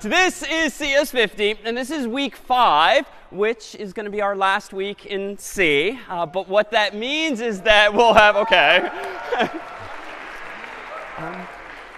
This is CS50, and this is week 5, which is going to be our last week in C. But what that means is that we'll have,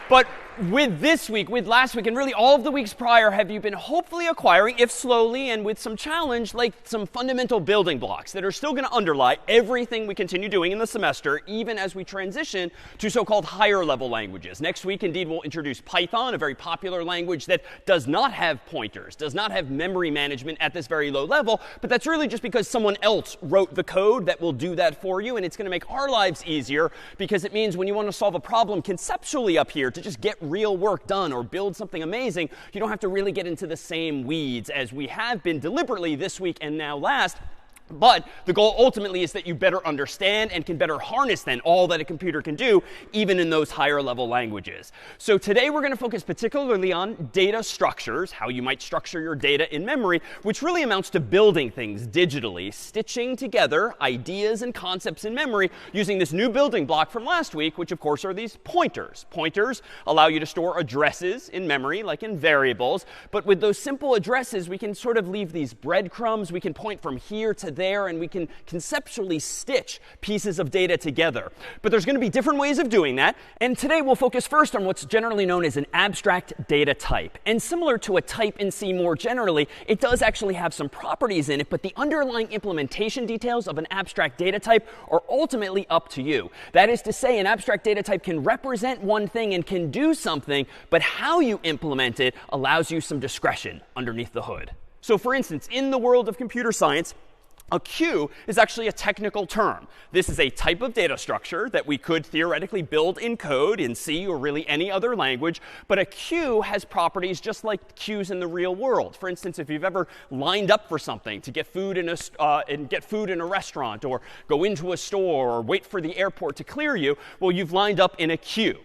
but with this week, with last week, and really all of the weeks prior, have you been hopefully acquiring, if slowly and with some challenge, like some fundamental building blocks that are still going to underlie everything we continue doing in the semester, even as we transition to so-called higher level languages. Next week, indeed, we'll introduce Python, a very popular language that does not have pointers, does not have memory management at this very low level, but that's really just because someone else wrote the code that will do that for you, and it's going to make our lives easier because it means when you want to solve a problem conceptually up here to just get real work done or build something amazing, you don't have to really get into the same weeds as we have been deliberately this week and now last. But the goal ultimately is that you better understand and can better harness then all that a computer can do, even in those higher level languages. So today we're going to focus particularly on data structures, how you might structure your data in memory, which really amounts to building things digitally, stitching together ideas and concepts in memory using this new building block from last week, which of course are these pointers. Pointers allow you to store addresses in memory, like in variables. But with those simple addresses, we can sort of leave these breadcrumbs. We can point from here to there, and we can conceptually stitch pieces of data together. But there's going to be different ways of doing that. And today we'll focus first on what's generally known as an abstract data type. And similar to a type in C more generally, it does actually have some properties in it, but the underlying implementation details of an abstract data type are ultimately up to you. That is to say, an abstract data type can represent one thing and can do something, but how you implement it allows you some discretion underneath the hood. So for instance, in the world of computer science, a queue is actually a technical term. This is a type of data structure that we could theoretically build in code in C or really any other language. But a queue has properties just like queues in the real world. For instance, if you've ever lined up for something to get food in a restaurant, or go into a store, or wait for the airport to clear you, well, you've lined up in a queue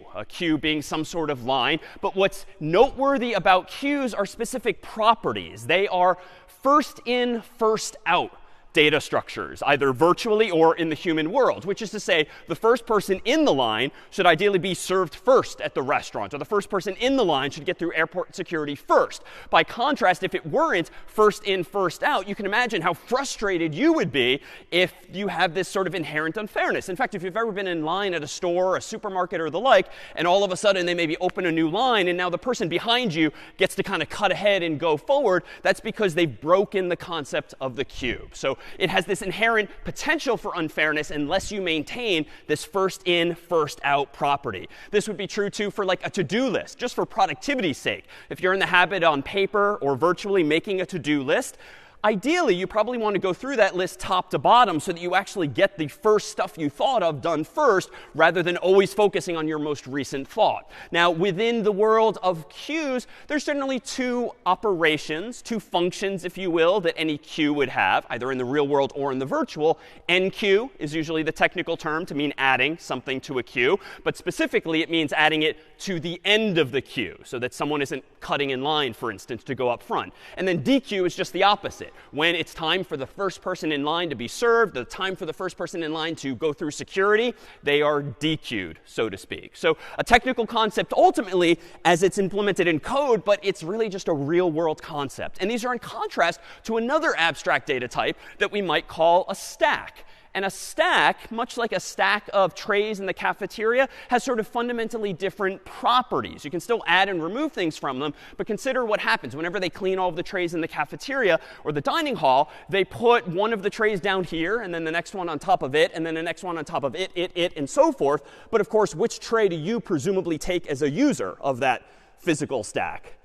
being some sort of line. But what's noteworthy about queues are specific properties. They are first in, first out data structures, either virtually or in the human world, which is to say the first person in the line should ideally be served first at the restaurant, or the first person in the line should get through airport security first. By contrast, if it weren't first in, first out, you can imagine how frustrated you would be if you have this sort of inherent unfairness. In fact, if you've ever been in line at a store, a supermarket, or the like, and all of a sudden they maybe open a new line, and now the person behind you gets to kind of cut ahead and go forward, that's because they've broken the concept of the queue. So it has this inherent potential for unfairness unless you maintain this first in, first out property. This would be true, too, for like a to-do list, just for productivity's sake. If you're in the habit on paper or virtually making a to-do list, ideally, you probably want to go through that list top to bottom so that you actually get the first stuff you thought of done first, rather than always focusing on your most recent thought. Now, within the world of queues, there's generally two operations, two functions, if you will, that any queue would have, either in the real world or in the virtual. Enqueue is usually the technical term to mean adding something to a queue, but specifically it means adding it to the end of the queue so that someone isn't cutting in line, for instance, to go up front. And then dequeue is just the opposite. When it's time for the first person in line to be served, the time for the first person in line to go through security, they are dequeued, so to speak. So a technical concept ultimately as it's implemented in code, but it's really just a real-world concept. And these are in contrast to another abstract data type that we might call a stack. And a stack, much like a stack of trays in the cafeteria, has sort of fundamentally different properties. You can still add and remove things from them, but consider what happens. Whenever they clean all of the trays in the cafeteria or the dining hall, they put one of the trays down here, and then the next one on top of it, and then the next one on top of it, and so forth. But of course, which tray do you presumably take as a user of that physical stack?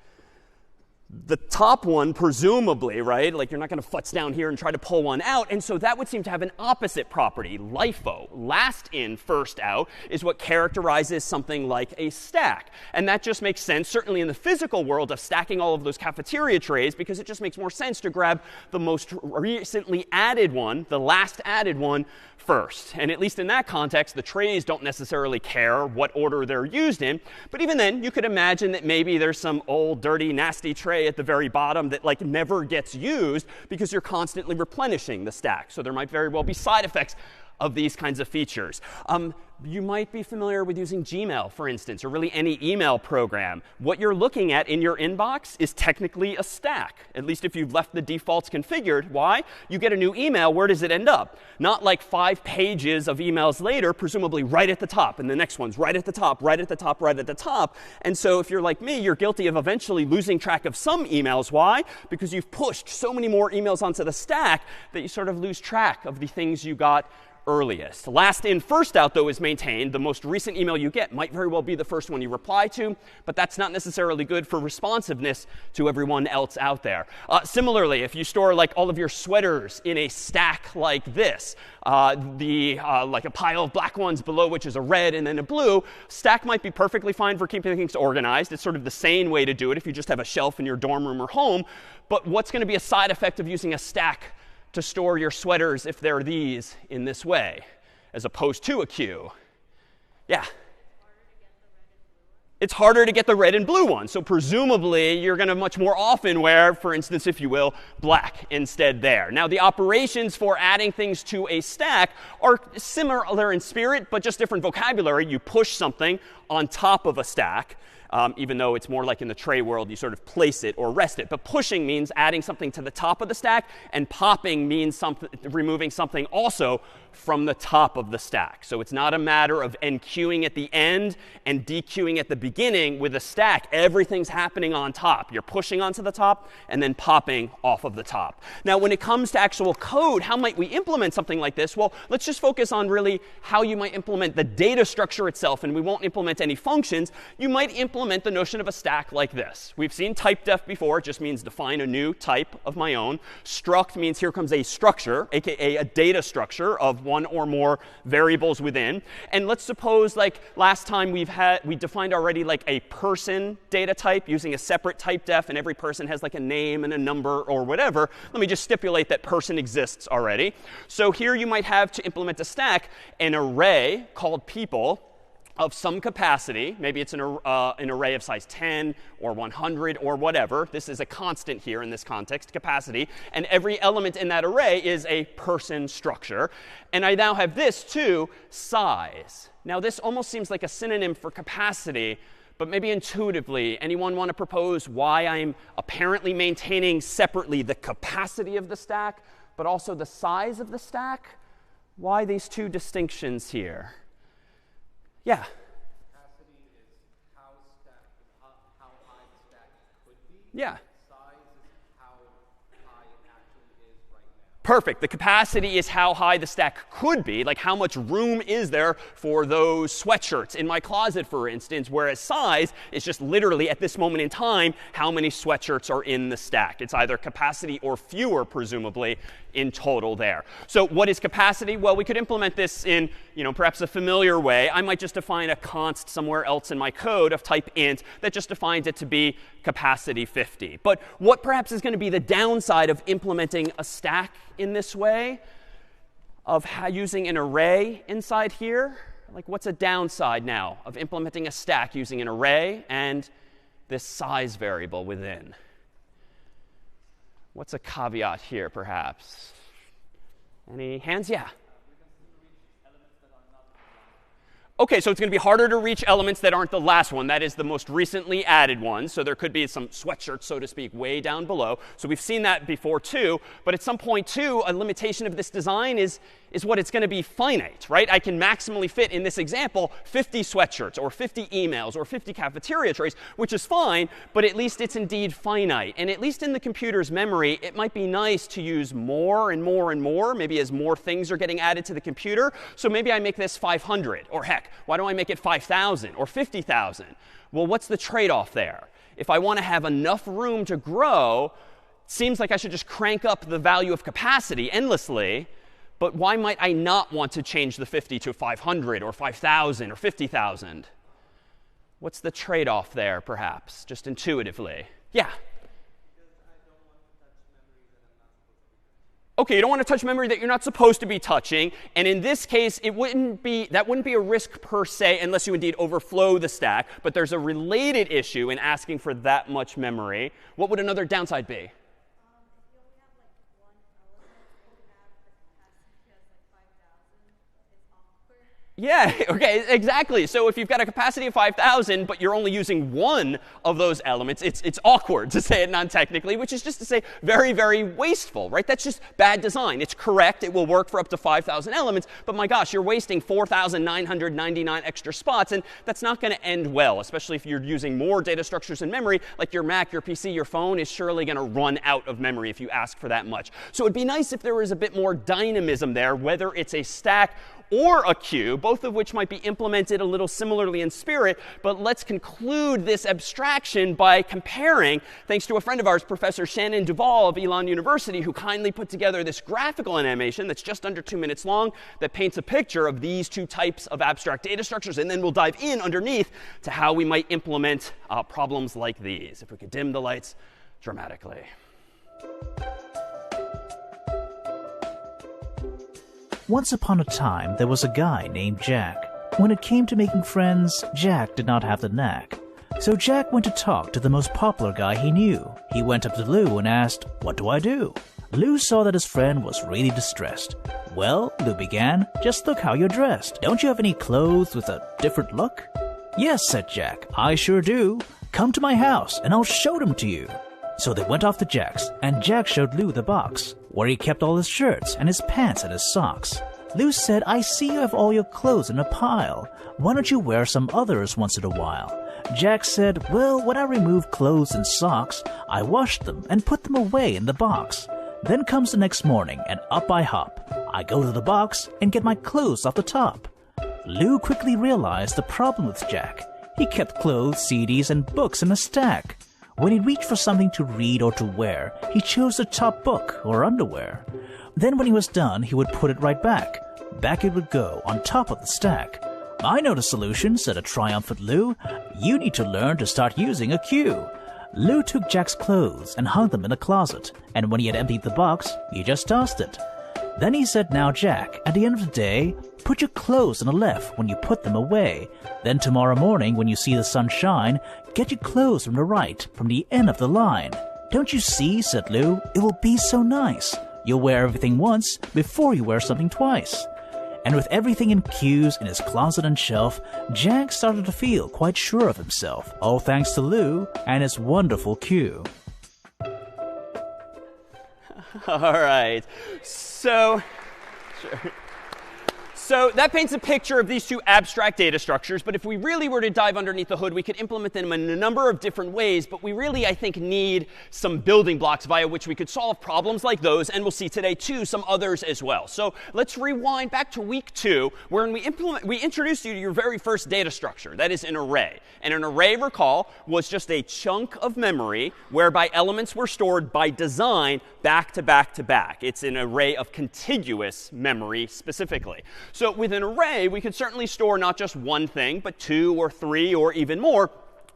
The top one, presumably, right? Like you're not going to futz down here and try to pull one out. And so that would seem to have an opposite property. LIFO, last in, first out, is what characterizes something like a stack. And that just makes sense, certainly in the physical world, of stacking all of those cafeteria trays, because it just makes more sense to grab the most recently added one, the last added one, first. And at least in that context, the trays don't necessarily care what order they're used in. But even then, you could imagine that maybe there's some old, dirty, nasty tray at the very bottom that like never gets used because you're constantly replenishing the stack. So there might very well be side effects of these kinds of features. You might be familiar with using Gmail, for instance, or really any email program. What you're looking at in your inbox is technically a stack, at least if you've left the defaults configured. Why? You get a new email. Where does it end up? Not like 5 pages of emails later, presumably right at the top, and the next one's right at the top, right at the top, right at the top. And so if you're like me, you're guilty of eventually losing track of some emails. Why? Because you've pushed so many more emails onto the stack that you sort of lose track of the things you got earliest. Last in, first out, though, is maintained. The most recent email you get might very well be the first one you reply to, but that's not necessarily good for responsiveness to everyone else out there. Similarly, if you store like all of your sweaters in a stack like this, like a pile of black ones below which is a red and then a blue, stack might be perfectly fine for keeping things organized. It's sort of the sane way to do it if you just have a shelf in your dorm room or home. But what's going to be a side effect of using a stack to store your sweaters if they're these in this way, as opposed to a queue? Yeah? It's harder to get the red and blue ones. So presumably, you're going to much more often wear, for instance, if you will, black instead there. Now, the operations for adding things to a stack are similar in spirit, but just different vocabulary. You push something on top of a stack. Even though it's more like in the tray world, you sort of place it or rest it. But pushing means adding something to the top of the stack, and popping means removing something also from the top of the stack. So it's not a matter of enqueuing at the end and dequeuing at the beginning. With a stack, everything's happening on top. You're pushing onto the top and then popping off of the top. Now, when it comes to actual code, how might we implement something like this? Well, let's just focus on really how you might implement the data structure itself, and we won't implement any functions. You might implement the notion of a stack like this. We've seen typedef before. It just means define a new type of my own. Struct means here comes a structure, aka a data structure of one or more variables within. And let's suppose, like last time we defined already like a person data type using a separate typedef, and every person has like a name and a number or whatever. Let me just stipulate that person exists already. So here you might have, to implement a stack, an array called people of some capacity. Maybe it's an array of size 10 or 100 or whatever. This is a constant here in this context, capacity. And every element in that array is a person structure. And I now have this too, size. Now this almost seems like a synonym for capacity, but maybe intuitively, anyone want to propose why I'm apparently maintaining separately the capacity of the stack, but also the size of the stack? Why these two distinctions here? Yeah. Capacity is how high the stack could be. Yeah. Size is how high it actually is right now. Perfect. The capacity is how high the stack could be, like how much room is there for those sweatshirts in my closet, for instance, whereas size is just literally at this moment in time how many sweatshirts are in the stack. It's either capacity or fewer, presumably, in total there. So what is capacity? Well, we could implement this in, perhaps a familiar way. I might just define a const somewhere else in my code of type int that just defines it to be capacity 50. But what perhaps is going to be the downside of implementing a stack in this way, of using an array inside here? Like, what's a downside now of implementing a stack using an array and this size variable within? What's a caveat here, perhaps? Any hands? Yeah. OK, so it's going to be harder to reach elements that aren't the last one. That is the most recently added one. So there could be some sweatshirts, so to speak, way down below. So we've seen that before, too. But at some point, too, a limitation of this design is what it's going to be finite, right? I can maximally fit, in this example, 50 sweatshirts or 50 emails or 50 cafeteria trays, which is fine. But at least it's indeed finite. And at least in the computer's memory, it might be nice to use more and more and more, maybe as more things are getting added to the computer. So maybe I make this 500. Or heck, why don't I make it 5,000 or 50,000? Well, what's the trade-off there? If I want to have enough room to grow, it seems like I should just crank up the value of capacity endlessly. But why might I not want to change the 50 to 500 or 5,000 or 50,000? What's the trade-off there, perhaps, just intuitively? Yeah? OK, you don't want to touch memory that you're not supposed to be touching. And in this case, that wouldn't be a risk per se unless you indeed overflow the stack. But there's a related issue in asking for that much memory. What would another downside be? Yeah, OK, exactly. So if you've got a capacity of 5,000, but you're only using one of those elements, it's awkward, to say it non-technically, which is just to say very, very wasteful, right? That's just bad design. It's correct. It will work for up to 5,000 elements. But my gosh, you're wasting 4,999 extra spots. And that's not going to end well, especially if you're using more data structures in memory, like your Mac, your PC, your phone is surely going to run out of memory if you ask for that much. So it'd be nice if there was a bit more dynamism there, whether it's a stack or a queue, both of which might be implemented a little similarly in spirit. But let's conclude this abstraction by comparing, thanks to a friend of ours, Professor Shannon Duvall of Elon University, who kindly put together this graphical animation that's just under 2 minutes long that paints a picture of these two types of abstract data structures. And then we'll dive in underneath to how we might implement problems like these. If we could dim the lights dramatically. Once upon a time, there was a guy named Jack. When it came to making friends, Jack did not have the knack. So Jack went to talk to the most popular guy he knew. He went up to Lou and asked, "What do I do?" Lou saw that his friend was really distressed. "Well," Lou began, "just look how you're dressed. Don't you have any clothes with a different look?" "Yes," said Jack, "I sure do. Come to my house and I'll show them to you." So they went off to Jack's, and Jack showed Lou the box, where he kept all his shirts and his pants and his socks. Lou said, "I see you have all your clothes in a pile. Why don't you wear some others once in a while?" Jack said, "Well, when I remove clothes and socks, I wash them and put them away in the box. Then comes the next morning, and up I hop. I go to the box and get my clothes off the top." Lou quickly realized the problem with Jack. He kept clothes, CDs, and books in a stack. When he reached for something to read or to wear, he chose the top book or underwear. Then when he was done, he would put it right back. Back it would go on top of the stack. "I know the solution," said a triumphant Lou. "You need to learn to start using a queue." Lou took Jack's clothes and hung them in a closet, and when he had emptied the box, he just tossed it. Then he said, "Now, Jack, at the end of the day, put your clothes on the left when you put them away. Then tomorrow morning, when you see the sun shine, get your clothes from the right, from the end of the line." "Don't you see," said Lou, "it will be so nice. You'll wear everything once before you wear something twice." And with everything in queues in his closet and shelf, Jack started to feel quite sure of himself, all thanks to Lou and his wonderful queue. All right. So that paints a picture of these two abstract data structures. But if we really were to dive underneath the hood, we could implement them in a number of different ways. But we really, I think, need some building blocks via which we could solve problems like those. And we'll see today, too, some others as well. So let's rewind back to week 2, where we introduced you to your very first data structure. That is an array. And an array, recall, was just a chunk of memory whereby elements were stored by design back to back to back. It's an array of contiguous memory specifically. So with an array, we could certainly store not just one thing, but 2 or 3 or even more.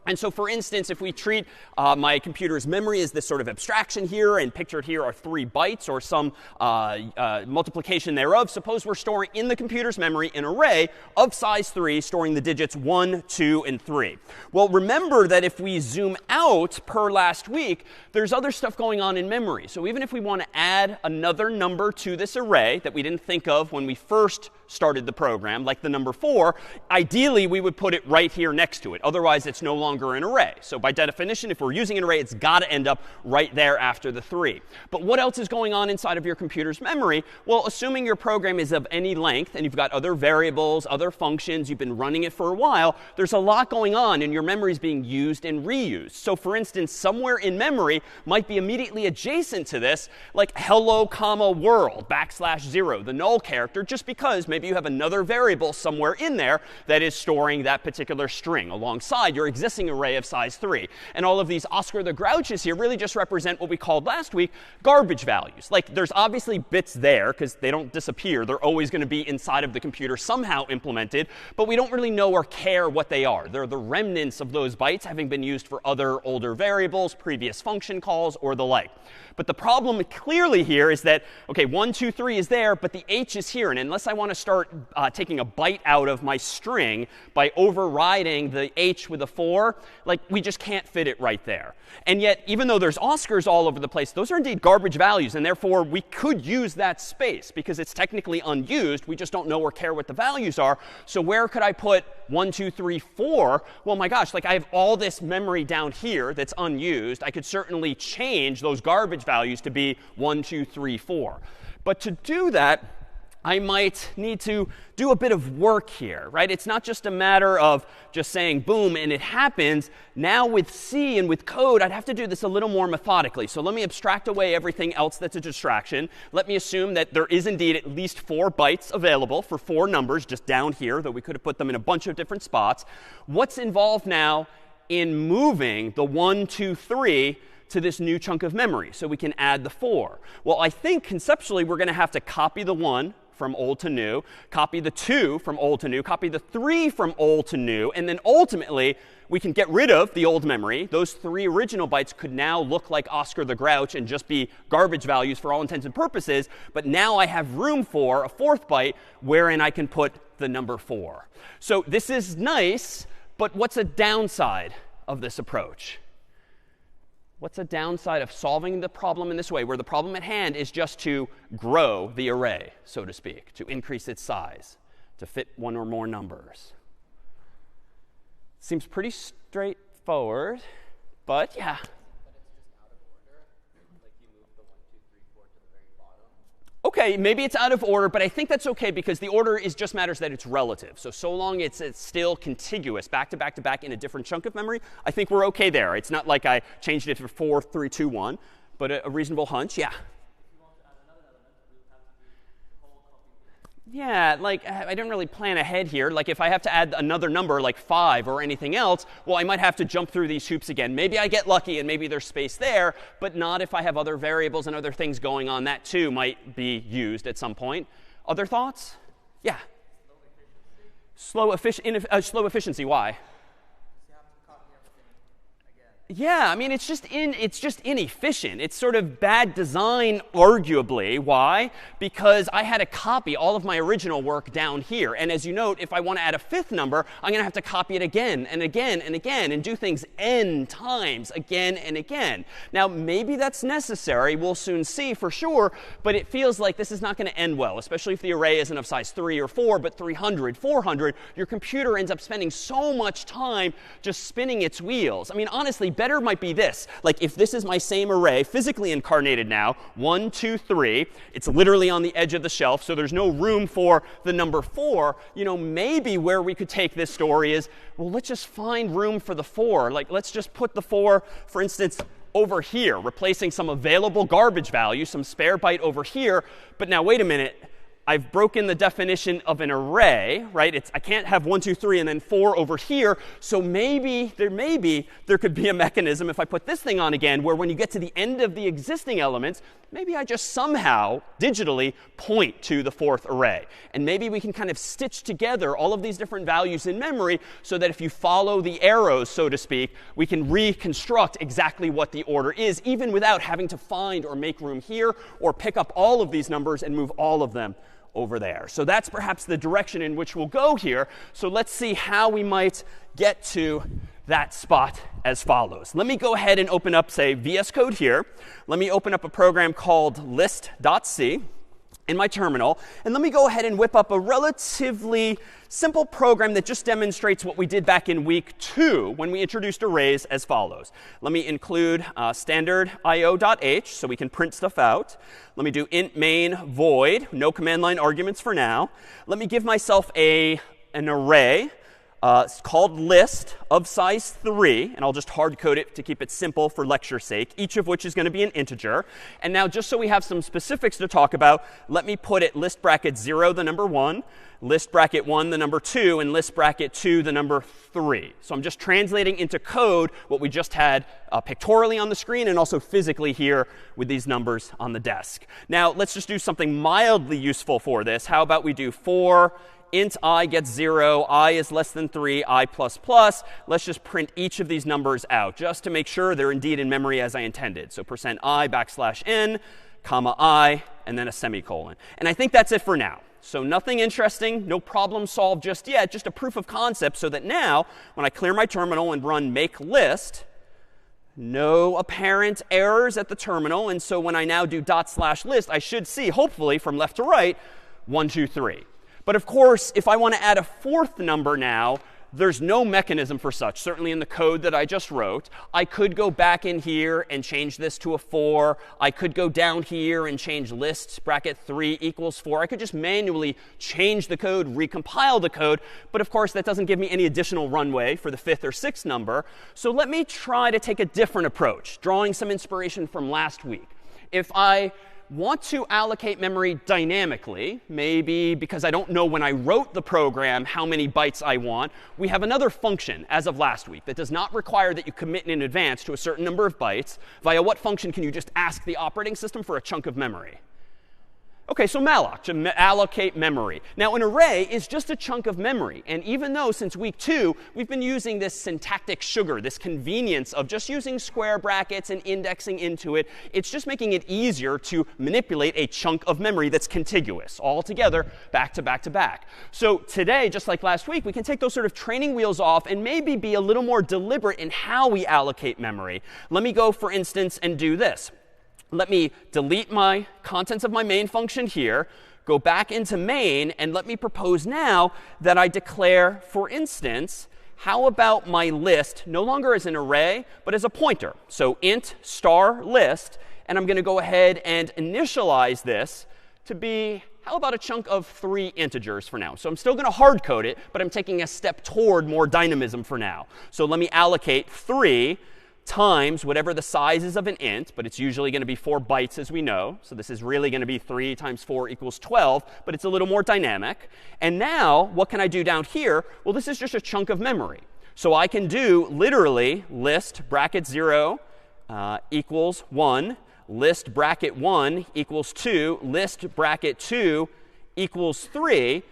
And so, for instance, if we treat my computer's memory as this sort of abstraction here, and pictured here are 3 bytes or some multiplication thereof, suppose we're storing in the computer's memory an array of size 3, storing the digits 1, 2, and 3. Well, remember that if we zoom out per last week, there's other stuff going on in memory. So even if we want to add another number to this array that we didn't think of when we first started the program, like the number 4, ideally we would put it right here next to it. Otherwise, it's no longer an array. So by definition, if we're using an array, it's got to end up right there after the 3. But what else is going on inside of your computer's memory? Well, assuming your program is of any length and you've got other variables, other functions, you've been running it for a while, there's a lot going on and your memory is being used and reused. So for instance, somewhere in memory might be immediately adjacent to this, like hello, comma, world, \0, the null character, just because maybe you have another variable somewhere in there that is storing that particular string alongside your existing array of size 3. And all of these Oscar the Grouches here really just represent what we called last week garbage values. Like there's obviously bits there because they don't disappear. They're always going to be inside of the computer somehow implemented, but we don't really know or care what they are. They're the remnants of those bytes having been used for other older variables, previous function calls, or the like. But the problem clearly here is that, OK, 1, 2, 3 is there, but the h is here. And unless I want to start taking a byte out of my string by overriding the h with a 4, like we just can't fit it right there. And yet, even though there's Oscars all over the place, those are indeed garbage values. And therefore, we could use that space because it's technically unused. We just don't know or care what the values are. So where could I put 1, 2, 3, 4? Well, my gosh, like I have all this memory down here that's unused. I could certainly change those garbage values to be 1, 2, 3, 4. But to do that, I might need to do a bit of work here, right? It's not just a matter of just saying boom and it happens. Now with C and with code, I'd have to do this a little more methodically. So let me abstract away everything else that's a distraction. Let me assume that there is indeed at least 4 bytes available for 4 numbers just down here, though we could have put them in a bunch of different spots. What's involved now in moving the 1, 2, 3 to this new chunk of memory so we can add the 4? Well, I think conceptually we're going to have to copy the 1 from old to new, copy the 2 from old to new, copy the 3 from old to new, and then ultimately we can get rid of the old memory. Those 3 original bytes could now look like Oscar the Grouch and just be garbage values for all intents and purposes. But now I have room for a 4th byte wherein I can put the number 4. So this is nice, but what's a downside of this approach? What's a downside of solving the problem in this way, where the problem at hand is just to grow the array, so to speak, to increase its size, to fit 1 or more numbers? Seems pretty straightforward, but yeah. OK, maybe it's out of order, but I think that's OK because the order just matters that it's relative. So long it's still contiguous, back to back to back in a different chunk of memory, I think we're OK there. It's not like I changed it to 4, 3, 2, 1, but a reasonable hunch, yeah. Yeah, like I didn't really plan ahead here. Like if I have to add another number like 5 or anything else, well, I might have to jump through these hoops again. Maybe I get lucky and maybe there's space there, but not if I have other variables and other things going on. That too might be used at some point. Other thoughts? Yeah. Slow efficiency. Why? Yeah, I mean, it's just inefficient. It's sort of bad design, arguably. Why? Because I had to copy all of my original work down here. And as you note, if I want to add a 5th number, I'm going to have to copy it again and again and again and do things n times again and again. Now, maybe that's necessary. We'll soon see for sure. But it feels like this is not going to end well, especially if the array isn't of size 3 or 4, but 300, 400. Your computer ends up spending so much time just spinning its wheels. I mean, honestly, better might be this. Like if this is my same array, physically incarnated now, 1, 2, 3. It's literally on the edge of the shelf, so there's no room for the number 4. You know, maybe where we could take this story is, well, let's just find room for the 4. Like let's just put the 4, for instance, over here, replacing some available garbage value, some spare byte over here. But now, wait a minute. I've broken the definition of an array, right? I can't have 1, 2, 3, and then 4 over here. So maybe there could be a mechanism if I put this thing on again, where when you get to the end of the existing elements, maybe I just somehow digitally point to the 4th array. And maybe we can kind of stitch together all of these different values in memory so that if you follow the arrows, so to speak, we can reconstruct exactly what the order is, even without having to find or make room here or pick up all of these numbers and move all of them over there. So that's perhaps the direction in which we'll go here. So let's see how we might get to that spot as follows. Let me go ahead and open up, say, VS Code here. Let me open up a program called list.c in my terminal. And let me go ahead and whip up a relatively simple program that just demonstrates what we did back in week 2 when we introduced arrays as follows. Let me include standard io.h so we can print stuff out. Let me do int main void, no command line arguments for now. Let me give myself an array. It's called list of size 3, and I'll just hard code it to keep it simple for lecture's sake, each of which is going to be an integer. And now just so we have some specifics to talk about, let me put it list bracket 0, the number 1, list bracket 1, the number 2, and list bracket 2, the number 3. So I'm just translating into code what we just had pictorially on the screen and also physically here with these numbers on the desk. Now let's just do something mildly useful for this. How about we do for int I gets 0, I is less than 3, I plus plus. Let's just print each of these numbers out just to make sure they're indeed in memory as I intended. So %i \n, comma I, and then a semicolon. And I think that's it for now. So nothing interesting, no problem solved just yet, just a proof of concept so that now when I clear my terminal and run make list, no apparent errors at the terminal. And so when I now do /list, I should see, hopefully from left to right, 1, 2, 3. But of course, if I want to add a 4th number now, there's no mechanism for such, certainly in the code that I just wrote. I could go back in here and change this to a 4. I could go down here and change list bracket 3 equals 4. I could just manually change the code, recompile the code. But of course, that doesn't give me any additional runway for the 5th or 6th number. So let me try to take a different approach, drawing some inspiration from last week. If I want to allocate memory dynamically, maybe because I don't know when I wrote the program how many bytes I want, we have another function as of last week that does not require that you commit in advance to a certain number of bytes. Via what function can you just ask the operating system for a chunk of memory? OK, so malloc, to allocate memory. Now, an array is just a chunk of memory. And even though since week 2, we've been using this syntactic sugar, this convenience of just using square brackets and indexing into it, it's just making it easier to manipulate a chunk of memory that's contiguous, all together, back to back to back. So today, just like last week, we can take those sort of training wheels off and maybe be a little more deliberate in how we allocate memory. Let me go, for instance, and do this. Let me delete my contents of my main function here, go back into main, and let me propose now that I declare, for instance, how about my list no longer as an array, but as a pointer? So int star list, and I'm going to go ahead and initialize this to be, how about a chunk of 3 integers for now? So I'm still going to hard code it, but I'm taking a step toward more dynamism for now. So let me allocate 3 times whatever the size is of an int, but it's usually going to be 4 bytes as we know. So this is really going to be 3 times 4 equals 12, but it's a little more dynamic. And now what can I do down here? Well, this is just a chunk of memory. So I can do literally list bracket 0 equals 1, list bracket 1 equals 2, list bracket 2 equals 3.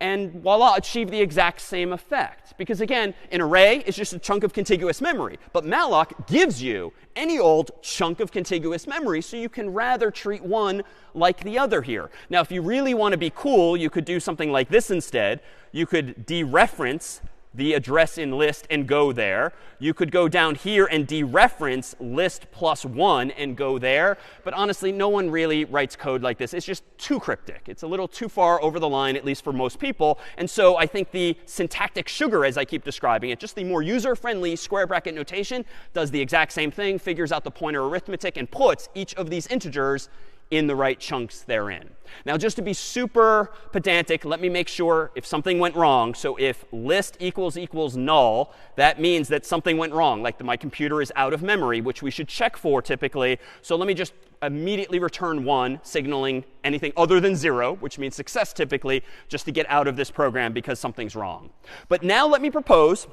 And voila, achieve the exact same effect. Because again, an array is just a chunk of contiguous memory. But malloc gives you any old chunk of contiguous memory, so you can rather treat one like the other here. Now, if you really want to be cool, you could do something like this instead. You could dereference the address in list and go there. You could go down here and dereference list plus 1 and go there. But honestly, no one really writes code like this. It's just too cryptic. It's a little too far over the line, at least for most people. And so I think the syntactic sugar, as I keep describing it, just the more user-friendly square bracket notation, does the exact same thing, figures out the pointer arithmetic, and puts each of these integers in the right chunks therein. Now, just to be super pedantic, let me make sure if something went wrong. So if list equals null, that means that something went wrong, like my computer is out of memory, which we should check for typically. So let me just immediately return 1, signaling anything other than 0, which means success typically, just to get out of this program because something's wrong. But now let me propose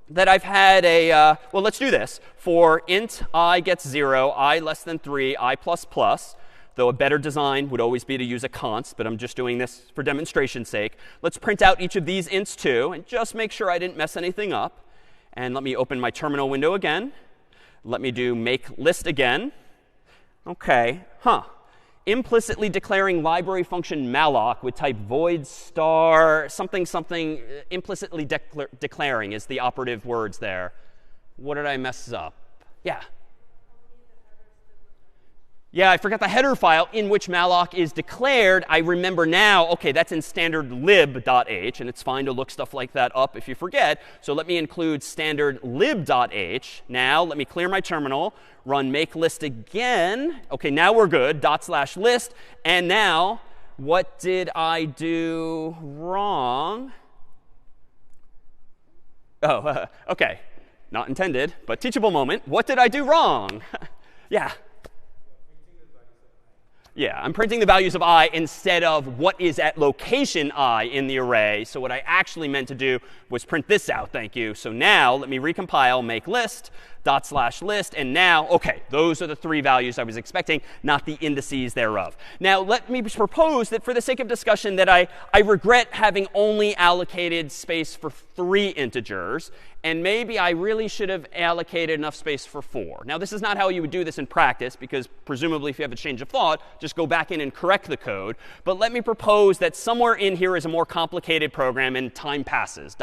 that I've had a, well, let's do this. For int I gets 0, I less than 3, I plus plus. Though a better design would always be to use a const, but I'm just doing this for demonstration's sake. Let's print out each of these ints too, and just make sure I didn't mess anything up. And let me open my terminal window again. Let me do make list again. OK, implicitly declaring library function malloc with type void star something something, implicitly declaring is the operative words there. What did I mess up? Yeah. Yeah, I forgot the header file in which malloc is declared. I remember now, OK, that's in standard lib.h, and it's fine to look stuff like that up if you forget. So let me include standard lib.h. Now let me clear my terminal, run make list again. OK, now we're good, /list. And now, what did I do wrong? Oh, OK, not intended, but teachable moment. What did I do wrong? Yeah. Yeah, I'm printing the values of I instead of what is at location I in the array. So what I actually meant to do was print this out, thank you. So now let me recompile, make list, /list. And now, OK, those are the 3 values I was expecting, not the indices thereof. Now let me propose that for the sake of discussion that I regret having only allocated space for 3 integers. And maybe I really should have allocated enough space for 4. Now, this is not how you would do this in practice, because presumably if you have a change of thought, just go back in and correct the code. But let me propose that somewhere in here is a more complicated program, and time passes, ...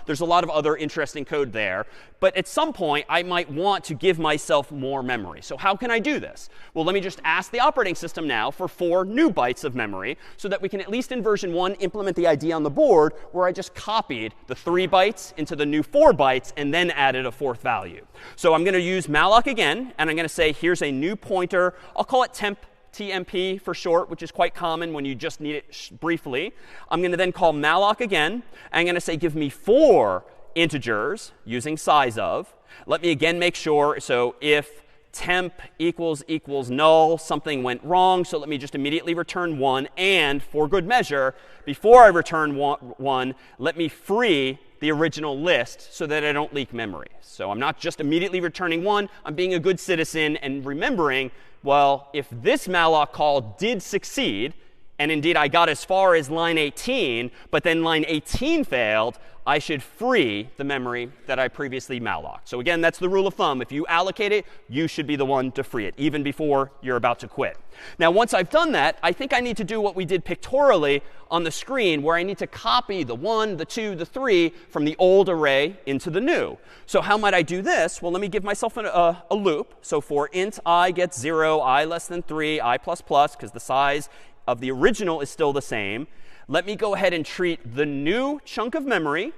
There's a lot of other interesting code there. But at some point, I might want to give myself more memory. So how can I do this? Well, let me just ask the operating system now for 4 new bytes of memory so that we can, at least in version 1, implement the idea on the board where I just copied the 3 bytes into the new 4 bytes and then added a 4th value. So I'm going to use malloc again, and I'm going to say here's a new pointer. I'll call it temp, TMP for short, which is quite common when you just need it briefly. I'm going to then call malloc again. And I'm going to say give me 4 integers using size of. Let me again make sure. So if temp equals null, something went wrong. So let me just immediately return 1. And for good measure, before I return 1, let me free the original list so that I don't leak memory. So I'm not just immediately returning 1. I'm being a good citizen and remembering, well, if this malloc call did succeed, and indeed I got as far as line 18, but then line 18 failed, I should free the memory that I previously mallocked. So again, that's the rule of thumb. If you allocate it, you should be the one to free it, even before you're about to quit. Now, once I've done that, I think I need to do what we did pictorially on the screen, where I need to copy the 1, the 2, the 3 from the old array into the new. So how might I do this? Well, let me give myself a loop. So for int I gets 0, I less than 3, I plus plus, because the size of the original is still the same. Let me go ahead and treat the new chunk of memory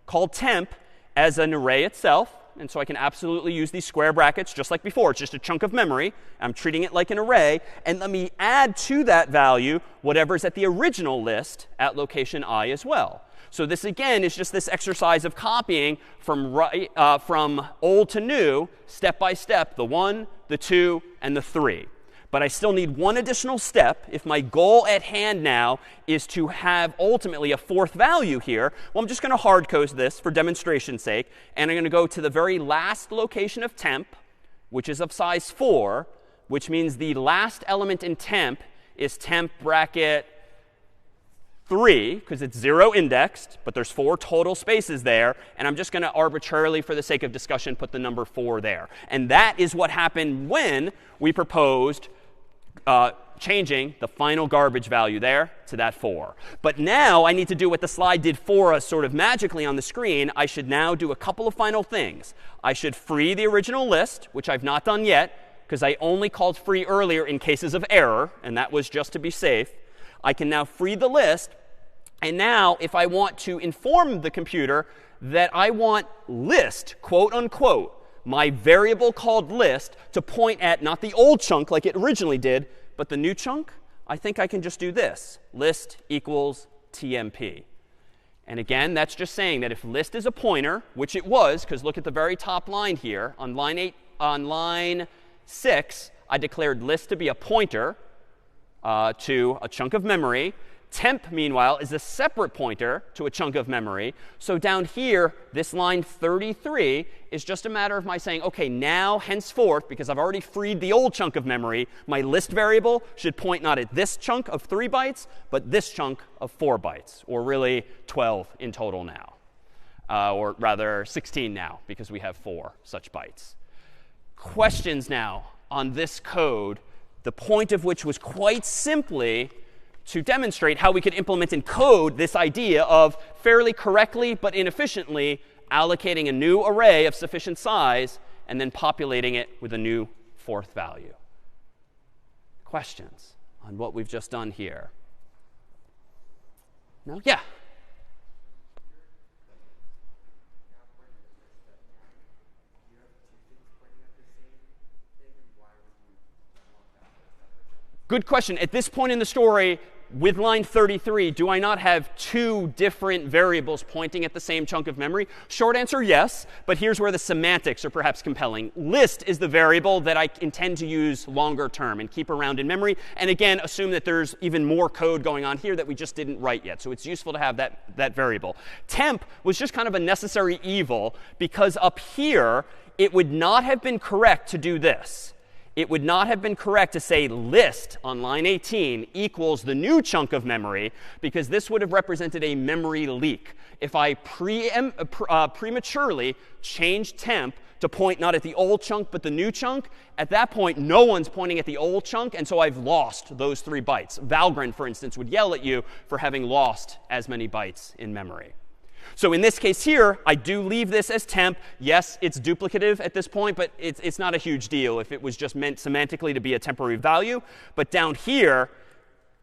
called temp as an array itself. And so I can absolutely use these square brackets just like before. It's just a chunk of memory. I'm treating it like an array. And let me add to that value whatever's at the original list at location I as well. So this, again, is just this exercise of copying from old to new, step by step, the 1, the 2, and the 3. But I still need one additional step. If my goal at hand now is to have ultimately a 4th value here, well, I'm just going to hard code this for demonstration's sake. And I'm going to go to the very last location of temp, which is of size 4, which means the last element in temp is temp bracket 3, because it's 0 indexed, but there's 4 total spaces there. And I'm just going to arbitrarily, for the sake of discussion, put the number 4 there. And that is what happened when we proposed changing the final garbage value there to that 4. But now I need to do what the slide did for us sort of magically on the screen. I should now do a couple of final things. I should free the original list, which I've not done yet, because I only called free earlier in cases of error, and that was just to be safe. I can now free the list. And now if I want to inform the computer that I want list, quote unquote, my variable called list, to point at not the old chunk like it originally did, but the new chunk, I think I can just do this. List equals TMP. And again, that's just saying that if list is a pointer, which it was, because look at the very top line here. On line 6, I declared list to be a pointer to a chunk of memory. Temp, meanwhile, is a separate pointer to a chunk of memory. So down here, this line 33 is just a matter of my saying, OK, now, henceforth, because I've already freed the old chunk of memory, my list variable should point not at this chunk of 3 bytes, but this chunk of 4 bytes, or really 12 in total now. Or rather, 16 now, because we have 4 such bytes. Questions now on this code, the point of which was quite simply to demonstrate how we could implement in code this idea of fairly correctly but inefficiently allocating a new array of sufficient size and then populating it with a new 4th value. Questions on what we've just done here? No? Yeah. Good question. At this point in the story, with line 33, do I not have 2 different variables pointing at the same chunk of memory? Short answer, yes. But here's where the semantics are perhaps compelling. List is the variable that I intend to use longer term and keep around in memory. And again, assume that there's even more code going on here that we just didn't write yet. So it's useful to have that variable. Temp was just kind of a necessary evil, because up here, it would not have been correct to do this. It would not have been correct to say list on line 18 equals the new chunk of memory, because this would have represented a memory leak. If I prematurely change temp to point not at the old chunk but the new chunk, at that point, no one's pointing at the old chunk, and so I've lost those 3 bytes. Valgrind, for instance, would yell at you for having lost as many bytes in memory. So in this case here, I do leave this as temp. Yes, it's duplicative at this point, but it's not a huge deal if it was just meant semantically to be a temporary value. But down here,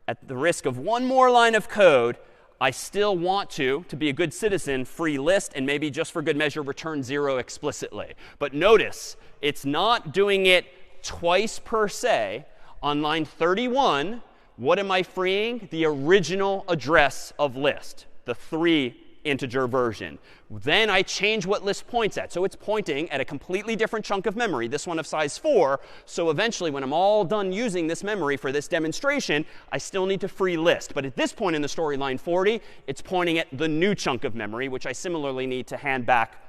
at the risk of one more line of code, I still want to be a good citizen, free list, and maybe just for good measure, return 0 explicitly. But notice, it's not doing it twice per se. On line 31, what am I freeing? The original address of list, the 3 integer version. Then I change what list points at. So it's pointing at a completely different chunk of memory, this one of size 4. So eventually, when I'm all done using this memory for this demonstration, I still need to free list. But at this point in the story, line 40, it's pointing at the new chunk of memory, which I similarly need to hand back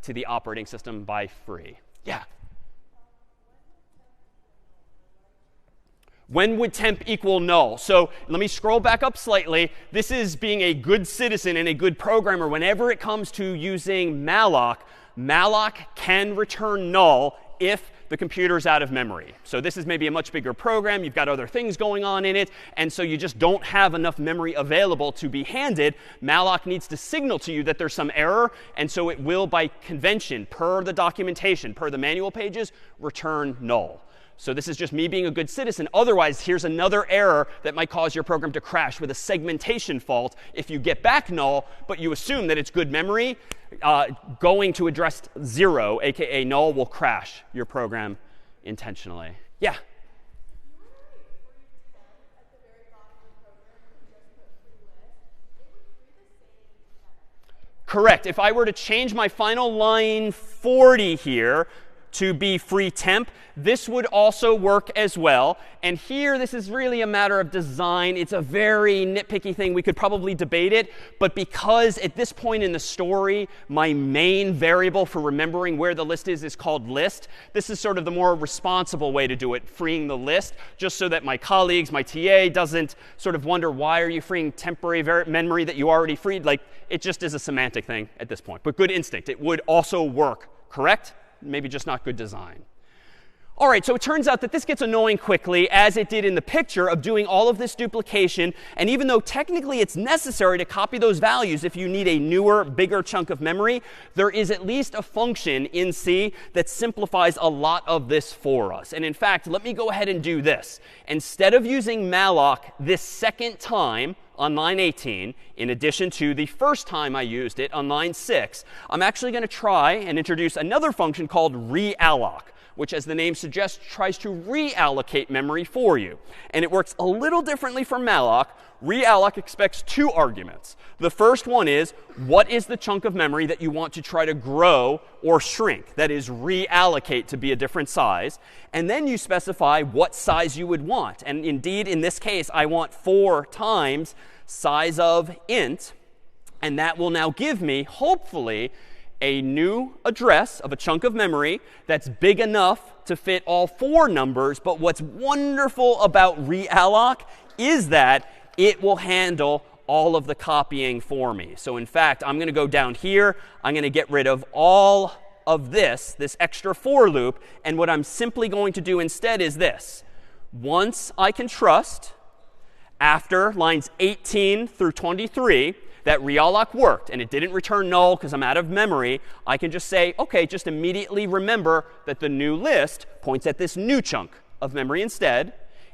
to the operating system by free. Yeah? When would temp equal null? So let me scroll back up slightly. This is being a good citizen and a good programmer. Whenever it comes to using malloc, malloc can return null if the computer's out of memory. So this is maybe a much bigger program. You've got other things going on in it. And so you just don't have enough memory available to be handed. Malloc needs to signal to you that there's some error. And so it will, by convention, per the documentation, per the manual pages, return null. So this is just me being a good citizen. Otherwise, here's another error that might cause your program to crash with a segmentation fault. If you get back null, but you assume that it's good memory, going to address 0, aka null, will crash your program intentionally. Yeah? Correct. If I were to change my final line 40 here to be free temp, this would also work as well. And here, this is really a matter of design. It's a very nitpicky thing. We could probably debate it. But because at this point in the story, my main variable for remembering where the list is called list, this is sort of the more responsible way to do it, freeing the list, just so that my colleagues, my TA, doesn't sort of wonder, why are you freeing temporary memory that you already freed? Like, it just is a semantic thing at this point. But good instinct. It would also work, correct? Maybe just not good design. All right, so it turns out that this gets annoying quickly, as it did in the picture of doing all of this duplication. And even though technically it's necessary to copy those values if you need a newer, bigger chunk of memory, there is at least a function in C that simplifies a lot of this for us. And in fact, let me go ahead and do this. Instead of using malloc this second time on line 18, in addition to the first time I used it on line 6, I'm actually going to try and introduce another function called realloc. which, as the name suggests, tries to reallocate memory for you. And it works a little differently from malloc. Realloc expects two arguments. The first one is, what is the chunk of memory that you want to try to grow or shrink? That is, reallocate to be a different size. And then you specify what size you would want. And indeed, in this case, I want 4 times size of int. And that will now give me, hopefully, a new address of a chunk of memory that's big enough to fit all 4 numbers. But what's wonderful about realloc is that it will handle all of the copying for me. So in fact, I'm going to go down here. I'm going to get rid of all of this extra for loop. And what I'm simply going to do instead is this. Once I can trust, after lines 18 through 23, that realloc worked and it didn't return null because I'm out of memory, I can just say, OK, just immediately remember that the new list points at this new chunk of memory instead.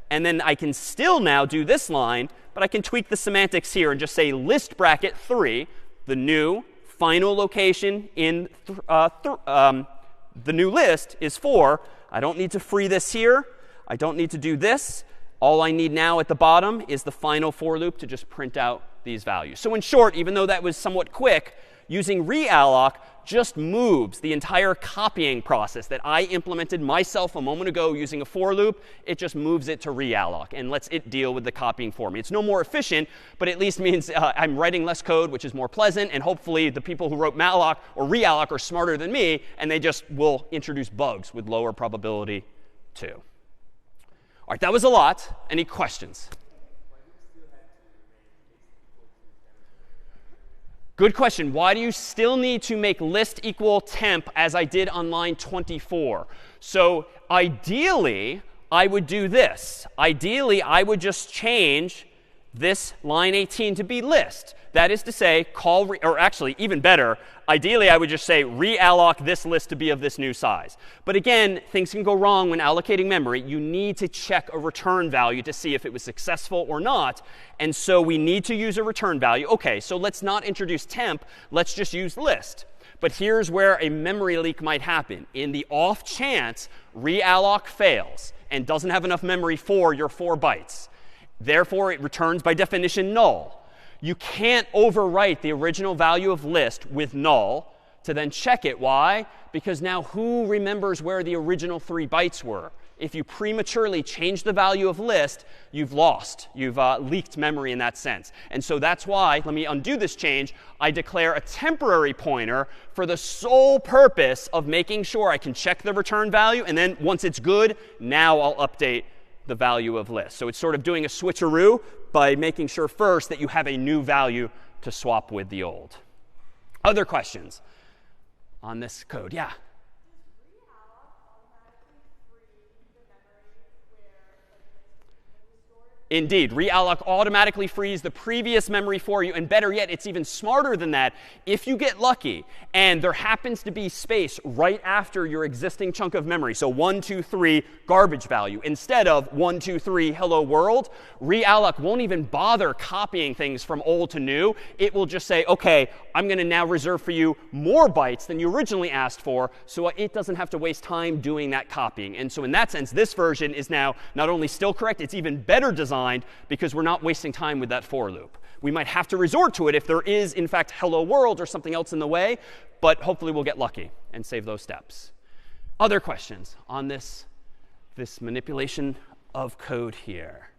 And then I can still now do this line, but I can tweak the semantics here and just say list bracket 3, the new final location in the new list is 4. I don't need to free this here. I don't need to do this. All I need now at the bottom is the final for loop to just print out these values. So in short, even though that was somewhat quick, using realloc just moves the entire copying process that I implemented myself a moment ago using a for loop. It just moves it to realloc and lets it deal with the copying for me. It's no more efficient, but at least means I'm writing less code, which is more pleasant. And hopefully the people who wrote malloc or realloc are smarter than me, and they just will introduce bugs with lower probability too. All right, that was a lot. Any questions? Good question. Why do you still need to make list equal temp as I did on line 24? So ideally, I would do this. Ideally, I would just change this line 18 to be list. That is to say, or actually, even better, ideally, I would just say realloc this list to be of this new size. But again, things can go wrong when allocating memory. You need to check a return value to see if it was successful or not. And so we need to use a return value. OK, so let's not introduce temp. Let's just use list. But here's where a memory leak might happen. In the off chance realloc fails and doesn't have enough memory for your 4 bytes, therefore, it returns by definition null. You can't overwrite the original value of list with null to then check it. Why? Because now who remembers where the original 3 bytes were? If you prematurely change the value of list, you've lost. You've leaked memory in that sense. And so that's why, let me undo this change, I declare a temporary pointer for the sole purpose of making sure I can check the return value. And then once it's good, now I'll update the value of list. So it's sort of doing a switcheroo by making sure first that you have a new value to swap with the old. Other questions on this code? Yeah? Indeed, realloc automatically frees the previous memory for you. And better yet, it's even smarter than that. If you get lucky and there happens to be space right after your existing chunk of memory, so 1, 2, 3 garbage value, instead of 1, 2, 3 hello world, realloc won't even bother copying things from old to new. It will just say, OK, I'm going to now reserve for you more bytes than you originally asked for, so it doesn't have to waste time doing that copying. And so in that sense, this version is now not only still correct, it's even better designed because we're not wasting time with that for loop. We might have to resort to it if there is, in fact, hello world or something else in the way, but hopefully we'll get lucky and save those steps. Other questions on this manipulation of code here?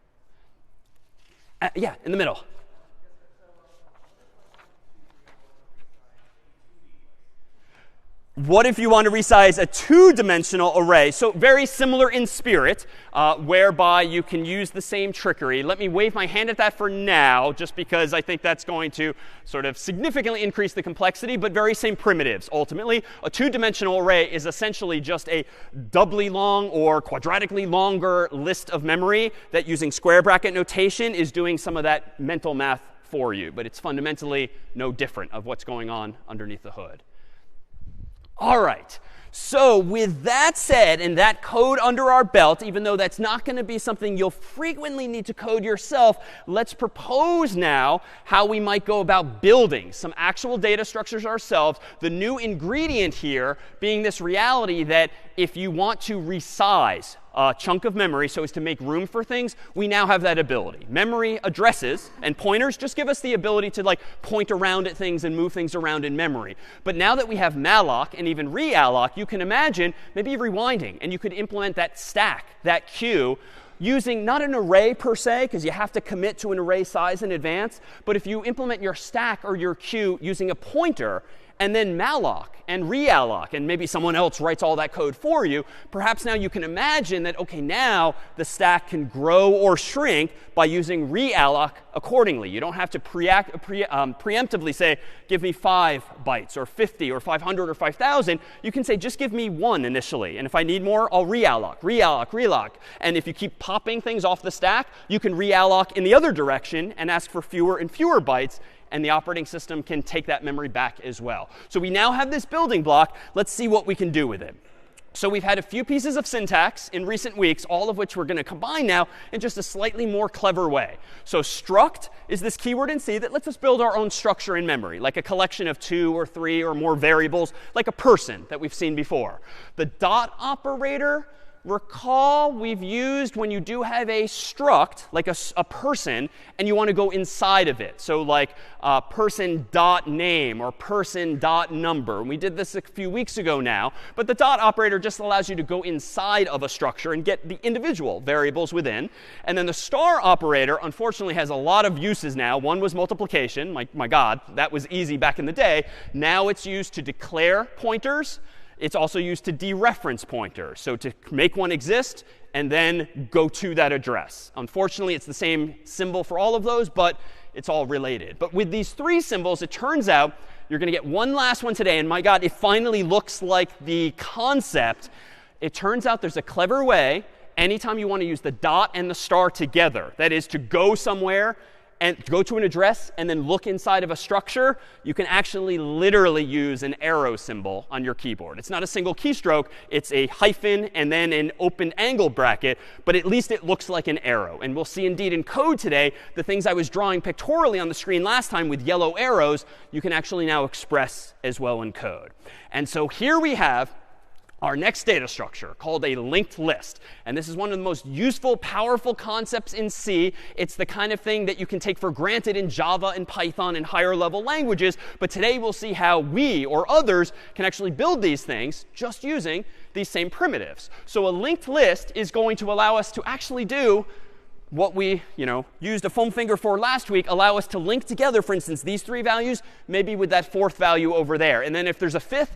Yeah, in the middle. What if you want to resize a 2-dimensional array? So very similar in spirit, whereby you can use the same trickery. Let me wave my hand at that for now, just because I think that's going to sort of significantly increase the complexity, but very same primitives. Ultimately, a 2-dimensional array is essentially just a doubly long or quadratically longer list of memory that, using square bracket notation, is doing some of that mental math for you. But it's fundamentally no different of what's going on underneath the hood. All right, So with that said, and that code under our belt, even though that's not going to be something you'll frequently need to code yourself, let's propose now how we might go about building some actual data structures ourselves. The new ingredient here being this reality that if you want to resize a chunk of memory so as to make room for things, we now have that ability. Memory addresses and pointers just give us the ability to like point around at things and move things around in memory. But now that we have malloc and even realloc, you can imagine maybe rewinding, and you could implement that stack, that queue, using not an array per se, because you have to commit to an array size in advance, but if you implement your stack or your queue using a pointer, and then malloc and realloc, and maybe someone else writes all that code for you, perhaps now you can imagine that, OK, now the stack can grow or shrink by using realloc accordingly. You don't have to preemptively say, give me 5 bytes or 50 or 500 or 5,000. You can say, just give me 1 initially. And if I need more, I'll realloc. And if you keep popping things off the stack, you can realloc in the other direction and ask for fewer and fewer bytes. And the operating system can take that memory back as well. So we now have this building block. Let's see what we can do with it. So we've had a few pieces of syntax in recent weeks, all of which we're going to combine now in just a slightly more clever way. So struct is this keyword in C that lets us build our own structure in memory, like a collection of 2 or 3 or more variables, like a person that we've seen before. The dot operator, recall we've used when you do have a struct, like a person, and you want to go inside of it. So like person.name or person.number. We did this a few weeks ago now. But the dot operator just allows you to go inside of a structure and get the individual variables within. And then the star operator, unfortunately, has a lot of uses now. One was multiplication. My God, that was easy back in the day. Now it's used to declare pointers. It's also used to dereference pointers, so to make one exist and then go to that address. Unfortunately, it's the same symbol for all of those, but it's all related. But with these 3 symbols, it turns out you're going to get one last one today. And my God, it finally looks like the concept. It turns out there's a clever way anytime you want to use the dot and the star together, that is to go somewhere and go to an address and then look inside of a structure, you can actually literally use an arrow symbol on your keyboard. It's not a single keystroke. It's a hyphen and then an open angle bracket. But at least it looks like an arrow. And we'll see indeed in code today, the things I was drawing pictorially on the screen last time with yellow arrows, you can actually now express as well in code. And so here we have our next data structure called a linked list. And this is one of the most useful, powerful concepts in C. It's the kind of thing that you can take for granted in Java and Python and higher level languages. But today we'll see how we or others can actually build these things just using these same primitives. So a linked list is going to allow us to actually do what we used a foam finger for last week, allow us to link together, for instance, these 3 values, maybe with that 4th value over there. And then if there's a 5th,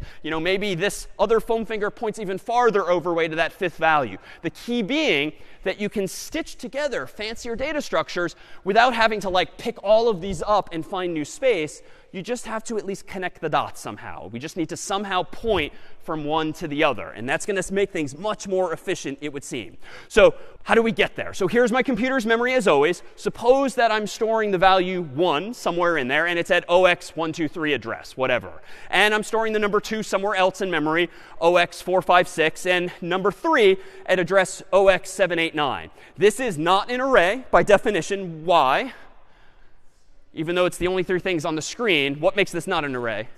maybe this other foam finger points even farther over way to that 5th value. The key being that you can stitch together fancier data structures without having to like pick all of these up and find new space. You just have to at least connect the dots somehow. We just need to somehow point from one to the other. And that's going to make things much more efficient, it would seem. So how do we get there? So here's my computer's memory as always. Suppose that I'm storing the value 1 somewhere in there, and it's at 0x123 address, whatever. And I'm storing the number 2 somewhere else in memory, 0x456, and number 3 at address 0x789. This is not an array by definition. Why? Even though it's the only 3 things on the screen, what makes this not an array?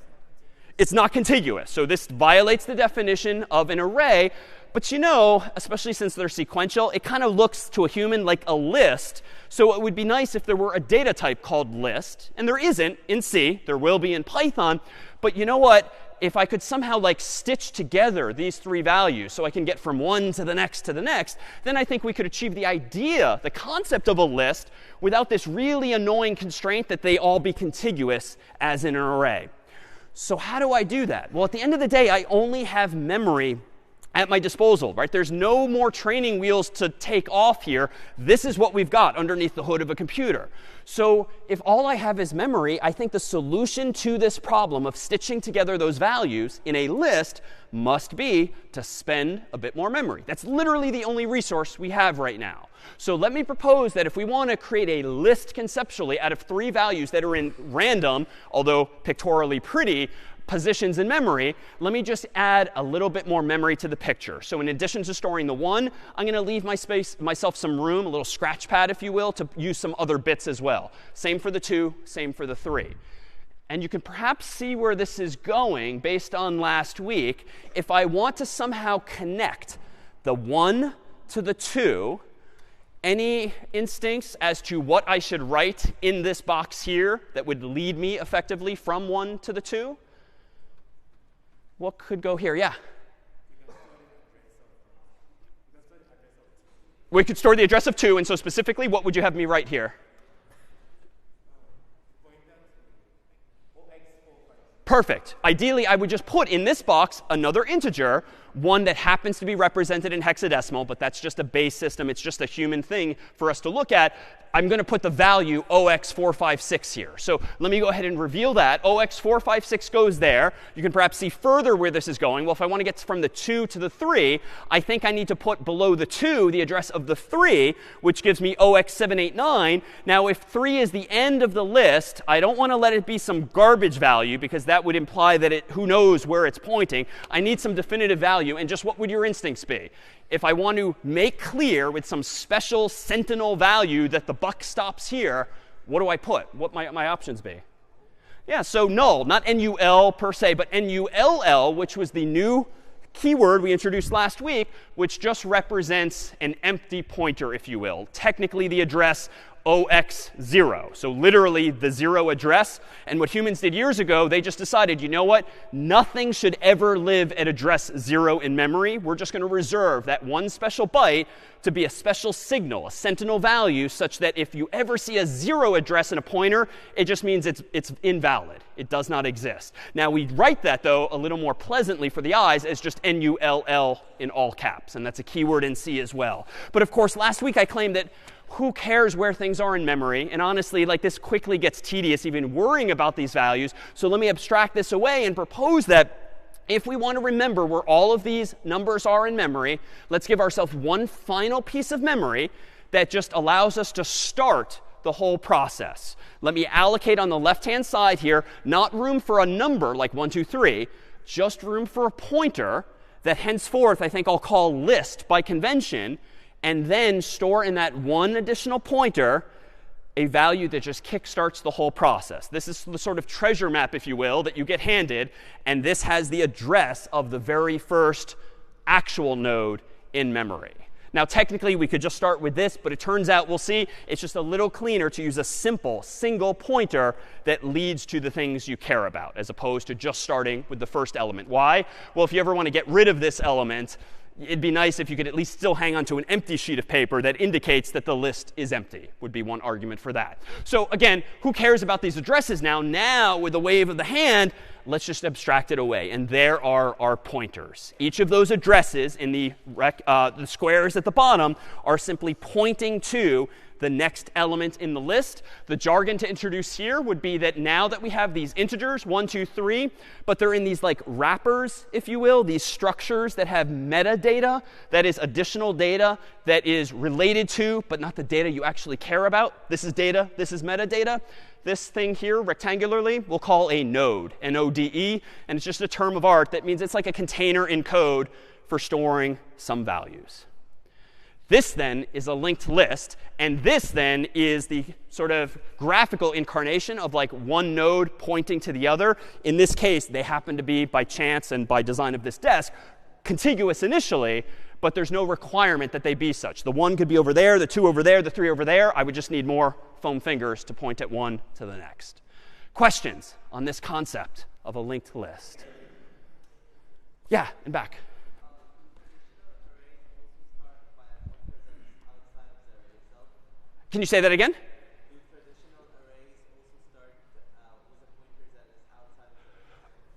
It's not contiguous. So this violates the definition of an array. But especially since they're sequential, it kind of looks to a human like a list. So it would be nice if there were a data type called list. And there isn't in C. There will be in Python. But you know what? If I could somehow like stitch together these 3 values so I can get from one to the next, then I think we could achieve the idea, the concept of a list, without this really annoying constraint that they all be contiguous as in an array. So how do I do that? Well, at the end of the day, I only have memory at my disposal, right? There's no more training wheels to take off here. This is what we've got underneath the hood of a computer. So if all I have is memory, I think the solution to this problem of stitching together those values in a list must be to spend a bit more memory. That's literally the only resource we have right now. So let me propose that if we want to create a list conceptually out of 3 values that are in random, although pictorially pretty, positions in memory, let me just add a little bit more memory to the picture. So in addition to storing the 1, I'm going to leave myself some room, a little scratch pad, if you will, to use some other bits as well. Same for the 2, same for the 3. And you can perhaps see where this is going based on last week. If I want to somehow connect the 1 to the 2, any instincts as to what I should write in this box here that would lead me effectively from 1 to the 2? What could go here? Yeah? We could store the address of 2, and so specifically, what would you have me write here? Perfect. Ideally, I would just put in this box another integer, one that happens to be represented in hexadecimal, but that's just a base system. It's just a human thing for us to look at. I'm going to put the value 0x456 here. So let me go ahead and reveal that. 0x456 goes there. You can perhaps see further where this is going. Well, if I want to get from the 2 to the 3, I think I need to put below the 2 the address of the 3, which gives me 0x789. Now, if 3 is the end of the list, I don't want to let it be some garbage value, because that would imply that who knows where it's pointing. I need some definitive value. And just what would your instincts be? If I want to make clear with some special sentinel value that the buck stops here, what do I put? What might my options be? Yeah, so null, not NUL per se, but NULL, which was the new keyword we introduced last week, which just represents an empty pointer, if you will. Technically, the address 0x0. So literally the 0 address. And what humans did years ago, they just decided, you know what? Nothing should ever live at address 0 in memory. We're just going to reserve that one special byte to be a special signal, a sentinel value, such that if you ever see a 0 address in a pointer, it just means it's invalid. It does not exist. Now, we write that, though, a little more pleasantly for the eyes as just NULL in all caps. And that's a keyword in C as well. But of course, last week I claimed that who cares where things are in memory? And honestly, like, this quickly gets tedious even worrying about these values. So let me abstract this away and propose that if we want to remember where all of these numbers are in memory, let's give ourselves one final piece of memory that just allows us to start the whole process. Let me allocate on the left-hand side here, not room for a number like 1, 2, 3, just room for a pointer that henceforth I think I'll call list by convention, and then store in that one additional pointer a value that just kickstarts the whole process. This is the sort of treasure map, if you will, that you get handed. And this has the address of the very first actual node in memory. Now, technically, we could just start with this, but it turns out, we'll see, it's just a little cleaner to use a simple single pointer that leads to the things you care about, as opposed to just starting with the first element. Why? Well, if you ever want to get rid of this element, it'd be nice if you could at least still hang on to an empty sheet of paper that indicates that the list is empty, would be one argument for that. So again, who cares about these addresses now? Now, with the wave of the hand, let's just abstract it away. And there are our pointers. Each of those addresses in the squares at the bottom are simply pointing to the next element in the list. The jargon to introduce here would be that now that we have these integers, 1, 2, 3, but they're in these like wrappers, if you will, these structures that have metadata, that is additional data that is related to, but not the data you actually care about. This is data, this is metadata. This thing here, rectangularly, we'll call a node, N-O-D-E, and it's just a term of art that means it's like a container in code for storing some values. This then is a linked list, and this then is the sort of graphical incarnation of like one node pointing to the other. In this case, they happen to be, by chance and by design of this desk, contiguous initially, but there's no requirement that they be such. The 1 could be over there, the 2 over there, the 3 over there. I would just need more foam fingers to point at one to the next. Questions on this concept of a linked list? Yeah, and back. Can you say that again?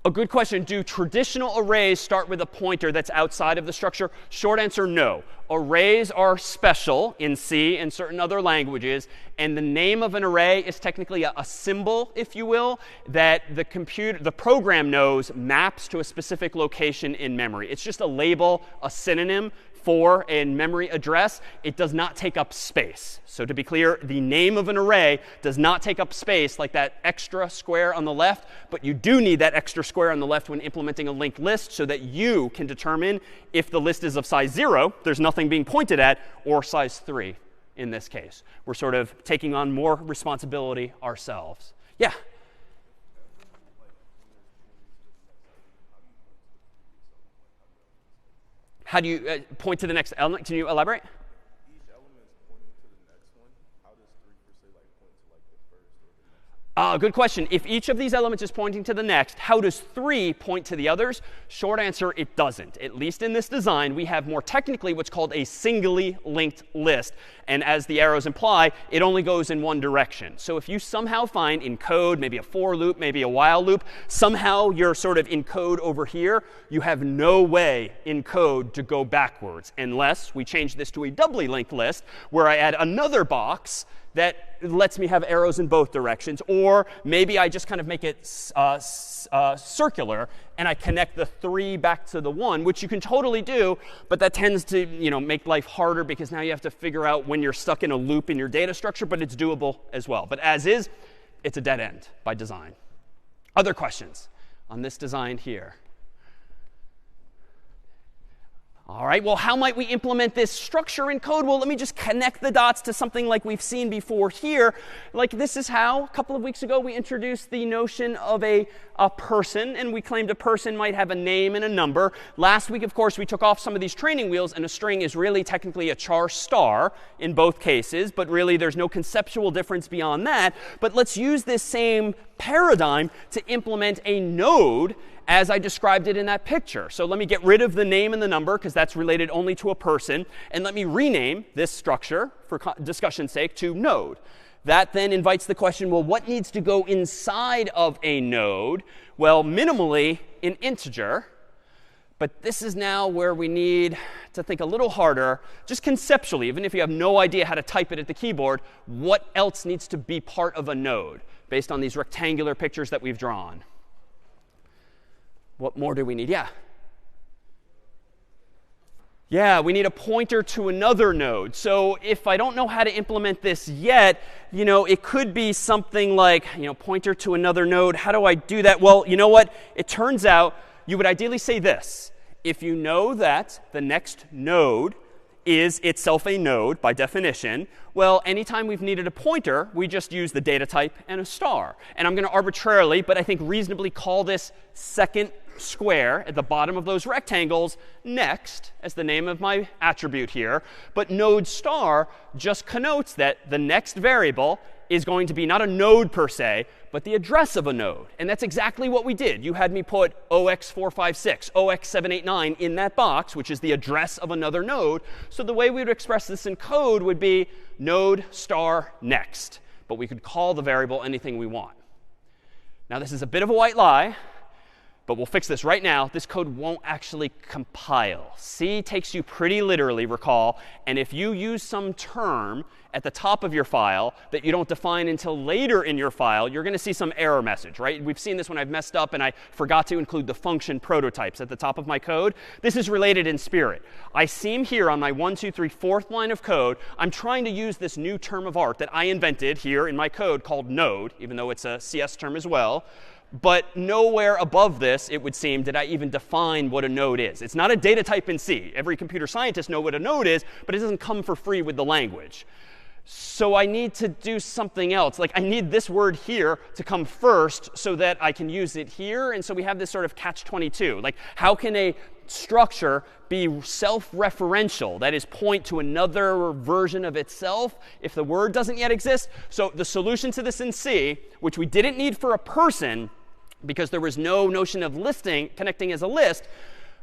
A good question. Do traditional arrays start with a pointer that's outside of the structure? Short answer, no. Arrays are special in C and certain other languages. And the name of an array is technically a symbol, if you will, that the program knows maps to a specific location in memory. It's just a label, a synonym for a memory address, it does not take up space. So to be clear, the name of an array does not take up space like that extra square on the left, but you do need that extra square on the left when implementing a linked list so that you can determine if the list is of size 0, there's nothing being pointed at, or size 3 in this case. We're sort of taking on more responsibility ourselves. Yeah? How do you point to the next element? Can you elaborate? Each element is pointing to the next one. How does 3 per se like point to like the first or the next? Good question. If each of these elements is pointing to the next, how does 3 point to the others? Short answer, it doesn't. At least in this design, we have more technically what's called a singly linked list. And as the arrows imply, it only goes in one direction. So if you somehow find in code, maybe a for loop, maybe a while loop, somehow you're sort of in code over here, you have no way in code to go backwards unless we change this to a doubly linked list where I add another box that lets me have arrows in both directions. Or maybe I just kind of make it circular and I connect the 3 back to the 1, which you can totally do, but that tends to make life harder because now you have to figure out when you're stuck in a loop in your data structure, but it's doable as well. But as is, it's a dead end by design. Other questions on this design here? All right, well, how might we implement this structure in code? Well, let me just connect the dots to something like we've seen before here. Like this is how, a couple of weeks ago, we introduced the notion of a person, and we claimed a person might have a name and a number. Last week, of course, we took off some of these training wheels, and a string is really technically a char star in both cases, but really there's no conceptual difference beyond that. But let's use this same paradigm to implement a node as I described it in that picture. So let me get rid of the name and the number, because that's related only to a person. And let me rename this structure, for discussion's sake, to node. That then invites the question, well, what needs to go inside of a node? Well, minimally, an integer. But this is now where we need to think a little harder, just conceptually, even if you have no idea how to type it at the keyboard, what else needs to be part of a node based on these rectangular pictures that we've drawn? What more do we need? Yeah? Yeah, we need a pointer to another node. So if I don't know how to implement this yet, it could be something like, pointer to another node. How do I do that? Well, you know what? It turns out you would ideally say this. If you know that the next node is itself a node by definition, well, anytime we've needed a pointer, we just use the data type and a star. And I'm going to arbitrarily, but I think reasonably, call this second square at the bottom of those rectangles next as the name of my attribute here. But node star just connotes that the next variable is going to be not a node per se, but the address of a node. And that's exactly what we did. You had me put 0x456, 0x789 in that box, which is the address of another node. So the way we would express this in code would be node star next. But we could call the variable anything we want. Now, this is a bit of a white lie, but we'll fix this right now. This code won't actually compile. C takes you pretty literally, recall. And if you use some term at the top of your file that you don't define until later in your file, you're going to see some error message, right? We've seen this when I've messed up and I forgot to include the function prototypes at the top of my code. This is related in spirit. I seem here on my 1, 2, 3, 4th line of code, I'm trying to use this new term of art that I invented here in my code called node, even though it's a CS term as well. But nowhere above this, it would seem, did I even define what a node is. It's not a data type in C. Every computer scientist knows what a node is, but it doesn't come for free with the language. So I need to do something else. Like I need this word here to come first so that I can use it here. And so we have this sort of catch-22. Like how can a structure be self-referential, that is, point to another version of itself if the word doesn't yet exist? So the solution to this in C, which we didn't need for a person because there was no notion of listing, connecting as a list,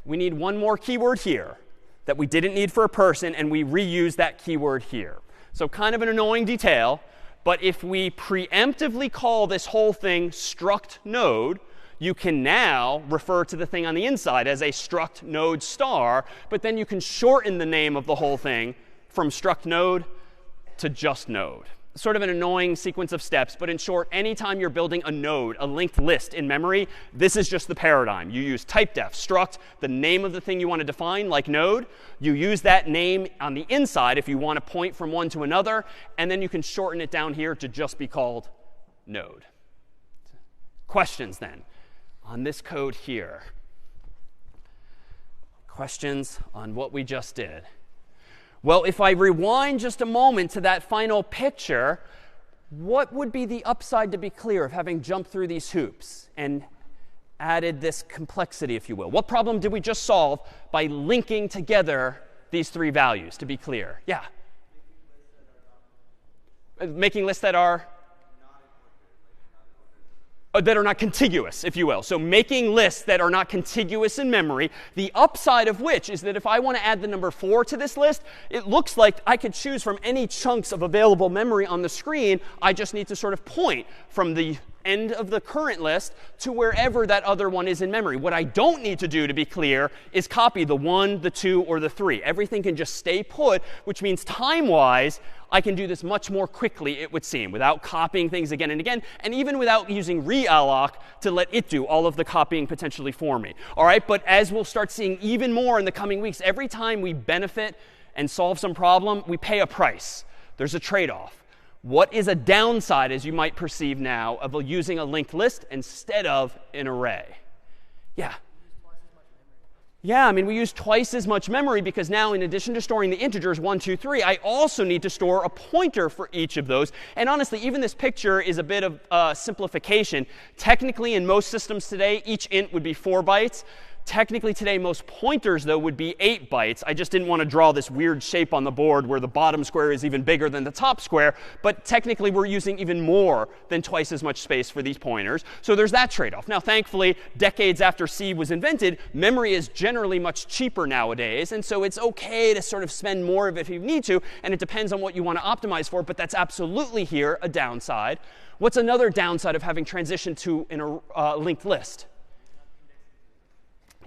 we need one more keyword here that we didn't need for a person, and we reuse that keyword here. So kind of an annoying detail, but if we preemptively call this whole thing struct node, you can now refer to the thing on the inside as a struct node star, but then you can shorten the name of the whole thing from struct node to just node. sort of an annoying sequence of steps, but in short, anytime you're building a node, a linked list in memory, this is just the paradigm. You use typedef, struct, the name of the thing you want to define, like node. You use that name on the inside if you want to point from one to another, and then you can shorten it down here to just be called node. Questions then on this code here? Questions on what we just did? Well, if I rewind just a moment to that final picture, what would be the upside, to be clear, of having jumped through these hoops and added this complexity, if you will? What problem did we just solve by linking together these three values, to be clear? Yeah? Making lists that are not contiguous, if you will. So making lists that are not contiguous in memory, the upside of which is that if I want to add the number 4 to this list, it looks like I could choose from any chunks of available memory on the screen. I just need to sort of point from the end of the current list to wherever that other one is in memory. What I don't need to do, to be clear, is copy the 1, the 2, or the 3. Everything can just stay put, which means time-wise, I can do this much more quickly, it would seem, without copying things again and again, and even without using realloc to let it do all of the copying potentially for me. All right, but as we'll start seeing even more in the coming weeks, every time we benefit and solve some problem, we pay a price. There's a trade-off. What is a downside, as you might perceive now, of using a linked list instead of an array? Yeah? Yeah, I mean, we use twice as much memory because now, in addition to storing the integers 1, 2, 3, I also need to store a pointer for each of those. And honestly, even this picture is a bit of simplification. Technically, in most systems today, each int would be 4 bytes. Technically today, most pointers, though, would be 8 bytes. I just didn't want to draw this weird shape on the board where the bottom square is even bigger than the top square. But technically, we're using even more than twice as much space for these pointers. So there's that trade-off. Now, thankfully, decades after C was invented, memory is generally much cheaper nowadays. And so it's OK to sort of spend more of it if you need to. And it depends on what you want to optimize for. But that's absolutely here a downside. What's another downside of having transitioned to a linked list?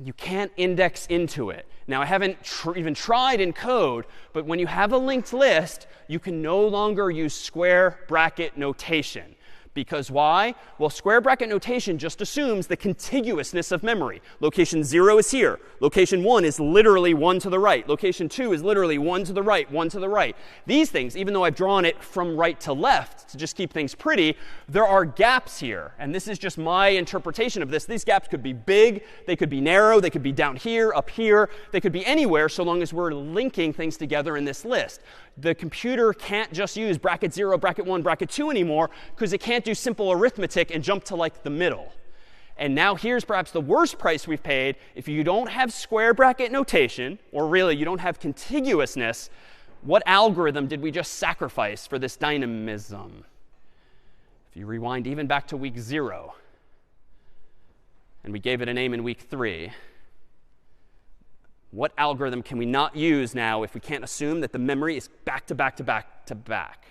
You can't index into it. Now, I haven't even tried in code, but when you have a linked list, you can no longer use square bracket notation. Because why? Well, square bracket notation just assumes the contiguousness of memory. Location 0 is here. Location 1 is literally 1 to the right. Location 2 is literally 1 to the right, 1 to the right. These things, even though I've drawn it from right to left to just keep things pretty, there are gaps here. And this is just my interpretation of this. These gaps could be big. They could be narrow. They could be down here, up here. They could be anywhere so long as we're linking things together in this list. The computer can't just use bracket 0, bracket 1, bracket 2 anymore because it can't do simple arithmetic and jump to like the middle. And now here's perhaps the worst price we've paid. If you don't have square bracket notation, or really you don't have contiguousness, what algorithm did we just sacrifice for this dynamism? If you rewind even back to week 0, and we gave it a name in week 3, what algorithm can we not use now if we can't assume that the memory is back to back to back to back?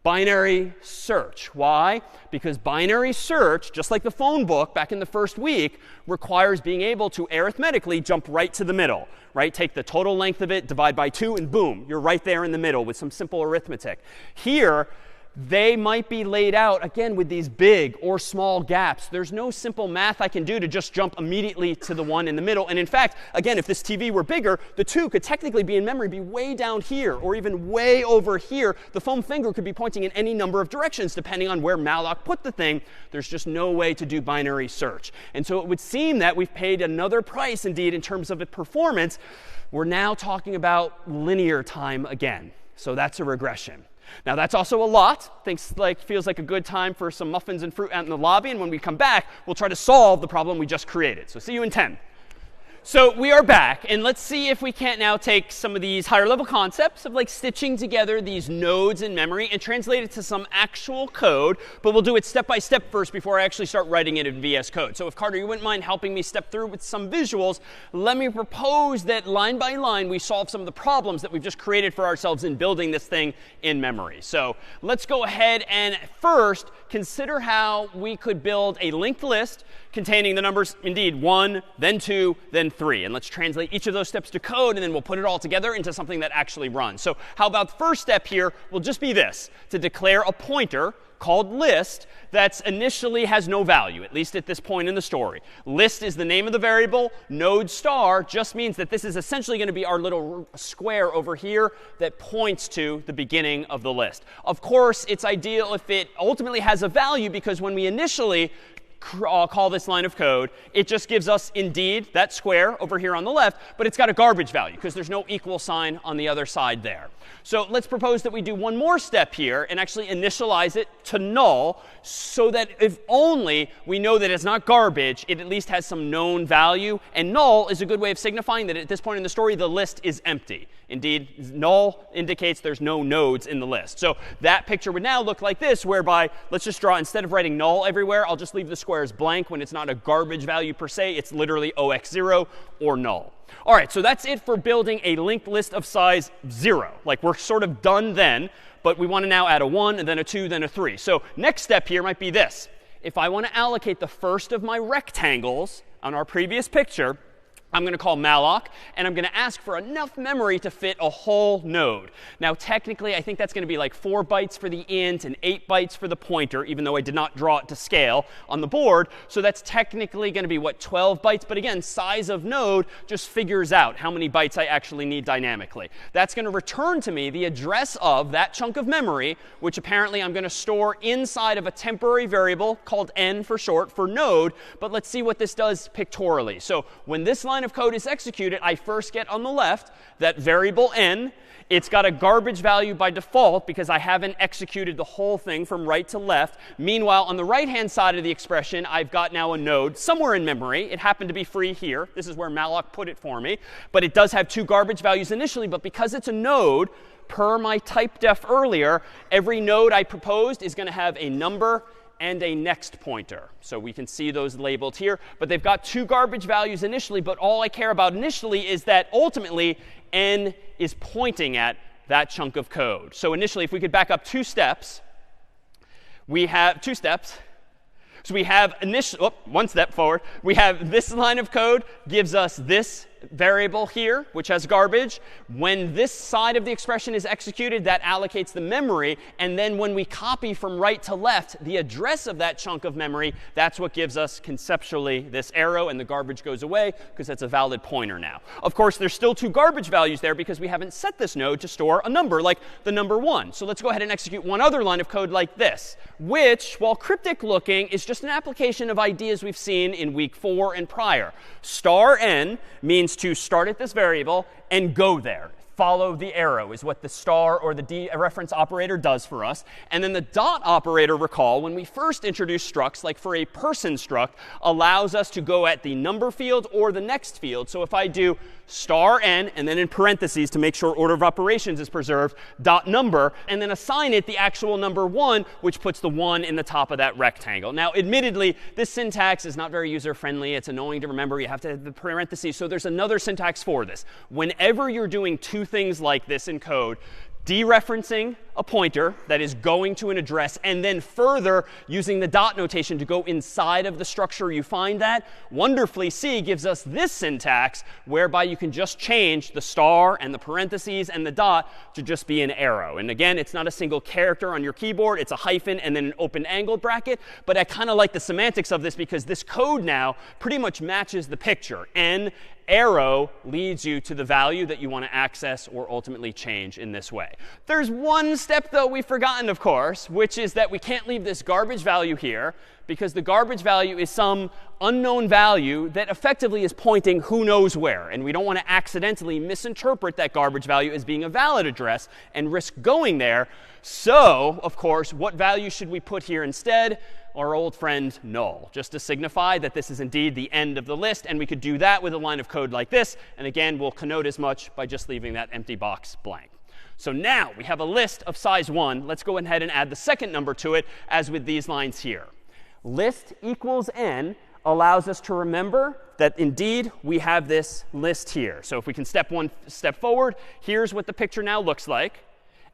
Binary search. Why? Because binary search, just like the phone book back in the first week, requires being able to arithmetically jump right to the middle. Right? Take the total length of it, divide by 2, and boom, you're right there in the middle with some simple arithmetic. Here, they might be laid out, again, with these big or small gaps. There's no simple math I can do to just jump immediately to the one in the middle. And in fact, again, if this TV were bigger, the 2 could technically be in memory, be way down here, or even way over here. The foam finger could be pointing in any number of directions, depending on where malloc put the thing. There's just no way to do binary search. And so it would seem that we've paid another price, indeed, in terms of its performance. We're now talking about linear time again. So that's a regression. Now, that's also a lot. Feels like a good time for some muffins and fruit out in the lobby. And when we come back, we'll try to solve the problem we just created. So see you in 10. So we are back. And let's see if we can't now take some of these higher level concepts of like stitching together these nodes in memory and translate it to some actual code. But we'll do it step by step first before I actually start writing it in VS Code. So if, Carter, you wouldn't mind helping me step through with some visuals, let me propose that line by line we solve some of the problems that we've just created for ourselves in building this thing in memory. So let's go ahead and first consider how we could build a linked list containing the numbers, indeed, 1, then 2, then 3. And let's translate each of those steps to code, and then we'll put it all together into something that actually runs. So how about the first step here will just be this, to declare a pointer called list that initially has no value, at least at this point in the story. List is the name of the variable. Node star just means that this is essentially going to be our little square over here that points to the beginning of the list. Of course, it's ideal if it ultimately has a value, because when we initially call this line of code, it just gives us, indeed, that square over here on the left, but it's got a garbage value because there's no equal sign on the other side there. So let's propose that we do one more step here and actually initialize it to null, so that if only we know that it's not garbage, it at least has some known value. And null is a good way of signifying that at this point in the story, the list is empty. Indeed, null indicates there's no nodes in the list. So that picture would now look like this, whereby let's just draw, instead of writing null everywhere, I'll just leave the squares blank when it's not a garbage value per se. It's literally OX0 or null. All right, so that's it for building a linked list of size 0. Like, we're sort of done then, but we want to now add a 1, and then a 2, then a 3. So next step here might be this. If I want to allocate the first of my rectangles on our previous picture, I'm going to call malloc, and I'm going to ask for enough memory to fit a whole node. Now, technically, I think that's going to be like 4 bytes for the int and 8 bytes for the pointer, even though I did not draw it to scale on the board. So that's technically going to be, what, 12 bytes? But again, size of node just figures out how many bytes I actually need dynamically. That's going to return to me the address of that chunk of memory, which apparently I'm going to store inside of a temporary variable called n for short, for node. But let's see what this does pictorially. So when this line of code is executed, I first get on the left that variable n. It's got a garbage value by default because I haven't executed the whole thing from right to left. Meanwhile, on the right-hand side of the expression, I've got now a node somewhere in memory. It happened to be free here. This is where malloc put it for me. But it does have 2 garbage values initially. But because it's a node, per my type def earlier, every node I proposed is going to have a number and a next pointer. So we can see those labeled here. But they've got 2 garbage values initially. But all I care about initially is that ultimately n is pointing at that chunk of code. So initially, if we could back up 2 steps, we have 2 steps. So we have one step forward. We have this line of code gives us this variable here, which has garbage. When this side of the expression is executed, that allocates the memory. And then when we copy from right to left the address of that chunk of memory, that's what gives us conceptually this arrow, and the garbage goes away because that's a valid pointer now. Of course, there's still 2 garbage values there because we haven't set this node to store a number like the number 1. So let's go ahead and execute one other line of code like this, which, while cryptic looking, is just an application of ideas we've seen in week 4 and prior. Star n means to start at this variable and go there. Follow the arrow is what the star or the dereference operator does for us. And then the dot operator, recall, when we first introduced structs, like for a person struct, allows us to go at the number field or the next field. So if I do star n, and then in parentheses to make sure order of operations is preserved, dot number, and then assign it the actual number 1, which puts the 1 in the top of that rectangle. Now, admittedly, this syntax is not very user-friendly. It's annoying to remember. You have to have the parentheses. So there's another syntax for this. Whenever you're doing 2 things like this in code, dereferencing a pointer that is going to an address, and then further using the dot notation to go inside of the structure you find that, wonderfully C gives us this syntax whereby you can just change the star and the parentheses and the dot to just be an arrow. And again, it's not a single character on your keyboard. It's a hyphen and then an open angled bracket. But I kind of like the semantics of this because this code now pretty much matches the picture. N arrow leads you to the value that you want to access or ultimately change in this way. There's one step, though, we've forgotten, of course, which is that we can't leave this garbage value here because the garbage value is some unknown value that effectively is pointing who knows where. And we don't want to accidentally misinterpret that garbage value as being a valid address and risk going there. So, of course, what value should we put here instead? Our old friend null, just to signify that this is indeed the end of the list. And we could do that with a line of code like this. And again, we'll connote as much by just leaving that empty box blank. So now we have a list of size 1. Let's go ahead and add the second number to it, as with these lines here. List equals n allows us to remember that indeed we have this list here. So if we can step one step forward, here's what the picture now looks like.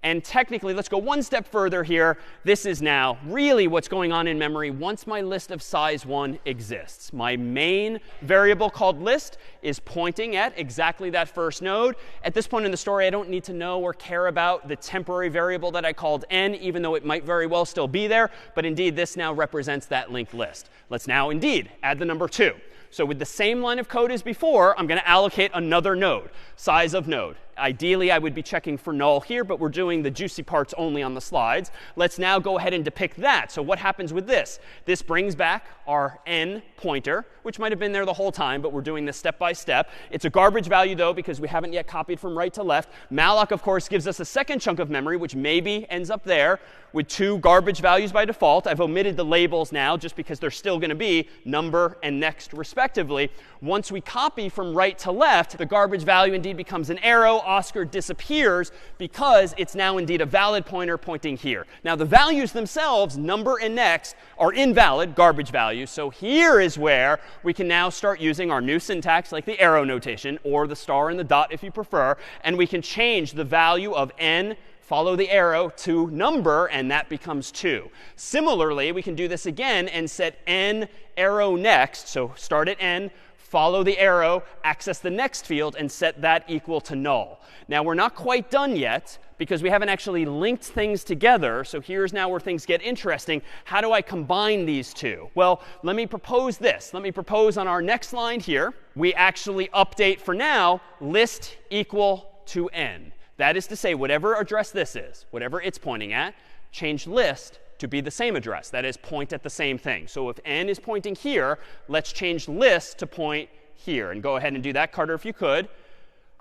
And technically, let's go one step further here. This is now really what's going on in memory once my list of size 1 exists. My main variable called list is pointing at exactly that first node. At this point in the story, I don't need to know or care about the temporary variable that I called n, even though it might very well still be there. But indeed, this now represents that linked list. Let's now indeed add the number 2. So with the same line of code as before, I'm going to allocate another node, size of node. Ideally, I would be checking for null here, but we're doing the juicy parts only on the slides. Let's now go ahead and depict that. So what happens with this? This brings back our n pointer, which might have been there the whole time, but we're doing this step by step. It's a garbage value, though, because we haven't yet copied from right to left. Malloc, of course, gives us a second chunk of memory, which maybe ends up there with 2 garbage values by default. I've omitted the labels now just because they're still going to be number and next, respectively. Once we copy from right to left, the garbage value indeed becomes an arrow. Oscar disappears because it's now indeed a valid pointer pointing here. Now, the values themselves, number and next, are invalid garbage values. So here is where we can now start using our new syntax, like the arrow notation, or the star and the dot if you prefer. And we can change the value of n, follow the arrow, to number, and that becomes 2. Similarly, we can do this again and set n arrow next. So start at n, follow the arrow, access the next field, and set that equal to null. Now, we're not quite done yet because we haven't actually linked things together. So here's now where things get interesting. How do I combine these two? Well, let me propose this. Let me propose on our next line here, we actually update for now list equal to n. That is to say, whatever address this is, whatever it's pointing at, change list to be the same address. That is, point at the same thing. So if n is pointing here, let's change list to point here. And go ahead and do that, Carter, if you could.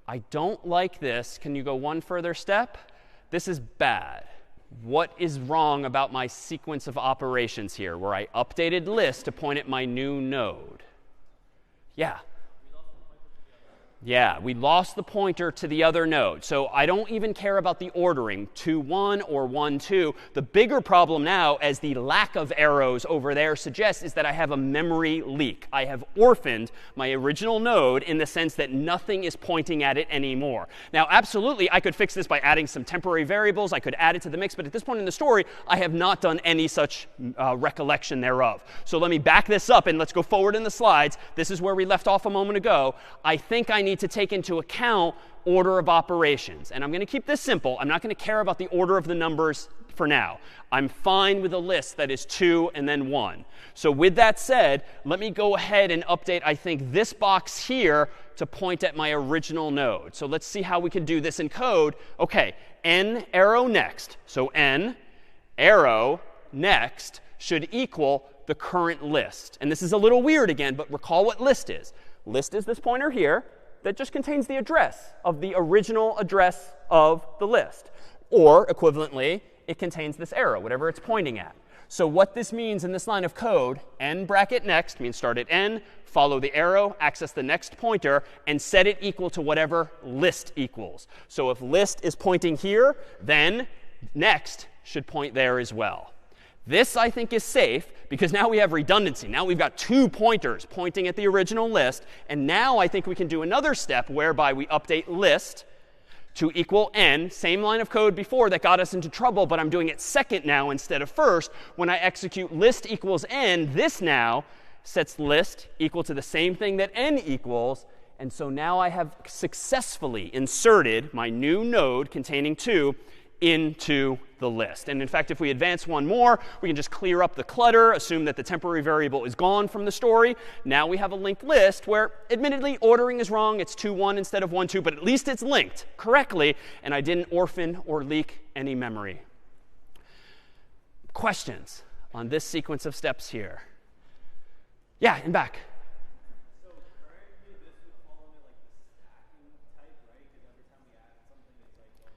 I don't like this. Can you go one further step? This is bad. What is wrong about my sequence of operations here where I updated list to point at my new node? Yeah. Yeah, we lost the pointer to the other node. So I don't even care about the ordering, 2, 1 or 1, 2. The bigger problem now, as the lack of arrows over there suggests, is that I have a memory leak. I have orphaned my original node in the sense that nothing is pointing at it anymore. Now, absolutely, I could fix this by adding some temporary variables. I could add it to the mix. But at this point in the story, I have not done any such recollection thereof. So let me back this up, and let's go forward in the slides. This is where we left off a moment ago. I think I need to take into account order of operations. And I'm going to keep this simple. I'm not going to care about the order of the numbers for now. I'm fine with a list that is 2 and then 1. So with that said, let me go ahead and update, I think, this box here to point at my original node. So let's see how we can do this in code. OK, n arrow next. So n arrow next should equal the current list. And this is a little weird again, but recall what list is. List is this pointer here that just contains the address of the original address of the list. Or, equivalently, it contains this arrow, whatever it's pointing at. So what this means in this line of code, n bracket next means start at n, follow the arrow, access the next pointer, and set it equal to whatever list equals. So if list is pointing here, then next should point there as well. This, I think, is safe because now we have redundancy. Now we've got 2 pointers pointing at the original list. And now I think we can do another step whereby we update list to equal n. Same line of code before that got us into trouble, but I'm doing it second now instead of first. When I execute list equals n, this now sets list equal to the same thing that n equals. And so now I have successfully inserted my new node containing 2 into the list. And in fact, if we advance one more, we can just clear up the clutter, assume that the temporary variable is gone from the story. Now we have a linked list where, admittedly, ordering is wrong. It's 2, 1 instead of 1, 2. But at least it's linked correctly. And I didn't orphan or leak any memory. Questions on this sequence of steps here? Yeah, and back. So currently this would fall under like the stacking type, right? Because every time we add something, it's like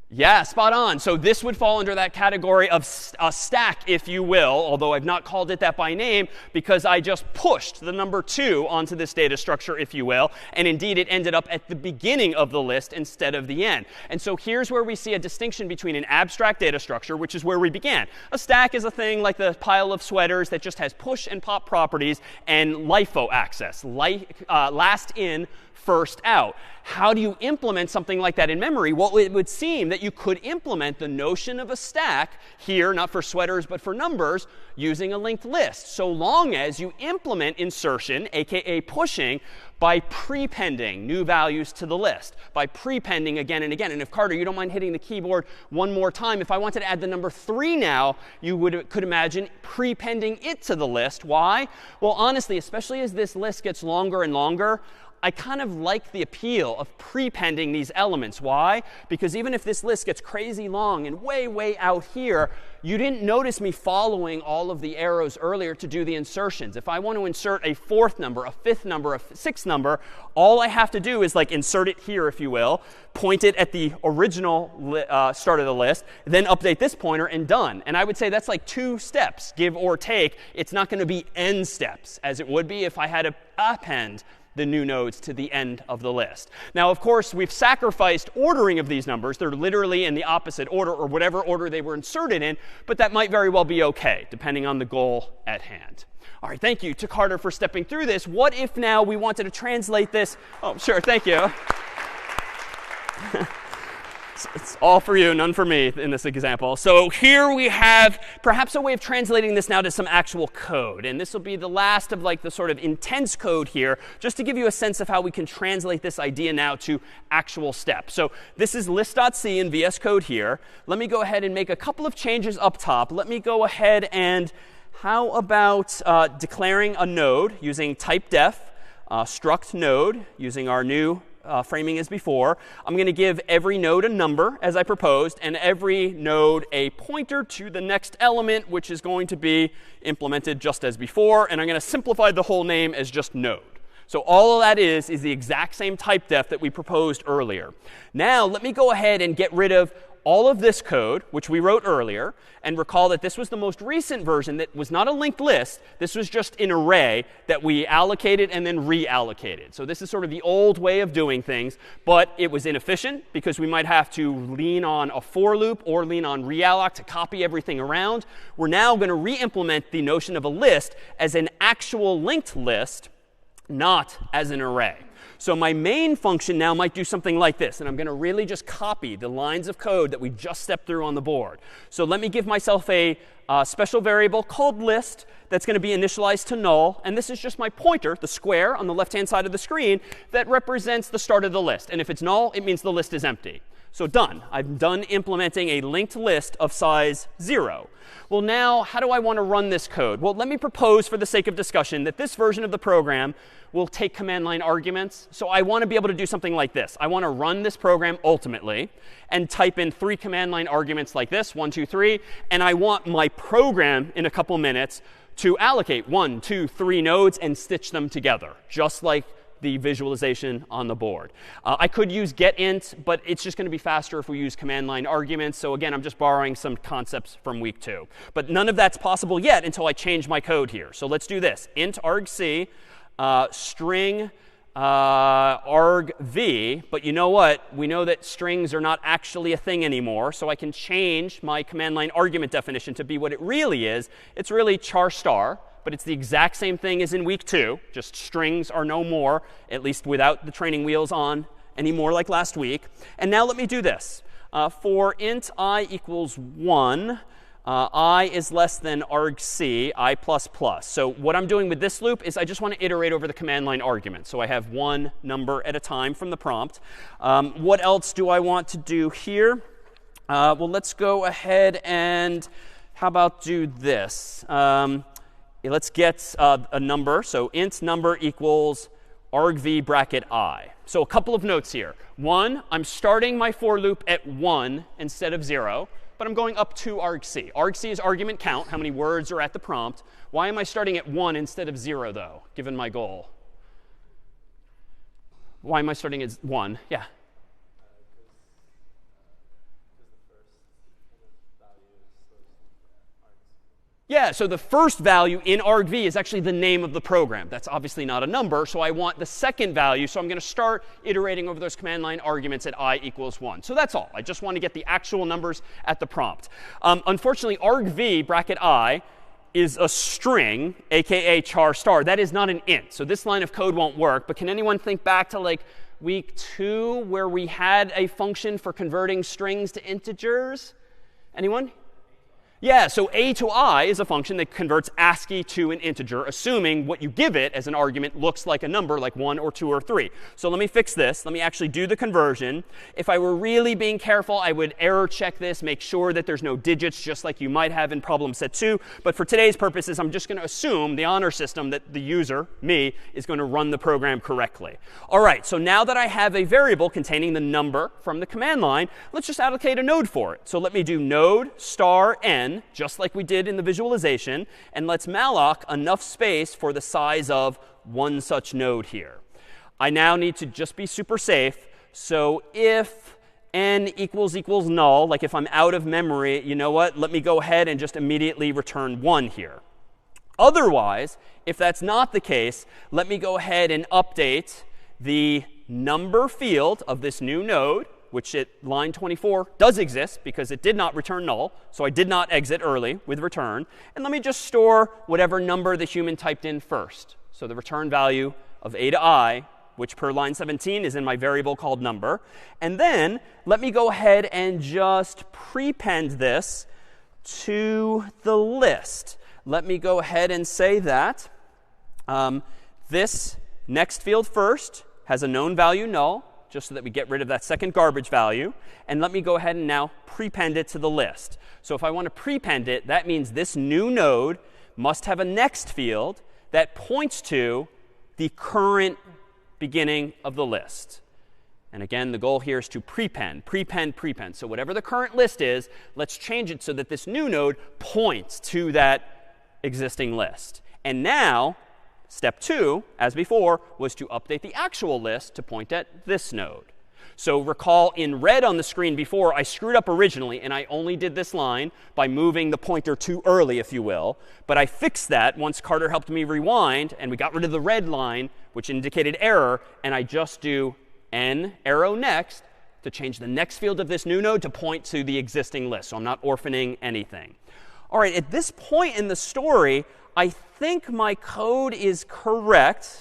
Yeah, spot on. So this would fall under that category of a stack, if you will, although I've not called it that by name because I just pushed the number 2 onto this data structure, if you will. And indeed, it ended up at the beginning of the list instead of the end. And so here's where we see a distinction between an abstract data structure, which is where we began. A stack is a thing like the pile of sweaters that just has push and pop properties and LIFO access, last in, first out. How do you implement something like that in memory? Well, it would seem that you could implement the notion of a stack here, not for sweaters, but for numbers, using a linked list, so long as you implement insertion, aka pushing, by prepending new values to the list, by prepending again and again. And if, Carter, you don't mind hitting the keyboard one more time, if I wanted to add the number 3 now, you could imagine prepending it to the list. Why? Well, honestly, especially as this list gets longer and longer, I kind of like the appeal of prepending these elements. Why? Because even if this list gets crazy long and way, way out here, you didn't notice me following all of the arrows earlier to do the insertions. If I want to insert a 4th number, a 5th number, a 6th number, all I have to do is like insert it here, if you will, point it at the original start of the list, then update this pointer, and done. And I would say that's like 2 steps, give or take. It's not going to be n steps, as it would be if I had to append the new nodes to the end of the list. Now, of course, we've sacrificed ordering of these numbers. They're literally in the opposite order, or whatever order they were inserted in, but that might very well be OK, depending on the goal at hand. All right, thank you to Carter for stepping through this. What if now we wanted to translate this? Oh, sure, thank you. It's all for you, none for me in this example. So here we have perhaps a way of translating this now to some actual code. And this will be the last of like the sort of intense code here, just to give you a sense of how we can translate this idea now to actual steps. So this is list.c in VS Code here. Let me go ahead and make a couple of changes up top. Let me go ahead and how about declaring a node using typedef, struct node using our new framing as before. I'm going to give every node a number, as I proposed, and every node a pointer to the next element, which is going to be implemented just as before. And I'm going to simplify the whole name as just node. So all of that is the exact same typedef that we proposed earlier. Now, let me go ahead and get rid of all of this code, which we wrote earlier, and recall that this was the most recent version that was not a linked list. This was just an array that we allocated and then reallocated. So this is sort of the old way of doing things, but it was inefficient because we might have to lean on a for loop or lean on realloc to copy everything around. We're now going to re-implement the notion of a list as an actual linked list, not as an array. So my main function now might do something like this. And I'm going to really just copy the lines of code that we just stepped through on the board. So let me give myself a special variable called list that's going to be initialized to null. And this is just my pointer, the square on the left-hand side of the screen, that represents the start of the list. And if it's null, it means the list is empty. So done. I'm done implementing a linked list of size 0. Well, now, how do I want to run this code? Well, let me propose, for the sake of discussion, that this version of the program will take command line arguments. So I want to be able to do something like this. I want to run this program ultimately and type in 3 command line arguments like this, 1, 2, 3. And I want my program in a couple minutes to allocate 1, 2, 3 nodes and stitch them together, just like the visualization on the board. I could use getInt, but it's just going to be faster if we use command line arguments. So again, I'm just borrowing some concepts from week 2. But none of that's possible yet until I change my code here. So let's do this. Int argc, string argv. But you know what? We know that strings are not actually a thing anymore. So I can change my command line argument definition to be what it really is. It's really char star. But it's the exact same thing as in week 2. Just strings are no more, at least without the training wheels on anymore like last week. And now let me do this. For int I equals 1, I is less than argc, I++. So what I'm doing with this loop is I just want to iterate over the command line argument. So I have one number at a time from the prompt. What else do I want to do here? Well, let's go ahead and how about do this? Let's get a number. So int number equals argv bracket I. So a couple of notes here. 1, I'm starting my for loop at 1 instead of 0. But I'm going up to argc. Argc is argument count, how many words are at the prompt. Why am I starting at 1 instead of 0, though, given my goal? Why am I starting at 1? Yeah. Yeah, so the first value in argv is actually the name of the program. That's obviously not a number, so I want the second value. So I'm going to start iterating over those command line arguments at I equals 1. So that's all. I just want to get the actual numbers at the prompt. Unfortunately, argv bracket I is a string, aka char star. That is not an int. So this line of code won't work. But can anyone think back to like week 2 where we had a function for converting strings to integers? Anyone? Yeah, so a to I is a function that converts ASCII to an integer, assuming what you give it as an argument looks like a number, like 1 or 2 or 3. So let me fix this. Let me actually do the conversion. If I were really being careful, I would error check this, make sure that there's no digits, just like you might have in problem set 2. But for today's purposes, I'm just going to assume the honor system that the user, me, is going to run the program correctly. All right, so now that I have a variable containing the number from the command line, let's just allocate a node for it. So let me do node star n, just like we did in the visualization, and let's malloc enough space for the size of one such node here. I now need to just be super safe. So if n equals null, like if I'm out of memory, you know what? Let me go ahead and just immediately return 1 here. Otherwise, if that's not the case, let me go ahead and update the number field of this new node, which at line 24 does exist because it did not return null. So I did not exit early with return. And let me just store whatever number the human typed in first. So the return value of a to I, which per line 17 is in my variable called number. And then let me go ahead and just prepend this to the list. Let me go ahead and say that this next field first has a known value null, just so that we get rid of that second garbage value. And let me go ahead and now prepend it to the list. So if I want to prepend it, that means this new node must have a next field that points to the current beginning of the list. And again, the goal here is to prepend. So whatever the current list is, let's change it so that this new node points to that existing list. And now, step 2, as before, was to update the actual list to point at this node. So recall in red on the screen before, I screwed up originally, and I only did this line by moving the pointer too early, if you will. But I fixed that once Carter helped me rewind, and we got rid of the red line, which indicated error. And I just do n arrow next to change the next field of this new node to point to the existing list. So I'm not orphaning anything. All right, at this point in the story, I think my code is correct.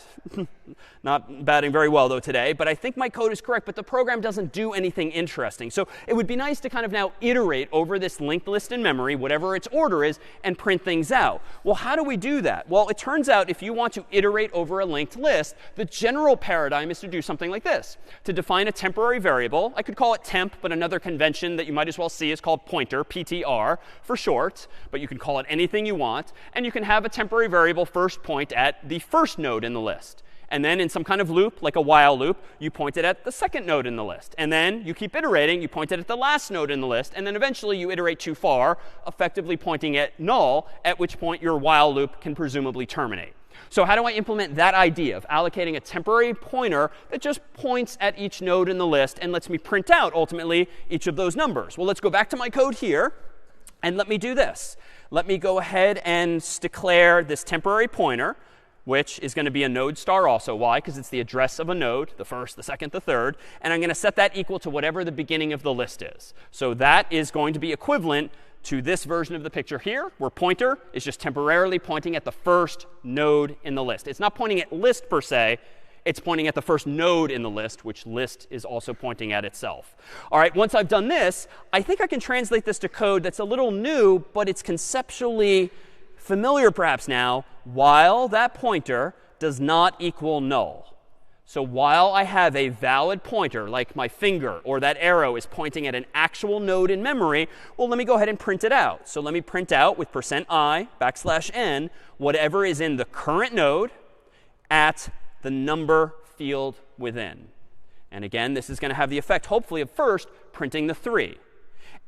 Not batting very well, though, today. But I think my code is correct. But the program doesn't do anything interesting. So it would be nice to kind of now iterate over this linked list in memory, whatever its order is, and print things out. Well, how do we do that? Well, it turns out if you want to iterate over a linked list, the general paradigm is to do something like this. To define a temporary variable, I could call it temp, but another convention that you might as well see is called pointer, PTR, for short. But you can call it anything you want. And you can have a temporary variable first point at the first node in the list. And then in some kind of loop, like a while loop, you point it at the second node in the list. And then you keep iterating. You point it at the last node in the list. And then eventually you iterate too far, effectively pointing at null, at which point your while loop can presumably terminate. So how do I implement that idea of allocating a temporary pointer that just points at each node in the list and lets me print out, ultimately, each of those numbers? Well, let's go back to my code here. And let me do this. Let me go ahead and declare this temporary pointer, which is going to be a node star also. Why? Because it's the address of a node, the first, the second, the third. And I'm going to set that equal to whatever the beginning of the list is. So that is going to be equivalent to this version of the picture here, where pointer is just temporarily pointing at the first node in the list. It's not pointing at list per se. It's pointing at the first node in the list, which list is also pointing at itself. All right, once I've done this, I think I can translate this to code that's a little new, but it's conceptually familiar perhaps now, while that pointer does not equal null. So while I have a valid pointer, like my finger or that arrow is pointing at an actual node in memory, well, let me go ahead and print it out. So let me print out with %i\n whatever is in the current node at the number field within. And again, this is going to have the effect, hopefully, of first printing the 3.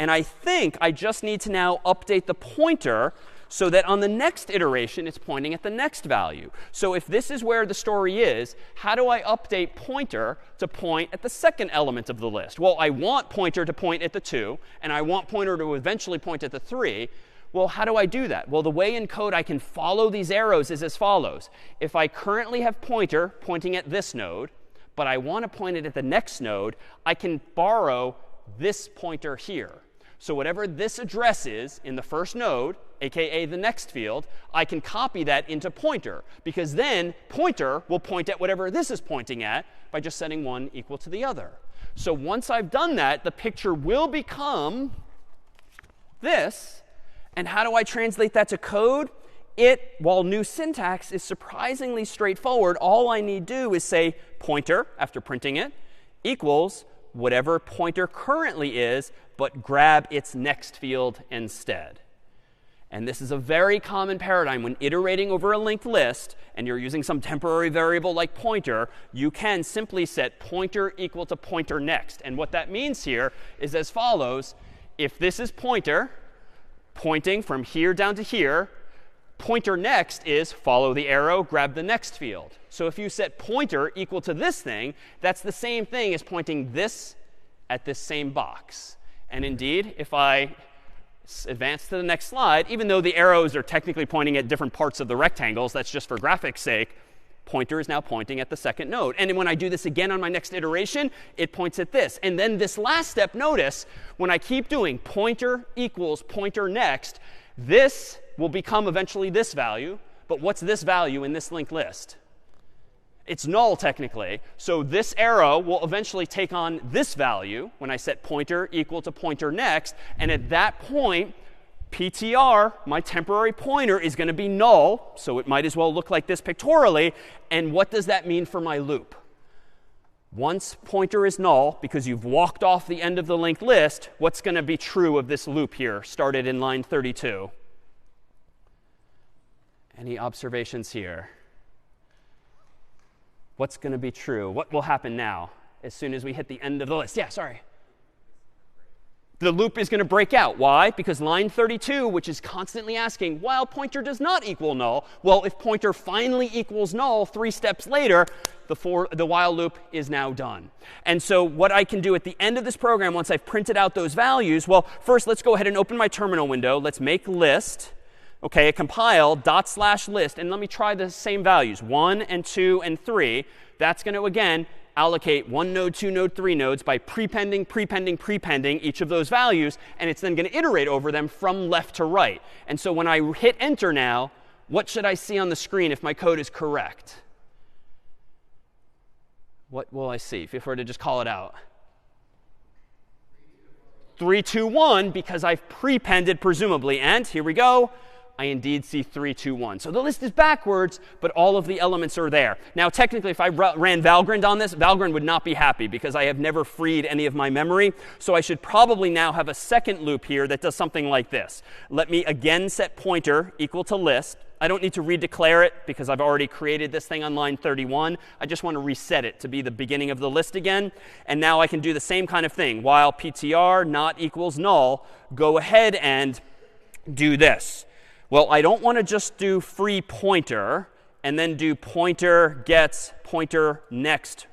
And I think I just need to now update the pointer so that on the next iteration, it's pointing at the next value. So if this is where the story is, how do I update pointer to point at the second element of the list? Well, I want pointer to point at the 2, and I want pointer to eventually point at the 3. Well, how do I do that? Well, the way in code I can follow these arrows is as follows. If I currently have pointer pointing at this node, but I want to point it at the next node, I can borrow this pointer here. So whatever this address is in the first node, aka the next field, I can copy that into pointer, because then pointer will point at whatever this is pointing at by just setting one equal to the other. So once I've done that, the picture will become this. And how do I translate that to code? While new syntax is surprisingly straightforward, all I need to do is say pointer, after printing it, equals whatever pointer currently is, but grab its next field instead. And this is a very common paradigm. When iterating over a linked list, and you're using some temporary variable like pointer, you can simply set pointer equal to pointer next. And what that means here is as follows. If this is pointer, pointing from here down to here, pointer next is follow the arrow, grab the next field. So if you set pointer equal to this thing, that's the same thing as pointing this at this same box. And indeed, if I advance to the next slide, even though the arrows are technically pointing at different parts of the rectangles, that's just for graphics' sake, pointer is now pointing at the second node. And when I do this again on my next iteration, it points at this. And then this last step, notice, when I keep doing pointer equals pointer next, this will become eventually this value. But what's this value in this linked list? It's null, technically. So this arrow will eventually take on this value when I set pointer equal to pointer next. And at that point, PTR, my temporary pointer, is going to be null. So it might as well look like this pictorially. And what does that mean for my loop? Once pointer is null, because you've walked off the end of the linked list, what's going to be true of this loop here, started in line 32? Any observations here? What's going to be true? What will happen now as soon as we hit the end of the list? Yeah, sorry. The loop is going to break out. Why? Because line 32, which is constantly asking, while pointer does not equal null, well, if pointer finally equals null 3 steps later, the while loop is now done. And so what I can do at the end of this program, once I've printed out those values, well, first let's go ahead and open my terminal window. Let's make list. OK, compile /list, and let me try the same values, 1 and 2 and 3. That's going to, again, allocate 1 node, 2 node, 3 nodes by prepending each of those values. And it's then going to iterate over them from left to right. And so when I hit enter now, what should I see on the screen if my code is correct? What will I see if I were to just call it out? 3, 2, 1, because I've prepended, presumably. And here we go. I indeed see 3, 2, 1. So the list is backwards, but all of the elements are there. Now, technically, if I ran Valgrind on this, Valgrind would not be happy because I have never freed any of my memory. So I should probably now have a second loop here that does something like this. Let me again set pointer equal to list. I don't need to redeclare it because I've already created this thing on line 31. I just want to reset it to be the beginning of the list again. And now I can do the same kind of thing. While PTR not equals null, go ahead and do this. Well, I don't want to just do free pointer and then do pointer gets pointer next.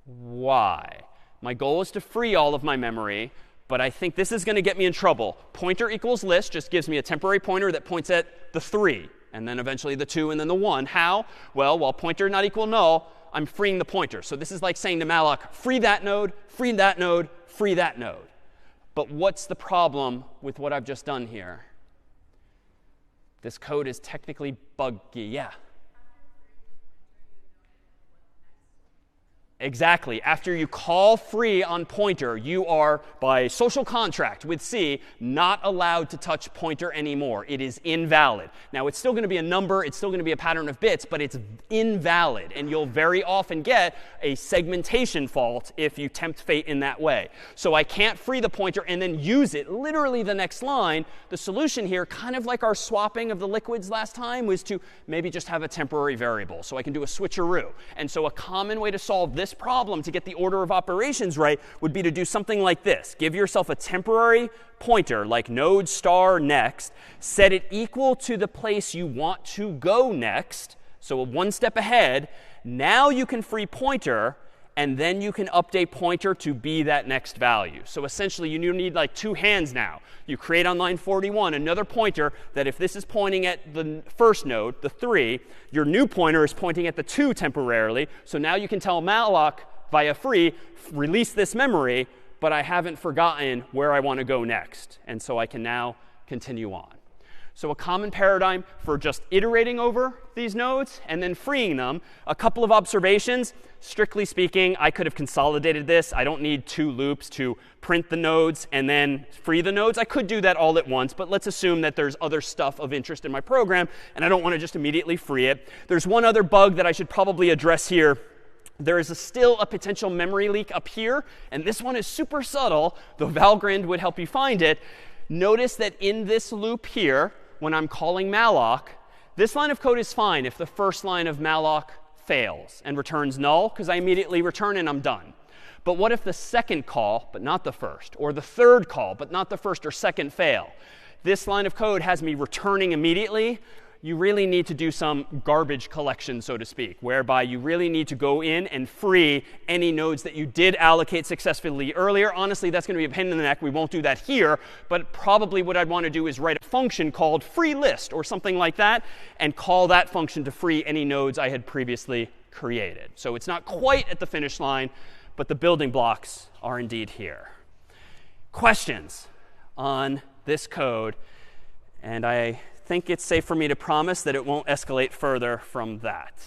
Why? My goal is to free all of my memory, but I think this is going to get me in trouble. Pointer equals list just gives me a temporary pointer that points at the 3, and then eventually the 2, and then the 1. How? Well, while pointer not equal null, I'm freeing the pointer. So this is like saying to malloc, free that node, free that node, free that node. But what's the problem with what I've just done here? This code is technically buggy. Yeah. Exactly. After you call free on pointer, you are, by social contract with C, not allowed to touch pointer anymore. It is invalid. Now, it's still going to be a number. It's still going to be a pattern of bits, but it's invalid. And you'll very often get a segmentation fault if you tempt fate in that way. So I can't free the pointer and then use it literally the next line. The solution here, kind of like our swapping of the liquids last time, was to maybe just have a temporary variable. So I can do a switcheroo. And so a common way to solve this problem to get the order of operations right would be to do something like this. Give yourself a temporary pointer like node star next. Set it equal to the place you want to go next. So one step ahead. Now you can free pointer, and then you can update pointer to be that next value. So essentially, you need like 2 hands now. You create on line 41 another pointer that if this is pointing at the first node, the 3, your new pointer is pointing at the 2 temporarily. So now you can tell malloc via free, release this memory, but I haven't forgotten where I want to go next. And so I can now continue on. So a common paradigm for just iterating over these nodes and then freeing them. A couple of observations. Strictly speaking, I could have consolidated this. I don't need 2 loops to print the nodes and then free the nodes. I could do that all at once, but let's assume that there's other stuff of interest in my program, and I don't want to just immediately free it. There's one other bug that I should probably address here. There is still a potential memory leak up here, and this one is super subtle, though Valgrind would help you find it. Notice that in this loop here, when I'm calling malloc, this line of code is fine if the first line of malloc fails and returns null, because I immediately return and I'm done. But what if the second call, but not the first, or the third call, but not the first or second fail? This line of code has me returning immediately. You really need to do some garbage collection, so to speak, whereby you really need to go in and free any nodes that you did allocate successfully earlier. Honestly, that's going to be a pain in the neck. We won't do that here. But probably what I'd want to do is write a function called freeList or something like that, and call that function to free any nodes I had previously created. So it's not quite at the finish line, but the building blocks are indeed here. Questions on this code? And I think it's safe for me to promise that it won't escalate further from that.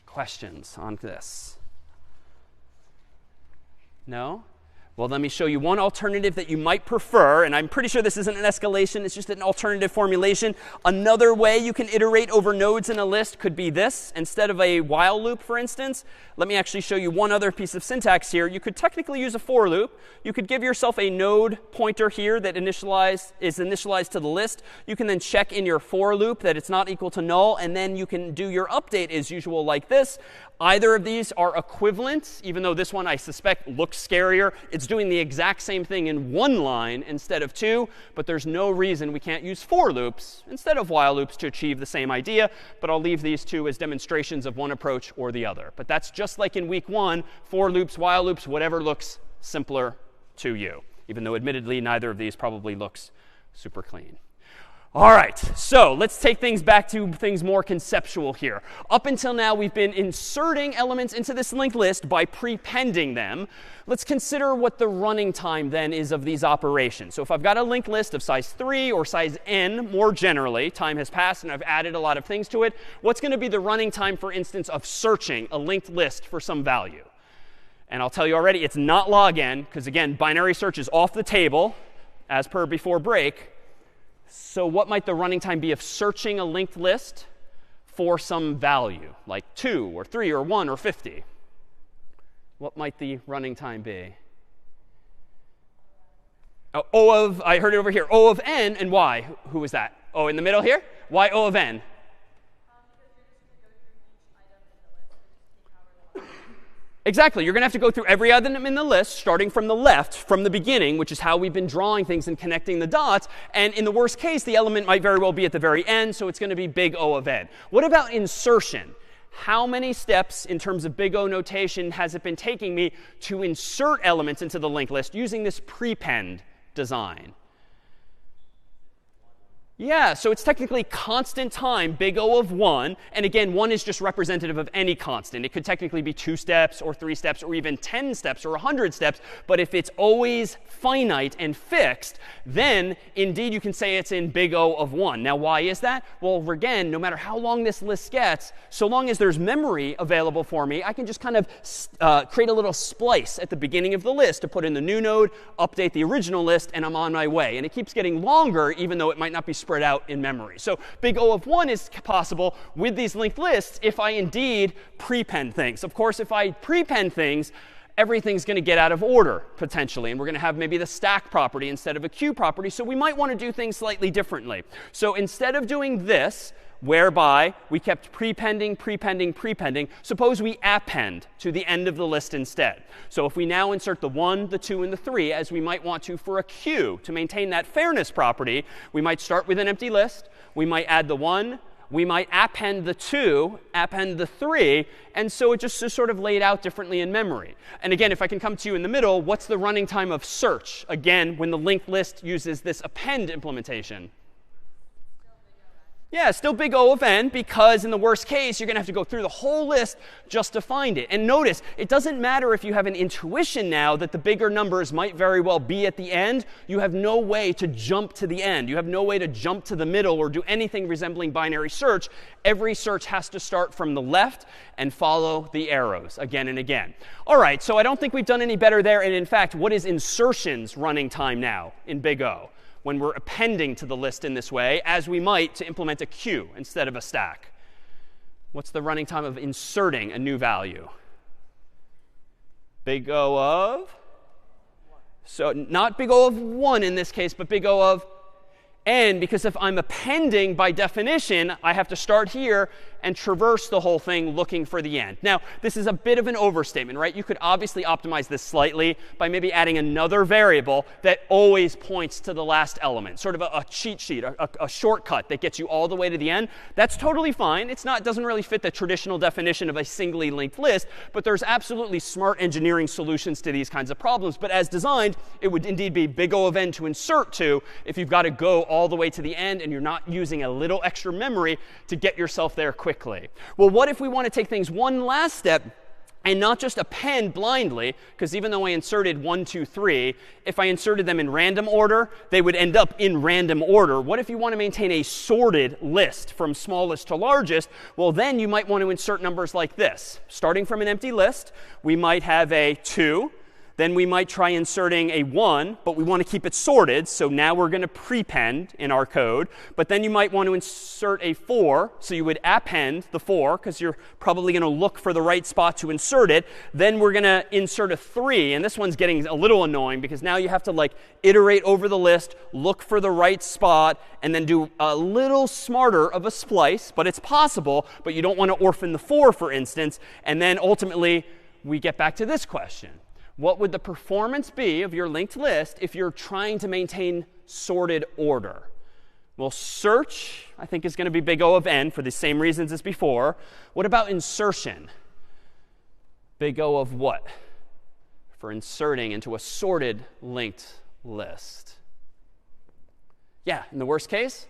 Questions on this? No? Well, let me show you one alternative that you might prefer. And I'm pretty sure this isn't an escalation. It's just an alternative formulation. Another way you can iterate over nodes in a list could be this. Instead of a while loop, for instance, let me actually show you one other piece of syntax here. You could technically use a for loop. You could give yourself a node pointer here that is initialized to the list. You can then check in your for loop that it's not equal to null. And then you can do your update as usual like this. Either of these are equivalent, even though this one I suspect looks scarier. It's doing the exact same thing in one line instead of 2, but there's no reason we can't use for loops instead of while loops to achieve the same idea. But I'll leave these two as demonstrations of one approach or the other. But that's just like in week 1, for loops, while loops, whatever looks simpler to you, even though admittedly neither of these probably looks super clean. All right, so let's take things back to things more conceptual here. Up until now, we've been inserting elements into this linked list by prepending them. Let's consider what the running time then is of these operations. So if I've got a linked list of size 3 or size n more generally, time has passed and I've added a lot of things to it, what's going to be the running time, for instance, of searching a linked list for some value? And I'll tell you already, it's not log n, because again, binary search is off the table as per before break. So what might the running time be of searching a linked list for some value, like 2 or 3 or 1 or 50? What might the running time be? Oh, O of, I heard it over here, O of n, and y. Who was that? Oh, in the middle here? Why O of n? Exactly. You're going to have to go through every item in the list, starting from the left, from the beginning, which is how we've been drawing things and connecting the dots. And in the worst case, the element might very well be at the very end, so it's going to be big O of n. What about insertion? How many steps in terms of big O notation has it been taking me to insert elements into the linked list using this prepend design? Yeah, so it's technically constant time, big O of 1. And again, 1 is just representative of any constant. It could technically be 2 steps or 3 steps or even 10 steps or 100 steps. But if it's always finite and fixed, then indeed you can say it's in big O of 1. Now, why is that? Well, again, no matter how long this list gets, so long as there's memory available for me, I can just kind of create a little splice at the beginning of the list to put in the new node, update the original list, and I'm on my way. And it keeps getting longer, even though it might not be spread out in memory. So big O of 1 is possible with these linked lists if I indeed prepend things. Of course, if I prepend things, everything's going to get out of order, potentially. And we're going to have maybe the stack property instead of a queue property. So we might want to do things slightly differently. So instead of doing this, whereby we kept prepending, suppose we append to the end of the list instead. So if we now insert the 1, the 2, and the 3, as we might want to for a queue to maintain that fairness property, we might start with an empty list. We might add the 1. We might append the 2, append the 3, and so it just is sort of laid out differently in memory. And again, if I can come to you in the middle, what's the running time of search? Again, when the linked list uses this append implementation. Yeah, still big O of n, because in the worst case, you're going to have to go through the whole list just to find it. And notice, it doesn't matter if you have an intuition now that the bigger numbers might very well be at the end. You have no way to jump to the end. You have no way to jump to the middle or do anything resembling binary search. Every search has to start from the left and follow the arrows again and again. All right, so I don't think we've done any better there. And in fact, what is insertions running time now in big O? When we're appending to the list in this way, as we might to implement a queue instead of a stack. What's the running time of inserting a new value? Big O of? So not big O of 1 in this case, but big O of n, because if I'm appending, by definition, I have to start here and traverse the whole thing looking for the end. Now, this is a bit of an overstatement, right? You could obviously optimize this slightly by maybe adding another variable that always points to the last element, sort of a cheat sheet, a shortcut that gets you all the way to the end. That's totally fine. It doesn't really fit the traditional definition of a singly linked list, but there's absolutely smart engineering solutions to these kinds of problems. But as designed, it would indeed be big O of n to insert to if you've got to go all the way to the end and you're not using a little extra memory to get yourself there quickly. Well, what if we want to take things one last step and not just append blindly? Because even though I inserted 1, 2, 3, if I inserted them in random order, they would end up in random order. What if you want to maintain a sorted list from smallest to largest? Well, then you might want to insert numbers like this. Starting from an empty list, we might have a 2. Then we might try inserting a 1, but we want to keep it sorted. So now we're going to prepend in our code. But then you might want to insert a 4. So you would append the 4, because you're probably going to look for the right spot to insert it. Then we're going to insert a 3. And this one's getting a little annoying, because now you have to like iterate over the list, look for the right spot, and then do a little smarter of a splice. But it's possible. But you don't want to orphan the 4, for instance. And then ultimately, we get back to this question. What would the performance be of your linked list if you're trying to maintain sorted order? Well, search, I think, is going to be big O of n for the same reasons as before. What about insertion? Big O of what? For inserting into a sorted linked list. Yeah, in the worst case?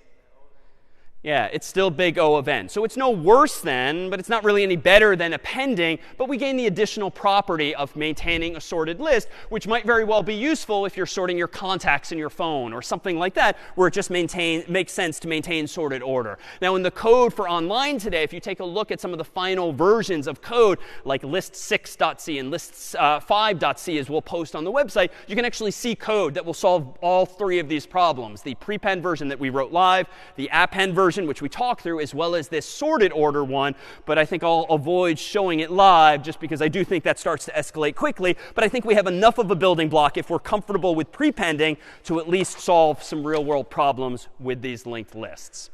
Yeah, it's still big O of n. So it's no worse than, but it's not really any better than appending. But we gain the additional property of maintaining a sorted list, which might very well be useful if you're sorting your contacts in your phone or something like that, where it just makes sense to maintain sorted order. Now, in the code for online today, if you take a look at some of the final versions of code, like list6.c and list5.c, as we'll post on the website, you can actually see code that will solve all 3 of these problems. The prepend version that we wrote live, the append version, which we talked through, as well as this sorted order one. But I think I'll avoid showing it live just because I do think that starts to escalate quickly. But I think we have enough of a building block, if we're comfortable with prepending, to at least solve some real-world problems with these linked lists.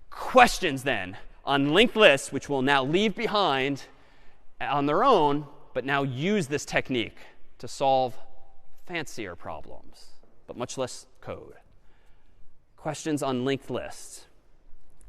Questions then on linked lists, which we'll now leave behind on their own, but now use this technique to solve fancier problems, but much less code. Questions on linked lists.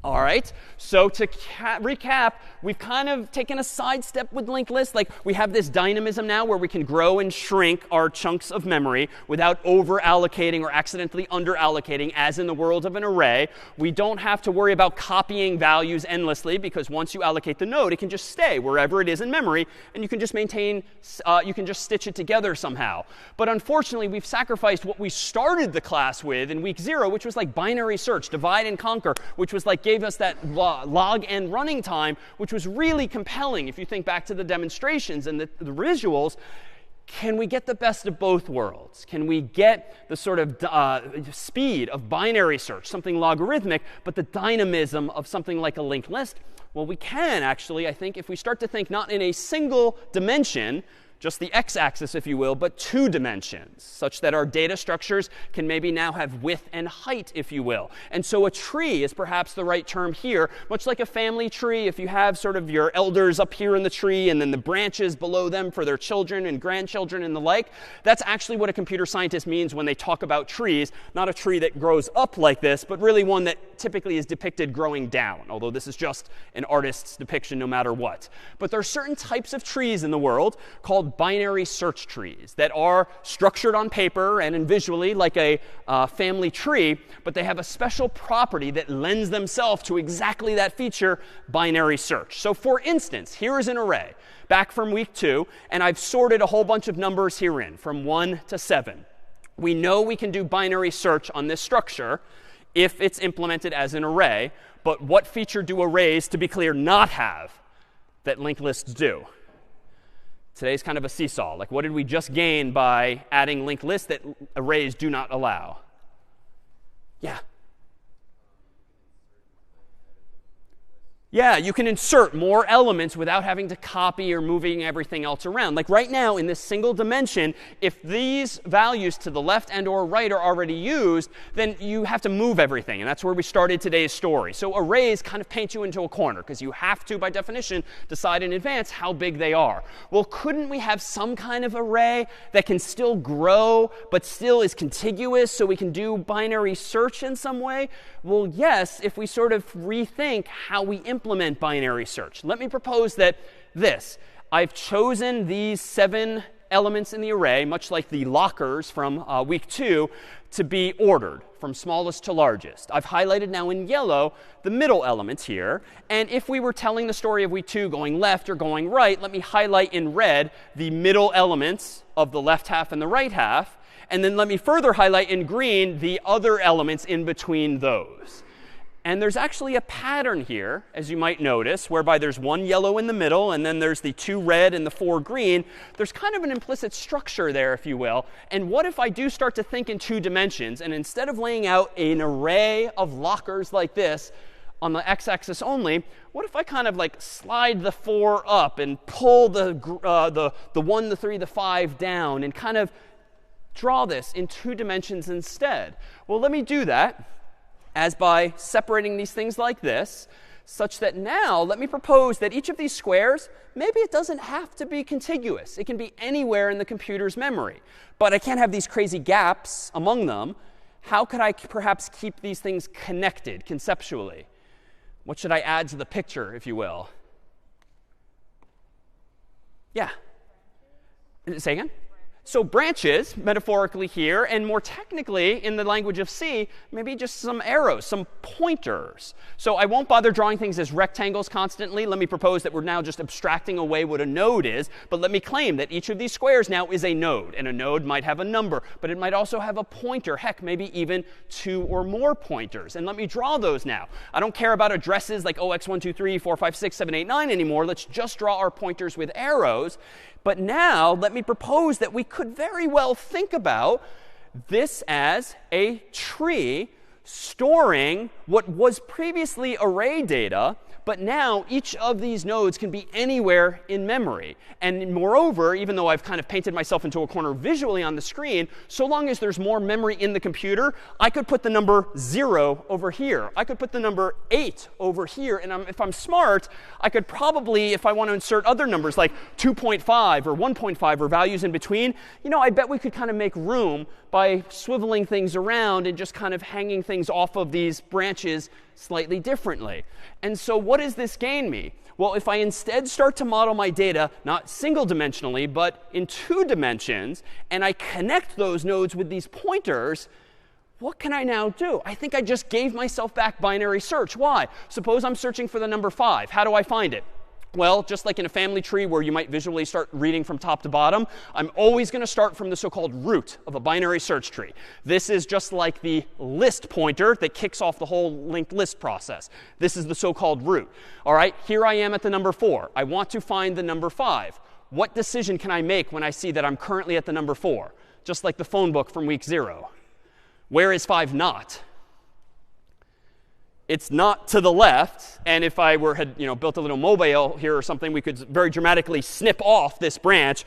All right, so to recap, we've kind of taken a sidestep with linked lists. Like, we have this dynamism now where we can grow and shrink our chunks of memory without over-allocating or accidentally under-allocating, as in the world of an array. We don't have to worry about copying values endlessly, because once you allocate the node, it can just stay wherever it is in memory, and you can just you can just stitch it together somehow. But unfortunately, we've sacrificed what we started the class with in week 0, which was like binary search, divide and conquer, which was like gave us that log n running time, which was really compelling if you think back to the demonstrations and the visuals. Can we get the best of both worlds? Can we get the sort of speed of binary search, something logarithmic, but the dynamism of something like a linked list? Well, we can actually, I think, if we start to think not in a single dimension, just the x-axis, if you will, but 2 dimensions, such that our data structures can maybe now have width and height, if you will. And so a tree is perhaps the right term here, much like a family tree. If you have sort of your elders up here in the tree and then the branches below them for their children and grandchildren and the like, that's actually what a computer scientist means when they talk about trees. Not a tree that grows up like this, but really one that typically is depicted growing down, although this is just an artist's depiction no matter what. But there are certain types of trees in the world called called binary search trees that are structured on paper and visually like a family tree, but they have a special property that lends themselves to exactly that feature, binary search. So for instance, here is an array back from week 2, and I've sorted a whole bunch of numbers herein from 1 to 7. We know we can do binary search on this structure if it's implemented as an array. But what feature do arrays, to be clear, not have that linked lists do? Today's kind of a seesaw. Like, what did we just gain by adding linked lists that arrays do not allow? Yeah. Yeah, you can insert more elements without having to copy or moving everything else around. Like right now, in this single dimension, if these values to the left and or right are already used, then you have to move everything. And that's where we started today's story. So arrays kind of paint you into a corner, because you have to, by definition, decide in advance how big they are. Well, couldn't we have some kind of array that can still grow, but still is contiguous, so we can do binary search in some way? Well, yes, if we sort of rethink how we implement binary search. Let me propose that I've chosen these 7 elements in the array, much like the lockers from week 2, to be ordered from smallest to largest. I've highlighted now in yellow the middle elements here. And if we were telling the story of week 2 going left or going right, let me highlight in red the middle elements of the left half and the right half. And then let me further highlight in green the other elements in between those. And there's actually a pattern here, as you might notice, whereby there's 1 yellow in the middle, and then there's the 2 red and the 4 green. There's kind of an implicit structure there, if you will. And what if I do start to think in 2 dimensions, and instead of laying out an array of lockers like this on the x-axis only, what if I kind of like slide the 4 up and pull the 1, the 3, the 5 down, and kind of draw this in 2 dimensions instead? Well, let me do that as by separating these things like this, such that now let me propose that each of these squares, maybe it doesn't have to be contiguous. It can be anywhere in the computer's memory. But I can't have these crazy gaps among them. How could I perhaps keep these things connected conceptually? What should I add to the picture, if you will? Yeah. Say again? So branches, metaphorically here, and more technically in the language of C, maybe just some arrows, some pointers. So I won't bother drawing things as rectangles constantly. Let me propose that we're now just abstracting away what a node is. But let me claim that each of these squares now is a node. And a node might have a number, but it might also have a pointer. Heck, maybe even 2 or more pointers. And let me draw those now. I don't care about addresses like 0x1, 2, 3, 4, 5, 6, 7, 8, 9 anymore. Let's just draw our pointers with arrows. But now let me propose that we could very well think about this as a tree storing what was previously array data, but now each of these nodes can be anywhere in memory. And moreover, even though I've kind of painted myself into a corner visually on the screen, so long as there's more memory in the computer, I could put the number 0 over here. I could put the number 8 over here. And if I'm smart, I could probably, if I want to insert other numbers like 2.5 or 1.5 or values in between, I bet we could kind of make room by swiveling things around and just kind of hanging things off of these branches slightly differently. And so what does this gain me? Well, if I instead start to model my data not single dimensionally, but in 2 dimensions, and I connect those nodes with these pointers, what can I now do? I think I just gave myself back binary search. Why? Suppose I'm searching for the number 5. How do I find it? Well, just like in a family tree where you might visually start reading from top to bottom, I'm always going to start from the so-called root of a binary search tree. This is just like the list pointer that kicks off the whole linked list process. This is the so-called root. All right, here I am at the number 4. I want to find the number 5. What decision can I make when I see that I'm currently at the number 4? Just like the phone book from week 0. Where is 5 not? It's not to the left, and if I had built a little mobile here or something, we could very dramatically snip off this branch.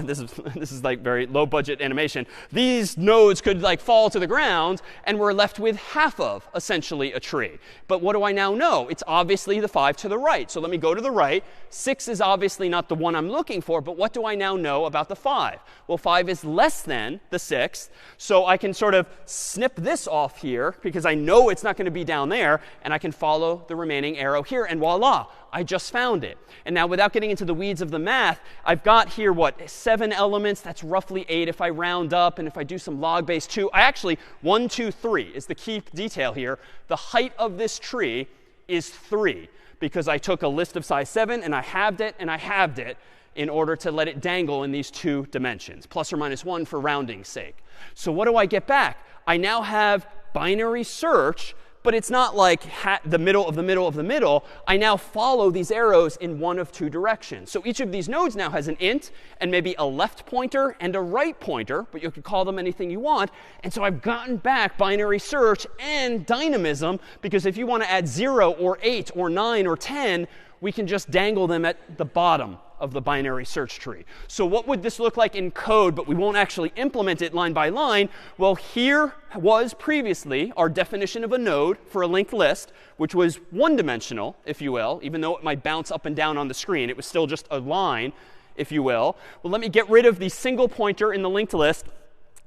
This is like very low budget animation. These nodes could like fall to the ground, and we're left with half of essentially a tree. But what do I now know? It's obviously the 5 to the right. So let me go to the right. 6 is obviously not the one I'm looking for, but what do I now know about the 5? Well, 5 is less than the 6, so I can sort of snip this off here because I know it's not going to be down there, and I can follow the remaining arrow here, and voila, I just found it. And now without getting into the weeds of the math, I've got here what 7 elements. That's roughly 8 if I round up. And if I do some log base 2, I actually, 1, 2, 3 is the key detail here. The height of this tree is 3 because I took a list of size 7 and I halved it and I halved it in order to let it dangle in these 2 dimensions, plus or minus 1 for rounding's sake. So what do I get back? I now have binary search, but it's not like the middle of the middle of the middle. I now follow these arrows in one of 2 directions. So each of these nodes now has an int and maybe a left pointer and a right pointer, but you could call them anything you want. And so I've gotten back binary search and dynamism, because if you want to add 0 or 8 or 9 or 10, we can just dangle them at the bottom of the binary search tree. So what would this look like in code, but we won't actually implement it line by line? Well, here was previously our definition of a node for a linked list, which was one-dimensional, if you will. Even though it might bounce up and down on the screen, it was still just a line, if you will. Well, let me get rid of the single pointer in the linked list.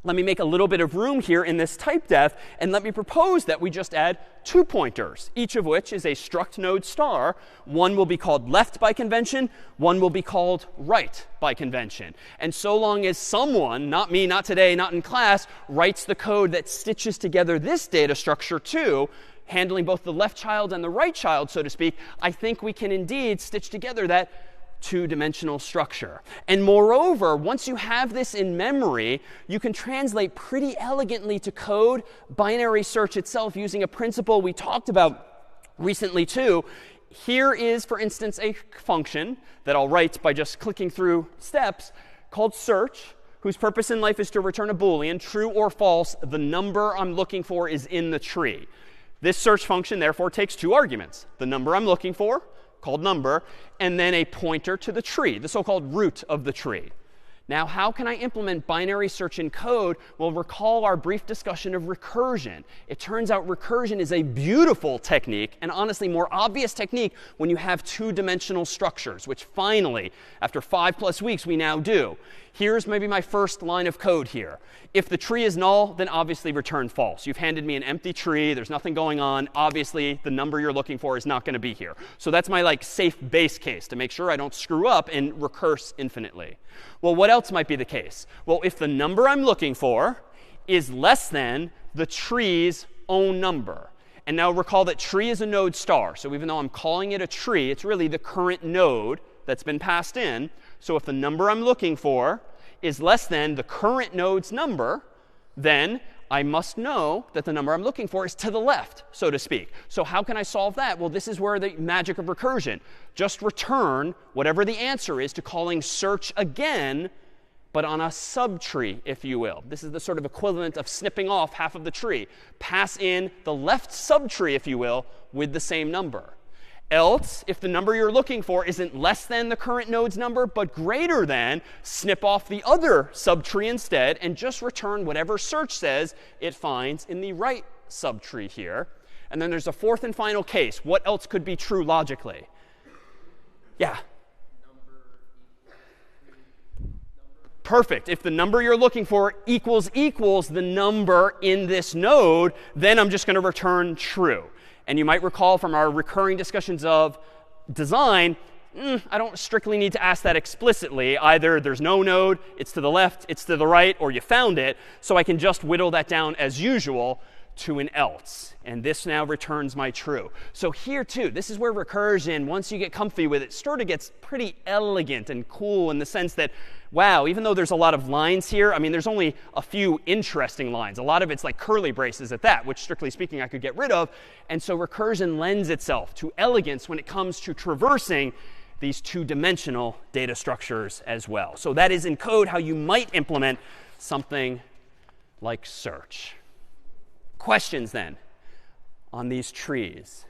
Let me make a little bit of room here in this type def, and let me propose that we just add 2 pointers, each of which is a struct node star. One will be called left by convention. One will be called right by convention. And so long as someone, not me, not today, not in class, writes the code that stitches together this data structure too, handling both the left child and the right child, so to speak, I think we can indeed stitch together that 2-dimensional structure. And moreover, once you have this in memory, you can translate pretty elegantly to code binary search itself using a principle we talked about recently too. Here is, for instance, a function that I'll write by just clicking through steps called search, whose purpose in life is to return a Boolean, true or false. The number I'm looking for is in the tree. This search function, therefore, takes 2 arguments: the number I'm looking for, called number, and then a pointer to the tree, the so-called root of the tree. Now, how can I implement binary search in code? Well, recall our brief discussion of recursion. It turns out recursion is a beautiful technique, and honestly, more obvious technique when you have 2-dimensional structures, which finally, after 5+ weeks, we now do. Here's maybe my first line of code here. If the tree is null, then obviously return false. You've handed me an empty tree. There's nothing going on. Obviously, the number you're looking for is not going to be here. So that's my safe base case to make sure I don't screw up and recurse infinitely. Well, what else might be the case? Well, if the number I'm looking for is less than the tree's own number. And now recall that tree is a node star. So even though I'm calling it a tree, it's really the current node that's been passed in. So if the number I'm looking for is less than the current node's number, then I must know that the number I'm looking for is to the left, so to speak. So how can I solve that? Well, this is where the magic of recursion. Just return whatever the answer is to calling search again, but on a subtree, if you will. This is the sort of equivalent of snipping off half of the tree. Pass in the left subtree, if you will, with the same number. Else, if the number you're looking for isn't less than the current node's number, but greater than, snip off the other subtree instead and just return whatever search says it finds in the right subtree here. And then there's a fourth and final case. What else could be true logically? Yeah? Perfect. If the number you're looking for equals the number in this node, then I'm just going to return true. And you might recall from our recurring discussions of design, I don't strictly need to ask that explicitly. Either there's no node, it's to the left, it's to the right, or you found it. So I can just whittle that down as usual to an else. And this now returns my true. So here, too, this is where recursion, once you get comfy with it, sort of gets pretty elegant and cool in the sense that, wow, even though there's a lot of lines here, I mean, there's only a few interesting lines. A lot of it's like curly braces at that, which, strictly speaking, I could get rid of. And so recursion lends itself to elegance when it comes to traversing these 2-dimensional data structures as well. So that is in code how you might implement something like search. Questions then on these trees?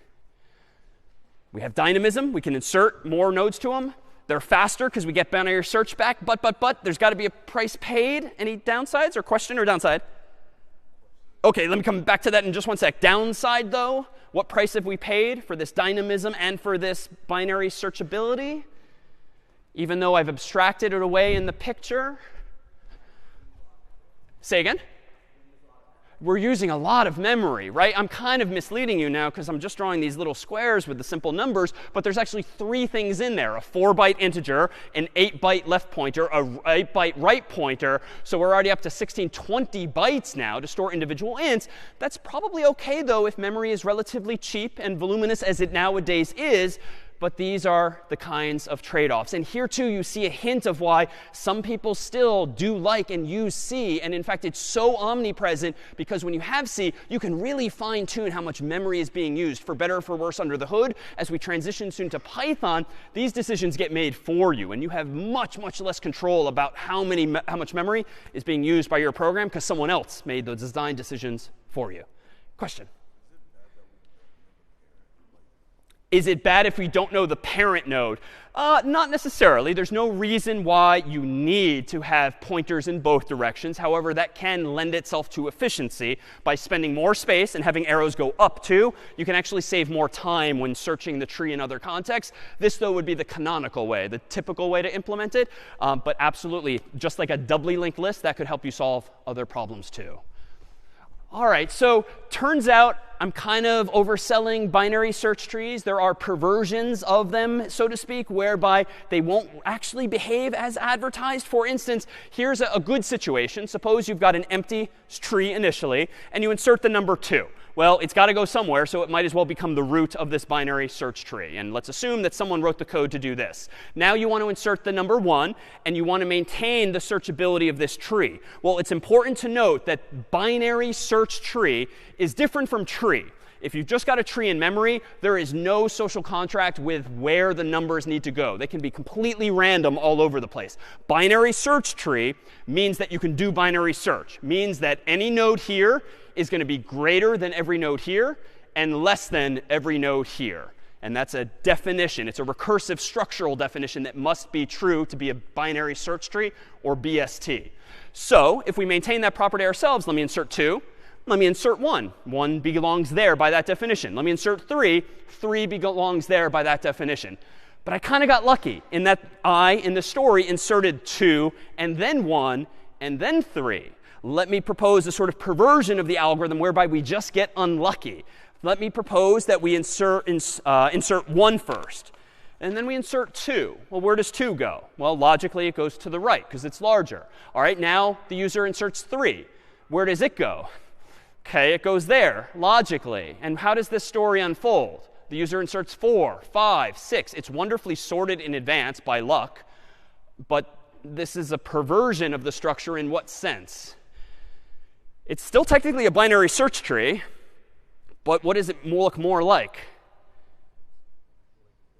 We have dynamism. We can insert more nodes to them. They're faster because we get binary search back. But there's got to be a price paid. Any downsides or question or downside? OK, let me come back to that in just one sec. Downside, though, what price have we paid for this dynamism and for this binary searchability? Even though I've abstracted it away in the picture. Say again? we're using a lot of memory, right? I'm kind of misleading you now because I'm just drawing these little squares with the simple numbers, but there's actually 3 things in there: a 4-byte integer, an 8-byte left pointer, a 8-byte right pointer. So we're already up to 20 bytes now to store individual ints. That's probably OK, though, if memory is relatively cheap and voluminous as it nowadays is. But these are the kinds of trade-offs. And here, too, you see a hint of why some people still do like and use C. And in fact, it's so omnipresent because when you have C, you can really fine-tune how much memory is being used, for better or for worse, under the hood. As we transition soon to Python, these decisions get made for you. And you have much, much less control about how much memory is being used by your program because someone else made those design decisions for you. Question? Is it bad if we don't know the parent node? Not necessarily. There's no reason why you need to have pointers in both directions. However, that can lend itself to efficiency. By spending more space and having arrows go up too, you can actually save more time when searching the tree in other contexts. This, though, would be the canonical way, the typical way to implement it. But absolutely, just like a doubly linked list, that could help you solve other problems too. All right, so turns out I'm kind of overselling binary search trees. There are perversions of them, so to speak, whereby they won't actually behave as advertised. For instance, here's a good situation. Suppose you've got an empty tree initially, and you insert the number 2. Well, it's got to go somewhere, so it might as well become the root of this binary search tree. And let's assume that someone wrote the code to do this. Now you want to insert the number 1, and you want to maintain the searchability of this tree. Well, it's important to note that binary search tree is different from tree. If you've just got a tree in memory, there is no social contract with where the numbers need to go. They can be completely random all over the place. Binary search tree means that you can do binary search. Means that any node here is going to be greater than every node here and less than every node here. And that's a definition. It's a recursive structural definition that must be true to be a binary search tree, or BST. So if we maintain that property ourselves, let me insert 2. Let me insert 1. 1 belongs there by that definition. Let me insert 3. 3 belongs there by that definition. But I kind of got lucky in that I, in the story, inserted 2, and then 1, and then 3. Let me propose a sort of perversion of the algorithm whereby we just get unlucky. Let me propose that we insert 1 first. And then we insert 2. Well, where does 2 go? Well, logically, it goes to the right because it's larger. All right, now the user inserts 3. Where does it go? OK, it goes there, logically. And how does this story unfold? The user inserts 4, 5, 6. It's wonderfully sorted in advance by luck. But this is a perversion of the structure in what sense? It's still technically a binary search tree. But what does it look more like?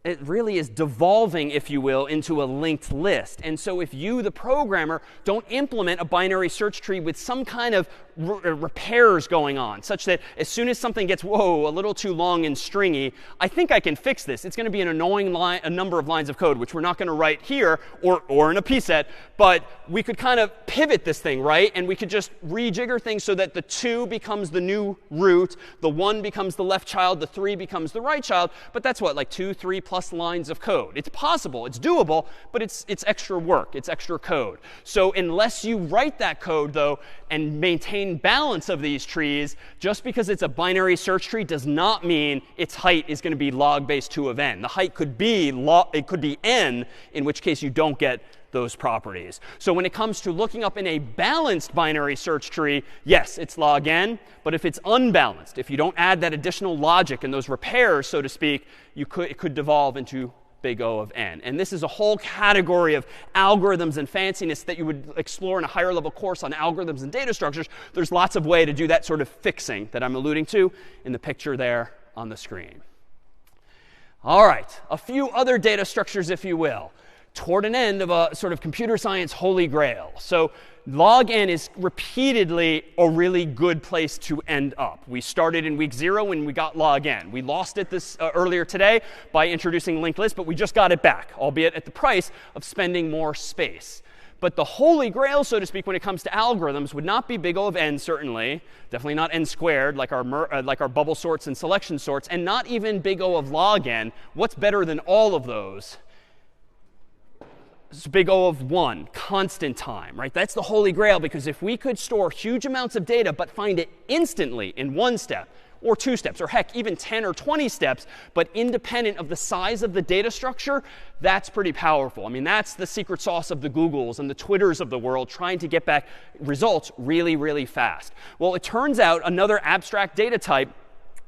It really is devolving, if you will, into a linked list. And so if you, the programmer, don't implement a binary search tree with some kind of repairs going on, such that as soon as something gets, whoa, a little too long and stringy, I think I can fix this. It's going to be an annoying a number of lines of code, which we're not going to write here or in a p set. But we could kind of pivot this thing, right? And we could just rejigger things so that the 2 becomes the new root, the 1 becomes the left child, the 3 becomes the right child. But that's what, like 2, 3 plus lines of code. It's possible, it's doable, but it's extra work, it's extra code. So unless you write that code, though, and maintain balance of these trees, just because it's a binary search tree does not mean its height is going to be log base 2 of n. The height could be n, in which case you don't get those properties. So when it comes to looking up in a balanced binary search tree, yes, it's log n. But if it's unbalanced, if you don't add that additional logic and those repairs, so to speak, it could devolve into big O of n. And this is a whole category of algorithms and fanciness that you would explore in a higher level course on algorithms and data structures. There's lots of way to do that sort of fixing that I'm alluding to in the picture there on the screen. All right, a few other data structures, if you will, toward an end of a sort of computer science holy grail. So log n is repeatedly a really good place to end up. We started in week 0 when we got log n. We lost it earlier today by introducing linked lists, but we just got it back, albeit at the price of spending more space. But the holy grail, so to speak, when it comes to algorithms would not be big O of n, certainly. Definitely not n squared, like our bubble sorts and selection sorts, and not even big O of log n. What's better than all of those? big O of 1, constant time, right? That's the holy grail, because if we could store huge amounts of data but find it instantly in 1 step, or 2 steps, or heck, even 10 or 20 steps, but independent of the size of the data structure, that's pretty powerful. I mean, that's the secret sauce of the Googles and the Twitters of the world, trying to get back results really, really fast. Well, it turns out another abstract data type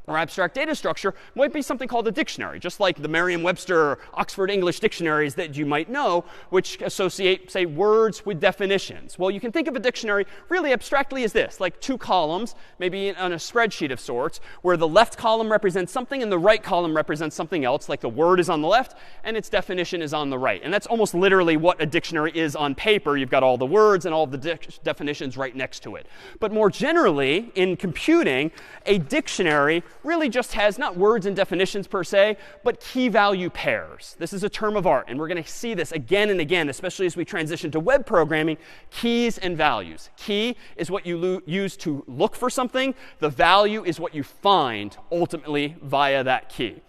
or abstract data structure might be something called a dictionary, just like the Merriam-Webster or Oxford English dictionaries that you might know, which associate, say, words with definitions. Well, you can think of a dictionary really abstractly as this, like 2 columns, maybe on a spreadsheet of sorts, where the left column represents something and the right column represents something else, like the word is on the left and its definition is on the right. And that's almost literally what a dictionary is on paper. You've got all the words and all the definitions right next to it. But more generally, in computing, a dictionary really just has not words and definitions per se, but key value pairs. This is a term of art, and we're going to see this again and again, especially as we transition to web programming, keys and values. Key is what you use to look for something. The value is what you find ultimately via that key.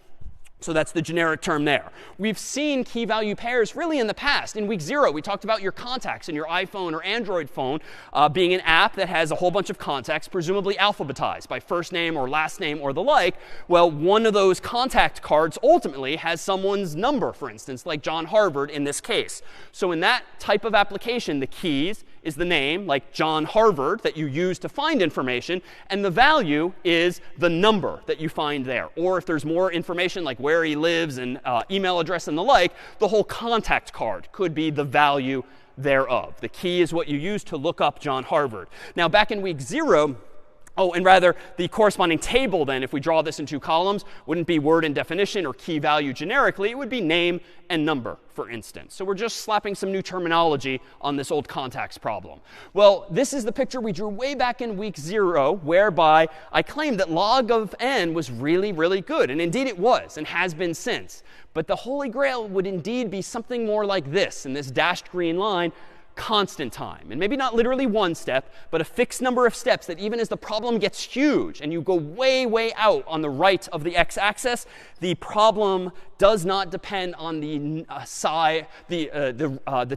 So that's the generic term there. We've seen key value pairs really in the past. In week 0, we talked about your contacts in your iPhone or Android phone being an app that has a whole bunch of contacts, presumably alphabetized by first name or last name or the like. Well, one of those contact cards ultimately has someone's number, for instance, like John Harvard in this case. So in that type of application, the keys is the name, like John Harvard, that you use to find information, and the value is the number that you find there. Or if there's more information, like where he lives and email address and the like, the whole contact card could be the value thereof. The key is what you use to look up John Harvard. Now, back in week 0, and rather, the corresponding table then, if we draw this in 2 columns, wouldn't be word and definition or key value generically. It would be name and number, for instance. So we're just slapping some new terminology on this old contacts problem. Well, this is the picture we drew way back in week 0, whereby I claimed that log of n was really, really good. And indeed it was, and has been since. But the holy grail would indeed be something more like this, in this dashed green line, constant time. And maybe not literally 1 step, but a fixed number of steps that even as the problem gets huge and you go way, way out on the right of the x-axis, the problem does not depend on the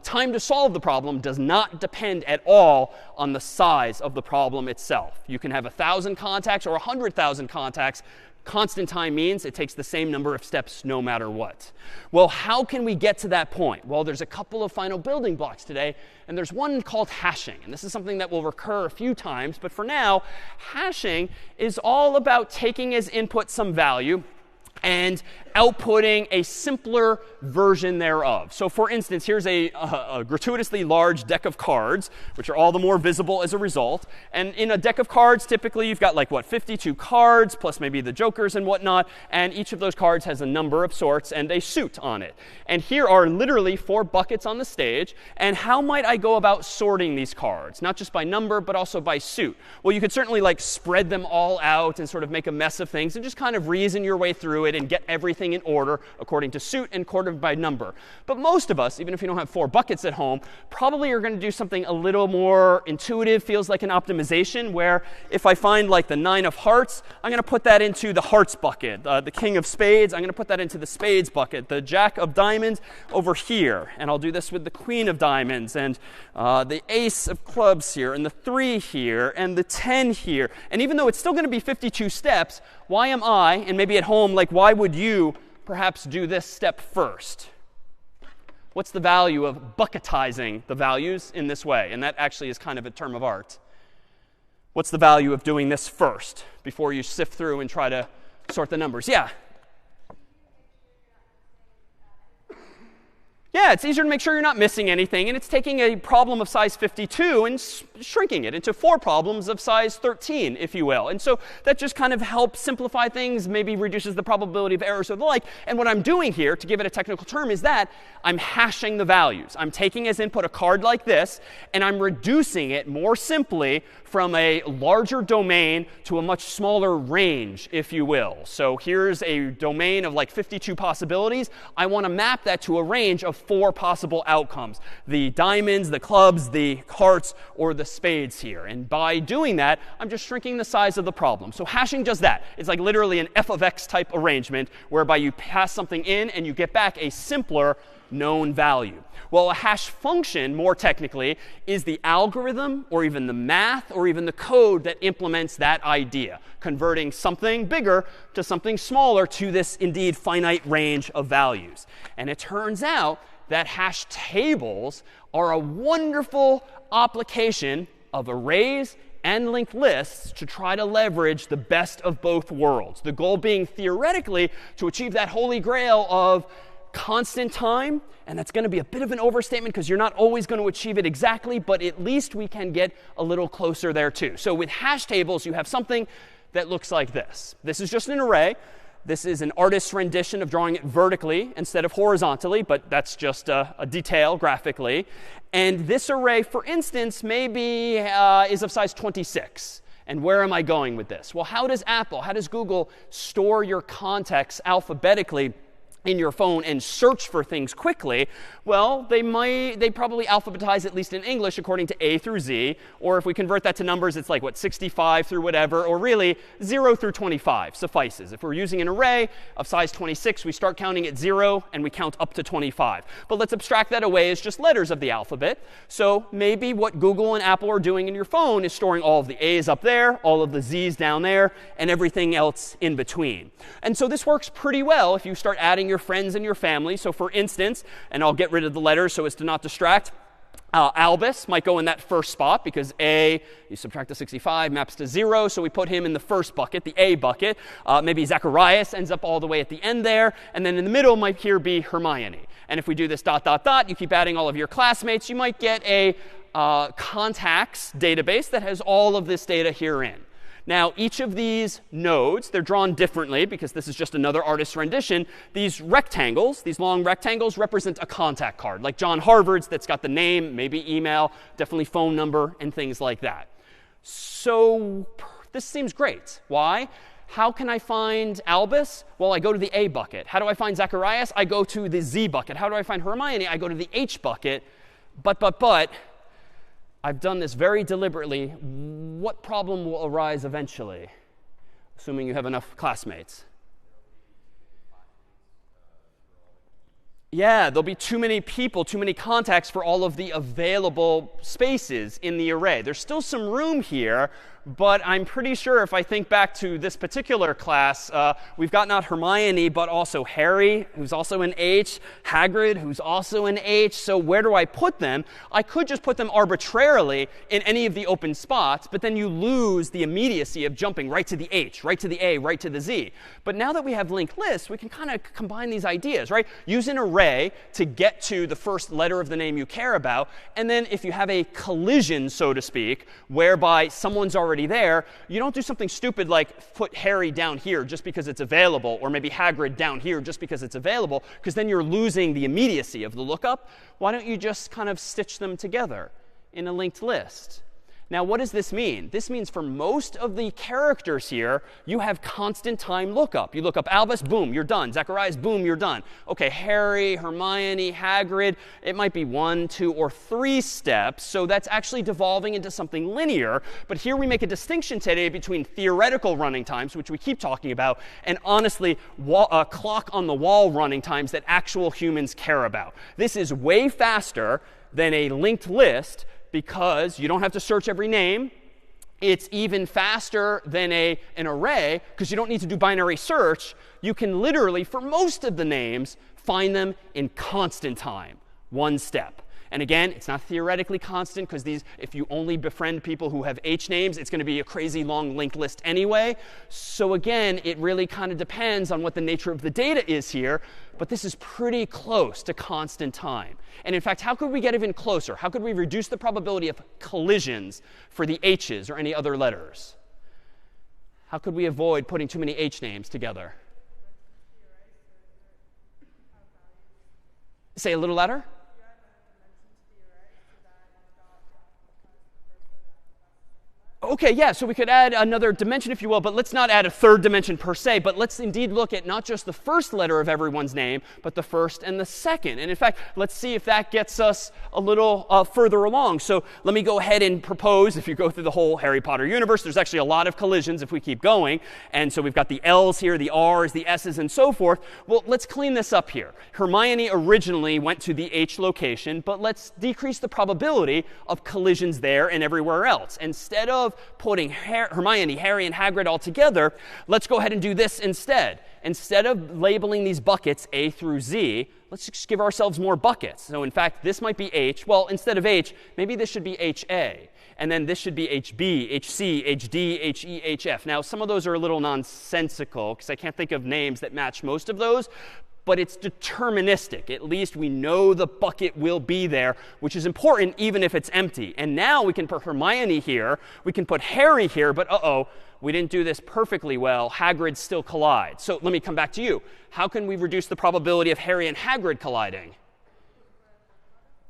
time to solve the problem does not depend at all on the size of the problem itself. You can have 1,000 contacts or 100,000 contacts. Constant time means it takes the same number of steps no matter what. Well, how can we get to that point? Well, there's a couple of final building blocks today, and there's one called hashing. And this is something that will recur a few times, but for now, hashing is all about taking as input some value and outputting a simpler version thereof. So for instance, here's a gratuitously large deck of cards, which are all the more visible as a result. And in a deck of cards, typically you've got like, 52 cards, plus maybe the jokers and whatnot. And each of those cards has a number of sorts and a suit on it. And here are literally 4 buckets on the stage. And how might I go about sorting these cards? Not just by number, but also by suit. Well, you could certainly like spread them all out and sort of make a mess of things and just kind of reason your way through it and get everything in order according to suit and ordered by number. But most of us, even if you don't have 4 buckets at home, probably are going to do something a little more intuitive, feels like an optimization, where if I find like the 9 of hearts, I'm going to put that into the hearts bucket. The king of spades, I'm going to put that into the spades bucket. The jack of diamonds over here. And I'll do this with the queen of diamonds and the ace of clubs here and the 3 here and the 10 here. And even though it's still going to be 52 steps, why am I, and maybe at home, like why would you perhaps do this step first? What's the value of bucketizing the values in this way? And that actually is kind of a term of art. What's the value of doing this first before you sift through and try to sort the numbers? Yeah? Yeah, it's easier to make sure you're not missing anything. And it's taking a problem of size 52 and shrinking it into 4 problems of size 13, if you will. And so that just kind of helps simplify things, maybe reduces the probability of errors or the like. And what I'm doing here, to give it a technical term, is that I'm hashing the values. I'm taking as input a card like this, and I'm reducing it more simply from a larger domain to a much smaller range, if you will. So here's a domain of like 52 possibilities. I want to map that to a range of 4 possible outcomes: the diamonds, the clubs, the hearts, or the spades here. And by doing that, I'm just shrinking the size of the problem. So hashing does that. It's like literally an f of x type arrangement, whereby you pass something in and you get back a simpler known value. Well, a hash function, more technically, is the algorithm or even the math or even the code that implements that idea, converting something bigger to something smaller to this indeed finite range of values. And it turns out that hash tables are a wonderful application of arrays and linked lists to try to leverage the best of both worlds. The goal being theoretically to achieve that holy grail of constant time. And that's going to be a bit of an overstatement because you're not always going to achieve it exactly, but at least we can get a little closer there too. So with hash tables, you have something that looks like this. This is just an array. This is an artist's rendition of drawing it vertically instead of horizontally, but that's just a detail graphically. And this array, for instance, maybe is of size 26. And where am I going with this? Well, how does Apple, how does Google store your contacts alphabetically in your phone and search for things quickly? Well, they probably alphabetize, at least in English, according to A through Z. Or if we convert that to numbers, it's like, what, 65 through whatever. Or really, 0 through 25 suffices. If we're using an array of size 26, we start counting at 0, and we count up to 25. But let's abstract that away as just letters of the alphabet. So maybe what Google and Apple are doing in your phone is storing all of the A's up there, all of the Z's down there, and everything else in between. And so this works pretty well if you start adding your friends and your family. So for instance, and I'll get rid of the letters so as to not distract, Albus might go in that first spot because A, you subtract the 65, maps to 0. So we put him in the first bucket, the A bucket. Maybe Zacharias ends up all the way at the end there. And then in the middle might here be Hermione. And if we do this ... you keep adding all of your classmates, you might get a contacts database that has all of this data herein. Now, each of these nodes, they're drawn differently because this is just another artist's rendition. These rectangles, these long rectangles, represent a contact card, like John Harvard's that's got the name, maybe email, definitely phone number, and things like that. So this seems great. Why? How can I find Albus? Well, I go to the A bucket. How do I find Zacharias? I go to the Z bucket. How do I find Hermione? I go to the H bucket. But, I've done this very deliberately. What problem will arise eventually, assuming you have enough classmates? Yeah, there'll be too many people, too many contacts for all of the available spaces in the array. There's still some room here, but I'm pretty sure if I think back to this particular class, we've got not Hermione, but also Harry, who's also an H, Hagrid, who's also an H. So where do I put them? I could just put them arbitrarily in any of the open spots, but then you lose the immediacy of jumping right to the H, right to the A, right to the Z. But now that we have linked lists, we can kind of combine these ideas, right? Use an array to get to the first letter of the name you care about. And then if you have a collision, so to speak, whereby someone's already there, you don't do something stupid like put Harry down here just because it's available, or maybe Hagrid down here just because it's available, because then you're losing the immediacy of the lookup. Why don't you just kind of stitch them together in a linked list? Now, what does this mean? This means for most of the characters here, you have constant time lookup. You look up Albus, boom, you're done. Zacharias, boom, you're done. OK, Harry, Hermione, Hagrid, it might be 1, 2, or 3 steps. So that's actually devolving into something linear. But here we make a distinction today between theoretical running times, which we keep talking about, and honestly, clock on the wall running times that actual humans care about. This is way faster than a linked list, because you don't have to search every name. It's even faster than an array, because you don't need to do binary search. You can literally, for most of the names, find them in constant time, one step. And again, it's not theoretically constant, because if you only befriend people who have H names, it's going to be a crazy long linked list anyway. So again, it really kind of depends on what the nature of the data is here. But this is pretty close to constant time. And in fact, how could we get even closer? How could we reduce the probability of collisions for the H's or any other letters? How could we avoid putting too many H names together? Say a little louder. OK, yeah, so we could add another dimension, if you will, but let's not add a third dimension per se, but let's indeed look at not just the first letter of everyone's name, but the first and the second. And in fact, let's see if that gets us a little further along. So let me go ahead and propose, if you go through the whole Harry Potter universe, there's actually a lot of collisions if we keep going. And so we've got the L's here, the R's, the S's, and so forth. Well, let's clean this up here. Hermione originally went to the H location, but let's decrease the probability of collisions there and everywhere else. Instead of putting Hermione, Harry, and Hagrid all together, let's go ahead and do this instead. Instead of labeling these buckets A through Z, let's just give ourselves more buckets. So in fact, this might be H. Well, instead of H, maybe this should be HA. And then this should be HB, HC, HD, HE, HF. Now, some of those are a little nonsensical because I can't think of names that match most of those. But it's deterministic. At least we know the bucket will be there, which is important even if it's empty. And now we can put Hermione here. We can put Harry here. But uh-oh, we didn't do this perfectly well. Hagrid still collides. So let me come back to you. How can we reduce the probability of Harry and Hagrid colliding?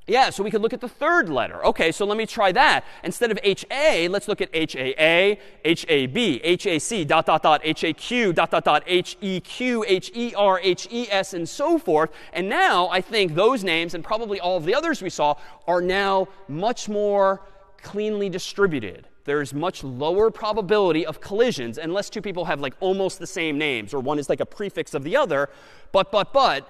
Yeah, so we could look at the third letter. OK, so let me try that. Instead of HA, let's look at HAA, HAB, HAC, dot, dot, dot, HAQ, dot, dot, dot, HEQ, HER, HES, and so forth. And now I think those names, and probably all of the others we saw, are now much more cleanly distributed. There's much lower probability of collisions unless two people have like almost the same names, or one is like a prefix of the other. But,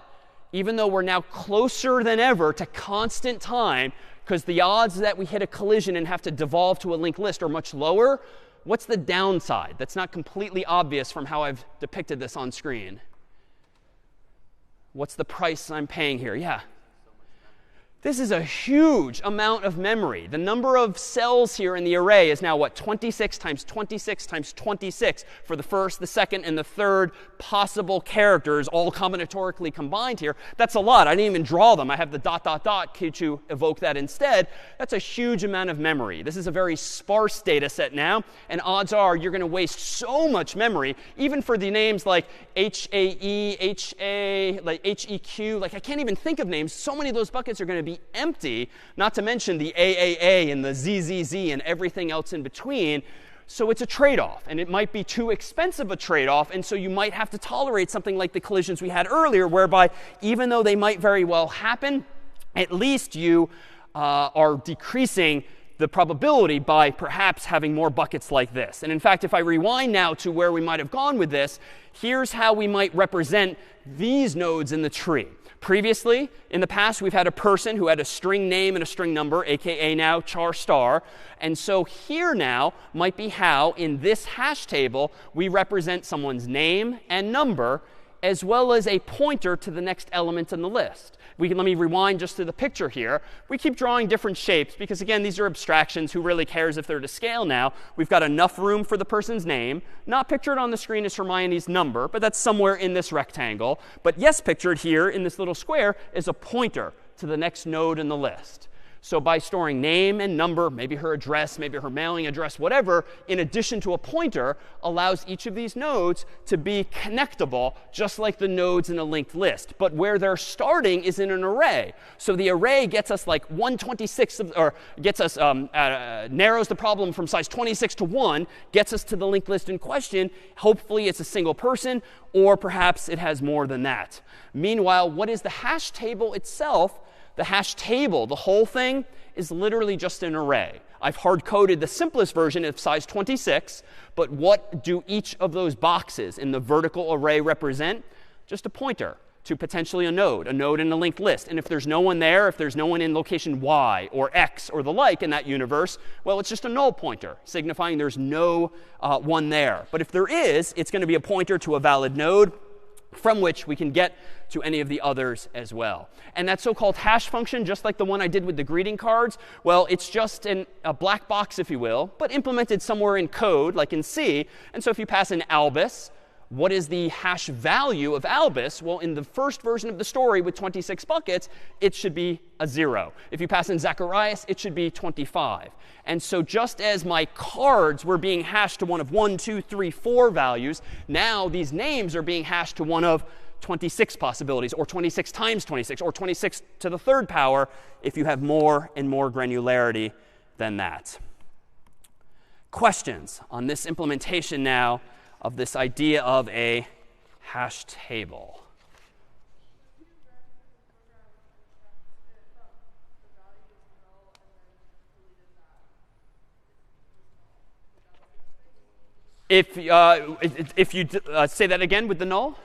even though we're now closer than ever to constant time, because the odds that we hit a collision and have to devolve to a linked list are much lower, what's the downside? That's not completely obvious from how I've depicted this on screen. What's the price I'm paying here? Yeah. This is a huge amount of memory. The number of cells here in the array is now, what, 26 times 26 times 26 for the first, the second, and the third possible characters, all combinatorically combined here. That's a lot. I didn't even draw them. I have the dot, dot, dot to evoke that instead. That's a huge amount of memory. This is a very sparse data set now, and odds are you're going to waste so much memory, even for the names like HAE, HA, like HEQ. Like, I can't even think of names. So many of those buckets are going to be empty, not to mention the AAA and the ZZZ and everything else in between. So it's a trade-off, and it might be too expensive a trade-off, and so you might have to tolerate something like the collisions we had earlier, whereby even though they might very well happen, at least you are decreasing the probability by perhaps having more buckets like this. And in fact, if I rewind now to where we might have gone with this, here's how we might represent these nodes in the tree. Previously, in the past, we've had a person who had a string name and a string number, aka now char star. And so here now might be how, in this hash table, we represent someone's name and number, as well as a pointer to the next element in the list. Let me rewind just to the picture here. We keep drawing different shapes because, again, these are abstractions. Who really cares if they're to scale now? We've got enough room for the person's name. Not pictured on the screen is Hermione's number, but that's somewhere in this rectangle. But yes, pictured here in this little square is a pointer to the next node in the list. So by storing name and number, maybe her address, maybe her mailing address, whatever, in addition to a pointer, allows each of these nodes to be connectable, just like the nodes in a linked list. But where they're starting is in an array. So the array gets us like 1/26, or gets us narrows the problem from size 26 to 1, gets us to the linked list in question. Hopefully it's a single person, or perhaps it has more than that. Meanwhile, what is the hash table itself? The hash table, the whole thing, is literally just an array. I've hard-coded the simplest version of size 26, but what do each of those boxes in the vertical array represent? Just a pointer to potentially a node in a linked list. And if there's no one there, if there's no one in location Y or X or the like in that universe, well, it's just a null pointer, signifying there's no one there. But if there is, it's going to be a pointer to a valid node, from which we can get to any of the others as well. And that so-called hash function, just like the one I did with the greeting cards, well, it's just a black box, if you will, but implemented somewhere in code, like in C. And so if you pass in Albus, what is the hash value of Albus? Well, in the first version of the story with 26 buckets, it should be a 0. If you pass in Zacharias, it should be 25. And so just as my cards were being hashed to one of 1, 2, 3, 4 values, now these names are being hashed to one of 26 possibilities, or 26 times 26, or 26 to the third power if you have more and more granularity than that. questions on this implementation now of this idea of a hash table? If you say that again with the null?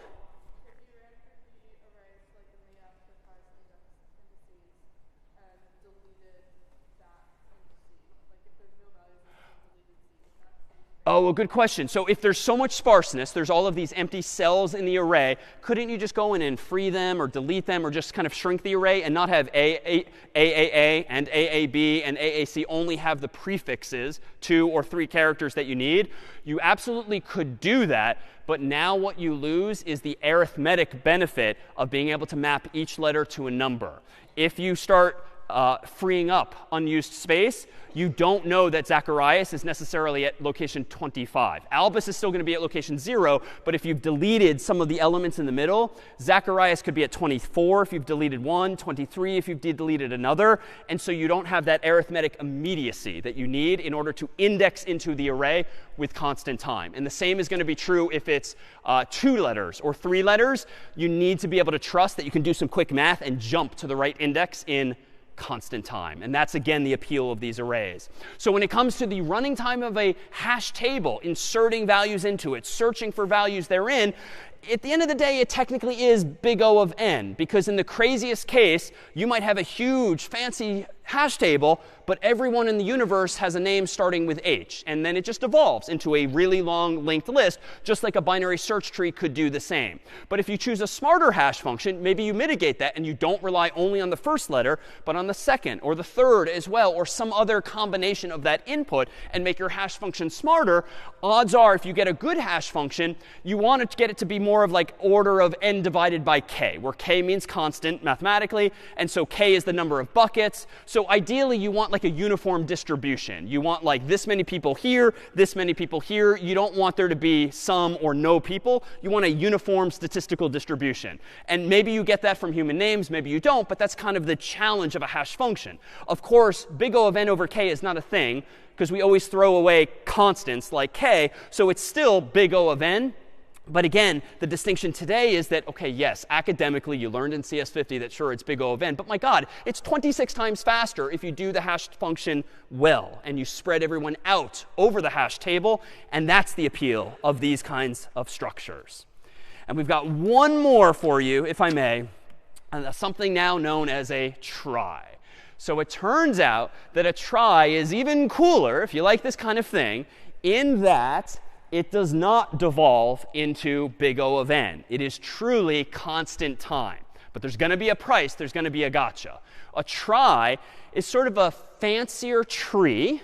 Oh, well, good question. So if there's so much sparseness, there's all of these empty cells in the array, couldn't you just go in and free them or delete them or just kind of shrink the array and not have AAA and AAB and AAC only have the prefixes, 2 or 3 characters that you need? You absolutely could do that, but now what you lose is the arithmetic benefit of being able to map each letter to a number. If you start freeing up unused space, you don't know that Zacharias is necessarily at location 25. Albus is still going to be at location 0, but if you've deleted some of the elements in the middle, Zacharias could be at 24 if you've deleted one, 23 if you've deleted another, and so you don't have that arithmetic immediacy that you need in order to index into the array with constant time. And the same is going to be true if it's 2 letters or 3 letters. You need to be able to trust that you can do some quick math and jump to the right index in constant time. And that's, again, the appeal of these arrays. So when it comes to the running time of a hash table, inserting values into it, searching for values therein, at the end of the day, it technically is big O of n, because in the craziest case, you might have a huge, fancy hash table, but everyone in the universe has a name starting with H. And then it just evolves into a really long linked list, just like a binary search tree could do the same. But if you choose a smarter hash function, maybe you mitigate that and you don't rely only on the first letter, but on the second or the third as well, or some other combination of that input, and make your hash function smarter. Odds are, if you get a good hash function, you want to get it to be more of like order of n divided by k, where k means constant mathematically, and so k is the number of buckets. So ideally, you want like a uniform distribution. You want like this many people here, this many people here. You don't want there to be some or no people. You want a uniform statistical distribution. And maybe you get that from human names, maybe you don't, but that's kind of the challenge of a hash function. Of course, big O of n over k is not a thing, because we always throw away constants like k, so it's still big O of n. But again, the distinction today is that, OK, yes, academically, you learned in CS50 that, sure, it's big O of n. But my God, it's 26 times faster if you do the hash function well and you spread everyone out over the hash table. And that's the appeal of these kinds of structures. And we've got one more for you, if I may, something now known as a trie. So it turns out that a trie is even cooler, if you like this kind of thing, in that it does not devolve into big O of n. It is truly constant time. But there's going to be a price. There's going to be a gotcha. A trie is sort of a fancier tree.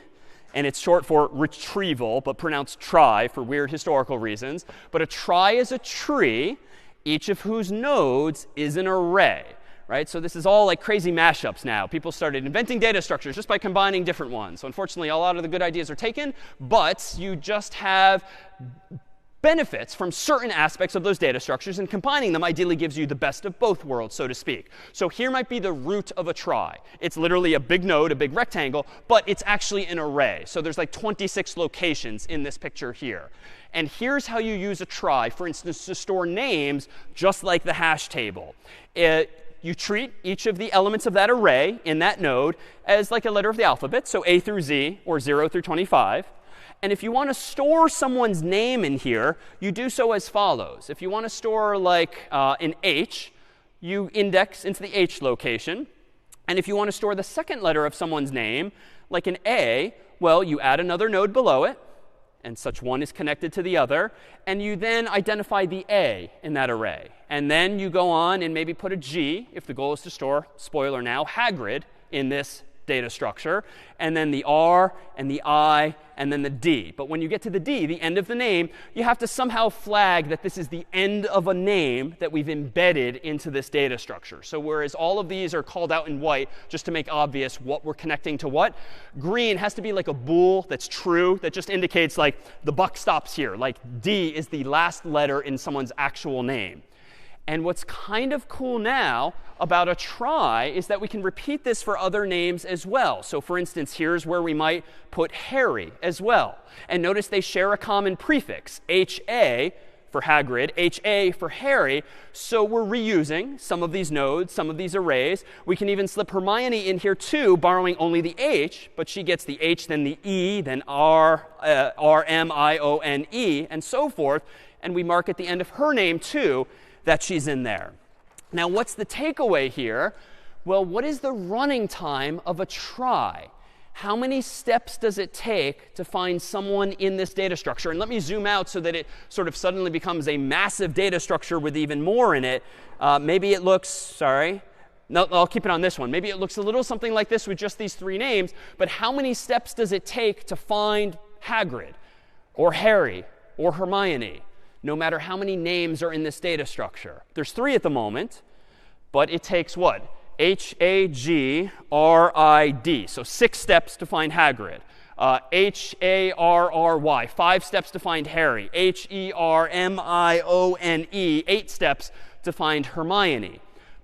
And it's short for retrieval, but pronounced trie for weird historical reasons. But a trie is a tree, each of whose nodes is an array. Right? So this is all like crazy mashups now. People started inventing data structures just by combining different ones. So unfortunately, a lot of the good ideas are taken, but you just have benefits from certain aspects of those data structures, and combining them ideally gives you the best of both worlds, so to speak. So here might be the root of a trie. It's literally a big node, a big rectangle, but it's actually an array. So there's like 26 locations in this picture here. And here's how you use a trie, for instance, to store names just like the hash table. You treat each of the elements of that array in that node as like a letter of the alphabet, so A through Z, or 0 through 25. And if you want to store someone's name in here, you do so as follows. If you want to store like an H, you index into the H location. And if you want to store the second letter of someone's name, like an A, well, you add another node below it, and such one is connected to the other. And you then identify the A in that array. And then you go on and maybe put a G, if the goal is to store, spoiler now, Hagrid in this data structure. And then the R and the I and then the D. But when you get to the D, the end of the name, you have to somehow flag that this is the end of a name that we've embedded into this data structure. So whereas all of these are called out in white just to make obvious what we're connecting to what, green has to be like a bool that's true, that just indicates like the buck stops here. Like D is the last letter in someone's actual name. And what's kind of cool now about a try is that we can repeat this for other names as well. So for instance, here's where we might put Harry as well. And notice they share a common prefix, HA for Hagrid, HA for Harry. So we're reusing some of these nodes, some of these arrays. We can even slip Hermione in here too, borrowing only the H, but she gets the H, then the E, then R, R-M-I-O-N-E, and so forth. And we mark at the end of her name too that she's in there. Now, what's the takeaway here? Well, what is the running time of a try? How many steps does it take to find someone in this data structure? And let me zoom out so that it sort of suddenly becomes a massive data structure with even more in it. Maybe it looks, no, I'll keep it on this one. Maybe it looks a little something like this with just these three names. But how many steps does it take to find Hagrid or Harry or Hermione? No matter how many names are in this data structure. There's 3 at the moment, but it takes what? H-A-G-R-I-D. So 6 steps to find Hagrid. H-A-R-R-Y. 5 steps to find Harry. H-E-R-M-I-O-N-E. 8 steps to find Hermione.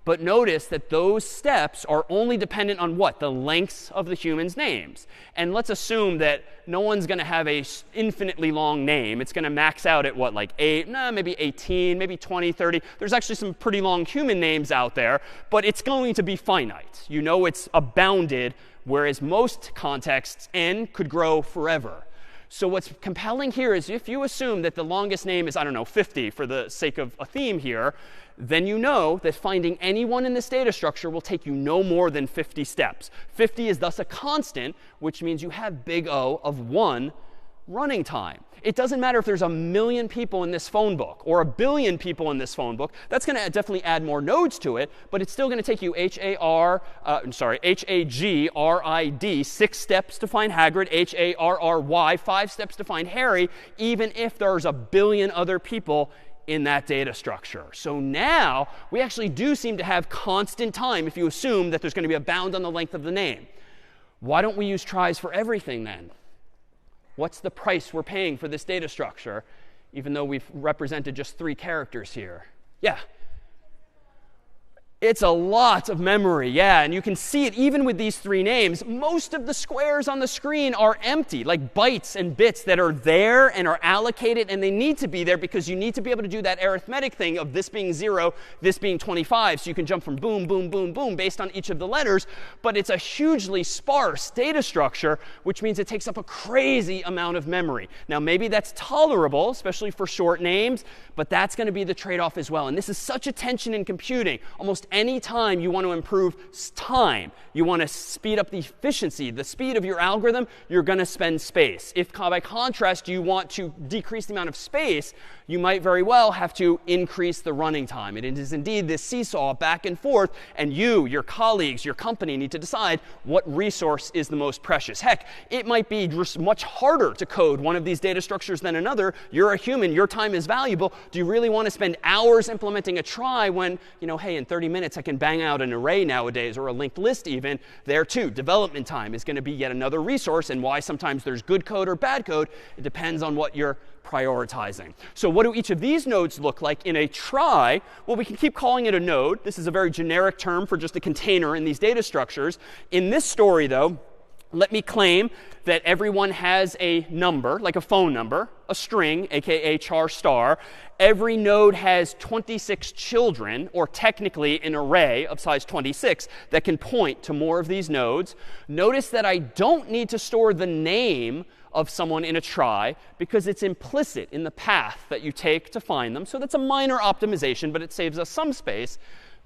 But notice that those steps are only dependent on what? The lengths of the humans' names. And let's assume that no one's going to have a infinitely long name. It's going to max out at what, like 8, maybe 18, maybe 20, 30. There's actually some pretty long human names out there, but it's going to be finite. You know it's bounded, whereas most contexts, n could grow forever. So what's compelling here is if you assume that the longest name is, I don't know, 50 for the sake of a theme here, then you know that finding anyone in this data structure will take you no more than 50 steps. 50 is thus a constant, which means you have big O of 1 running time. It doesn't matter if there's 1 million people in this phone book or 1 billion people in this phone book. That's going to definitely add more nodes to it, but it's still going to take you H-A-G-R-I-D, 6 steps to find Hagrid, H-A-R-R-Y, 5 steps to find Harry, even if there's 1 billion other people in that data structure. So now we actually do seem to have constant time if you assume that there's going to be a bound on the length of the name. Why don't we use tries for everything then? What's the price we're paying for this data structure, even though we've represented just 3 characters here? Yeah. It's a lot of memory, yeah, and you can see it even with these 3 names. Most of the squares on the screen are empty, like bytes and bits that are there and are allocated, and they need to be there because you need to be able to do that arithmetic thing of this being 0, this being 25, so you can jump from boom, boom, boom, boom based on each of the letters. But it's a hugely sparse data structure, which means it takes up a crazy amount of memory. Now, maybe that's tolerable, especially for short names, but that's going to be the trade-off as well. And this is such a tension in computing. Almost any time you want to improve time, you want to speed up the efficiency, the speed of your algorithm, you're going to spend space. If, by contrast, you want to decrease the amount of space, you might very well have to increase the running time. It is indeed this seesaw back and forth, and you, your colleagues, your company need to decide what resource is the most precious. Heck, it might be just much harder to code one of these data structures than another. You're a human. Your time is valuable. Do you really want to spend hours implementing a try when, hey, in 30 minutes I can bang out an array nowadays, or a linked list even? There too, development time is going to be yet another resource, and why sometimes there's good code or bad code, it depends on what you're prioritizing. So what do each of these nodes look like in a try? Well, we can keep calling it a node. This is a very generic term for just a container in these data structures. In this story, though, let me claim that everyone has a number, like a phone number, a string, aka char star. Every node has 26 children, or technically an array of size 26, that can point to more of these nodes. Notice that I don't need to store the name of someone in a try because it's implicit in the path that you take to find them. So that's a minor optimization, but it saves us some space.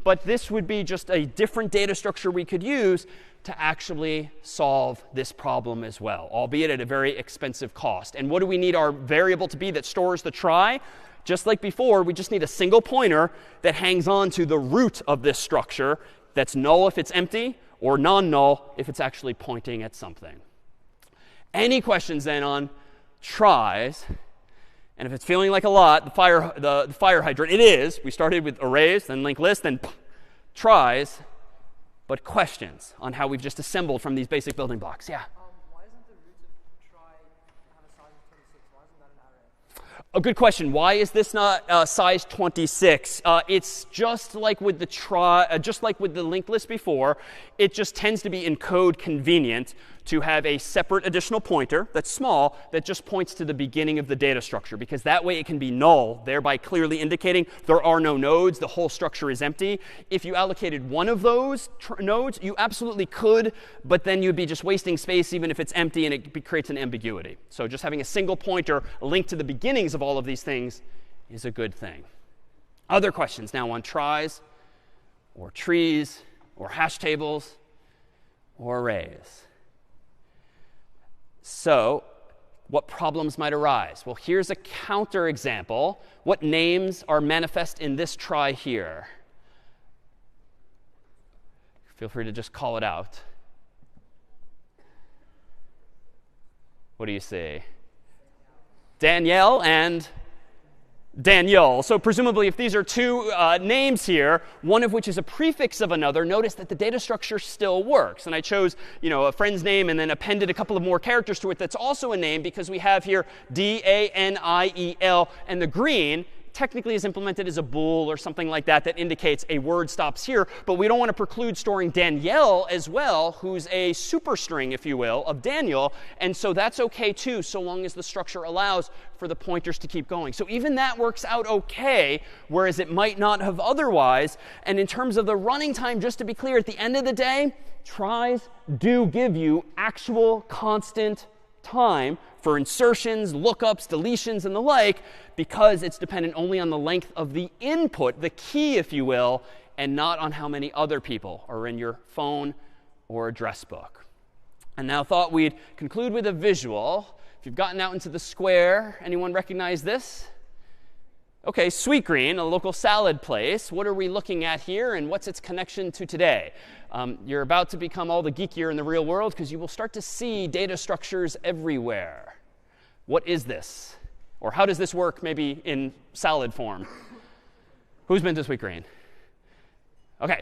But this would be just a different data structure we could use to actually solve this problem as well, albeit at a very expensive cost. And what do we need our variable to be that stores the try? Just like before, we just need a single pointer that hangs on to the root of this structure that's null if it's empty, or non-null if it's actually pointing at something. Any questions then on tries? And if it's feeling like a lot, the fire hydrant, it is. We started with arrays, then linked lists, then tries. But questions on how we've just assembled from these basic building blocks? Yeah? Why doesn't the root of try have a size of 26? Why isn't that an A good question. Why is this not size 26? It's just like with the linked list before. It just tends to be in code convenient to have a separate additional pointer that's small that just points to the beginning of the data structure, because that way it can be null, thereby clearly indicating there are no nodes, the whole structure is empty. If you allocated one of those nodes, you absolutely could, but then you'd be just wasting space even if it's empty, and it creates an ambiguity. So just having a single pointer linked to the beginnings of all of these things is a good thing. Other questions now on tries, or trees, or hash tables, or arrays. So what problems might arise? Well, here's a counter example. What names are manifest in this try here? Feel free to just call it out. What do you see? Danielle and Daniel. So presumably, if these are two names here, one of which is a prefix of another, notice that the data structure still works. And I chose, a friend's name and then appended a couple of more characters to it that's also a name, because we have here D-A-N-I-E-L, and the green technically is implemented as a bool or something like that that indicates a word stops here. But we don't want to preclude storing Danielle as well, who's a superstring, if you will, of Daniel. And so that's OK, too, so long as the structure allows for the pointers to keep going. So even that works out OK, whereas it might not have otherwise. And in terms of the running time, just to be clear, at the end of the day, tries do give you actual constant time for insertions, lookups, deletions, and the like, because it's dependent only on the length of the input, the key, if you will, and not on how many other people are in your phone or address book. And now thought we'd conclude with a visual. If you've gotten out into the square, anyone recognize this? OK, Sweetgreen, a local salad place. What are we looking at here, and what's its connection to today? You're about to become all the geekier in the real world, because you will start to see data structures everywhere. What is this? Or how does this work maybe in salad form? Who's been to Sweetgreen? OK,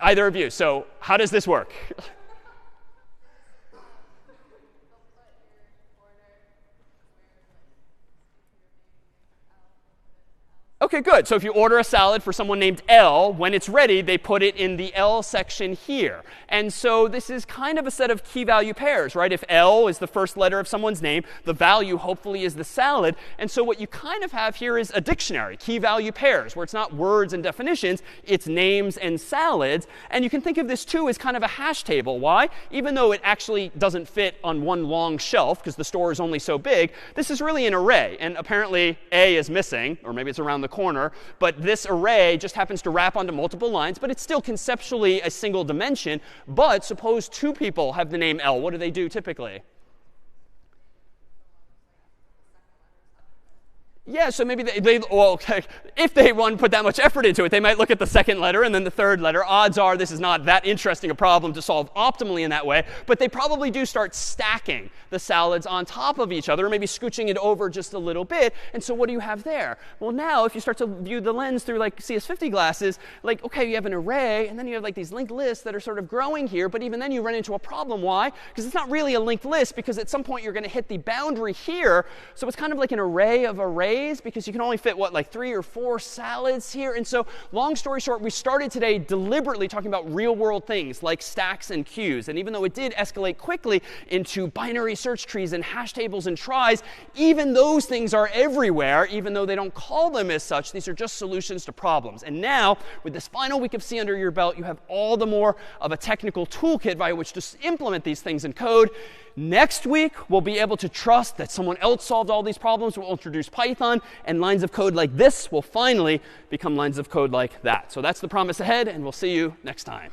either of you. So how does this work? OK, good. So if you order a salad for someone named L, when it's ready, they put it in the L section here. And so this is kind of a set of key value pairs, right? If L is the first letter of someone's name, the value hopefully is the salad. And so what you kind of have here is a dictionary, key value pairs, where it's not words and definitions, it's names and salads. And you can think of this, too, as kind of a hash table. Why? Even though it actually doesn't fit on one long shelf, because the store is only so big, this is really an array. And apparently, A is missing, or maybe it's around the corner, but this array just happens to wrap onto multiple lines, but it's still conceptually a single dimension. But suppose two people have the name L. What do they do typically? Yeah, so maybe if they want to put that much effort into it, they might look at the second letter and then the third letter. Odds are this is not that interesting a problem to solve optimally in that way, but they probably do start stacking the salads on top of each other, or maybe scooching it over just a little bit. And so what do you have there? Well, now if you start to view the lens through like CS50 glasses, like, OK, you have an array, and then you have like these linked lists that are sort of growing here, but even then you run into a problem. Why? Because it's not really a linked list, because at some point you're going to hit the boundary here. So it's kind of like an array of arrays, because you can only fit, like 3 or 4 salads here. And so long story short, we started today deliberately talking about real world things like stacks and queues. And even though it did escalate quickly into binary search trees and hash tables and tries, even those things are everywhere, even though they don't call them as such. These are just solutions to problems. And now, with this final week of C under your belt, you have all the more of a technical toolkit by which to implement these things in code. Next week, we'll be able to trust that someone else solved all these problems. We'll introduce Python, and lines of code like this will finally become lines of code like that. So that's the promise ahead, and we'll see you next time.